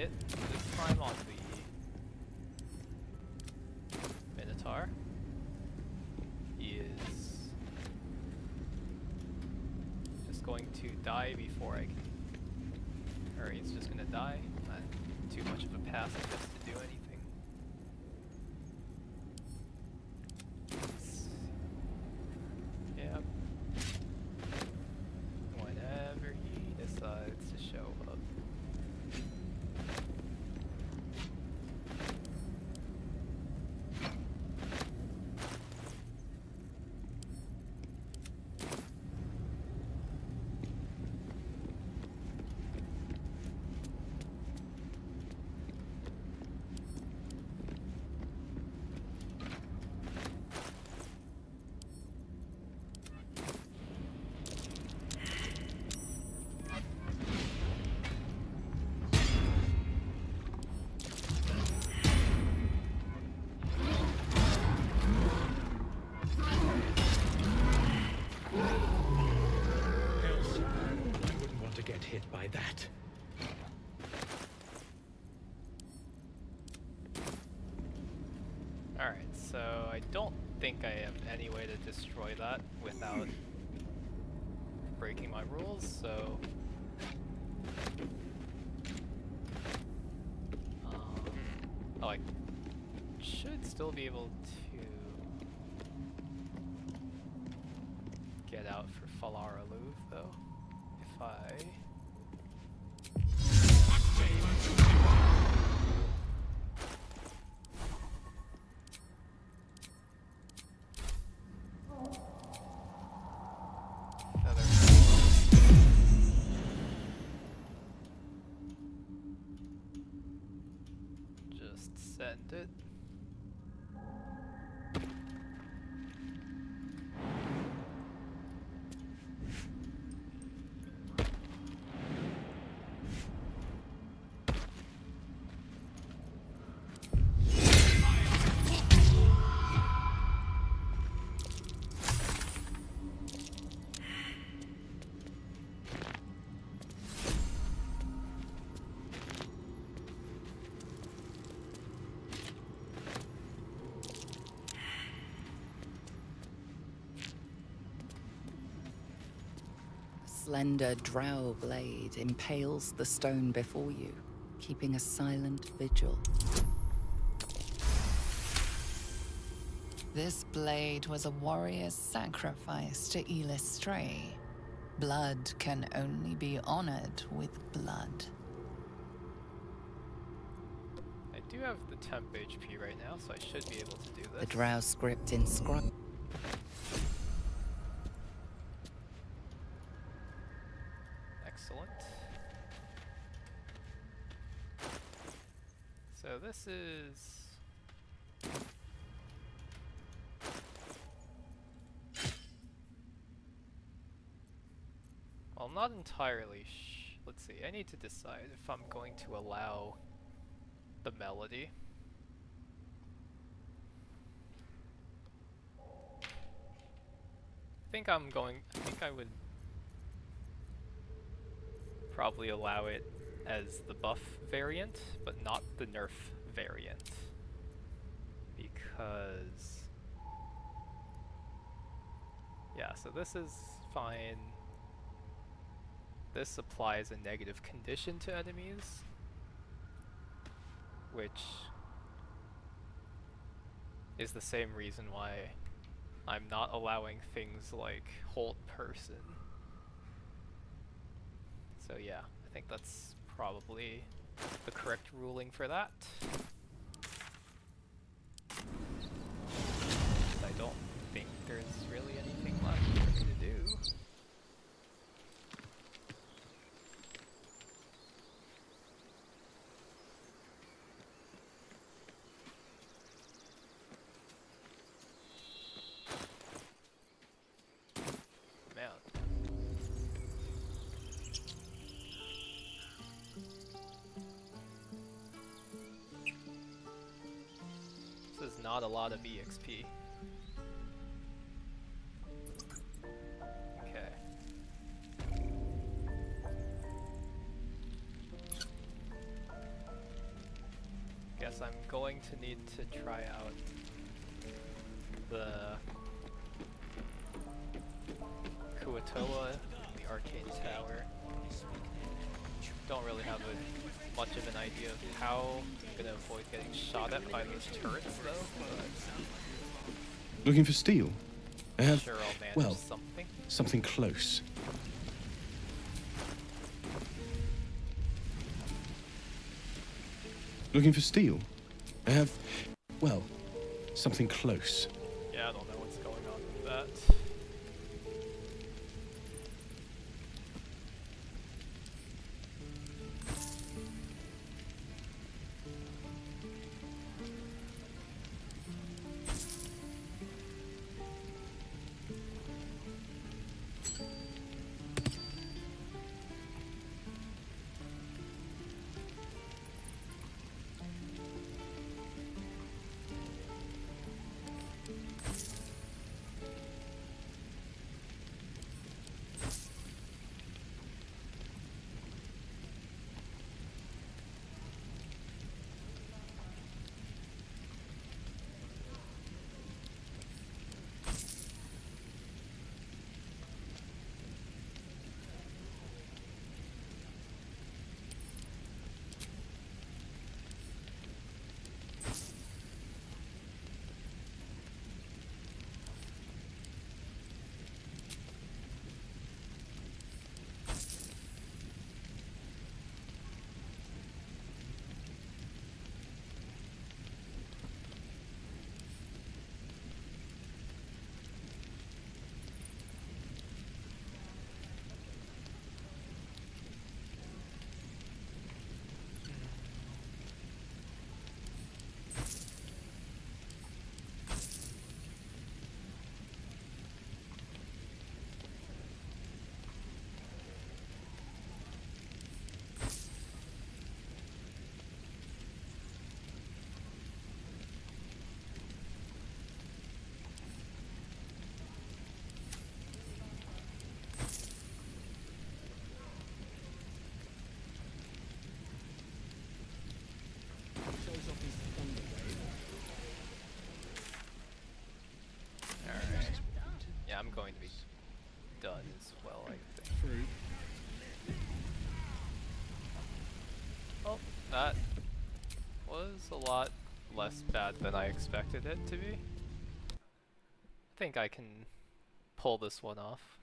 hit this time on the Minotaur. He is just going to die before I can, or he's just gonna die. Not too much of a pacifist to do anything. Yep. Whenever he decides to show up. Elsa, I wouldn't want to get hit by that. Alright, so I don't think I have any way to destroy that without breaking my rules, so... oh, I should still be able to get out for Falara Louvre, though, if I... Just send it. Slender drow blade impales the stone before you, keeping a silent vigil. This blade was a warrior's sacrifice to Elistray. Blood can only be honored with blood. I do have the temp HP right now, so I should be able to do this. The drow script inscribed. Excellent. So this is... well, I'm not entirely let's see, I need to decide if I'm going to allow the melody. I think I would probably allow it as the buff variant, but not the nerf variant. Because... yeah, so this is fine. This applies a negative condition to enemies, which is the same reason why I'm not allowing things like hold person. So yeah, I think that's probably the correct ruling for that. I don't think there's really anything left for me to do. This is not a lot of EXP. Okay. is I'm going to need to try out the Kuatoa, the Arcane Tower. Don't really have much of an idea of how I'm gonna avoid getting shot at by those turrets though, but Looking for steel? I have, sure I'll manage well, something. something close. Looking for steel? I have, well, something close. Yeah, I don't know what's going on with that. Alright. Yeah, I'm going to be done as well, I think. Oh, that was a lot less bad than I expected it to be. I think I can pull this one off.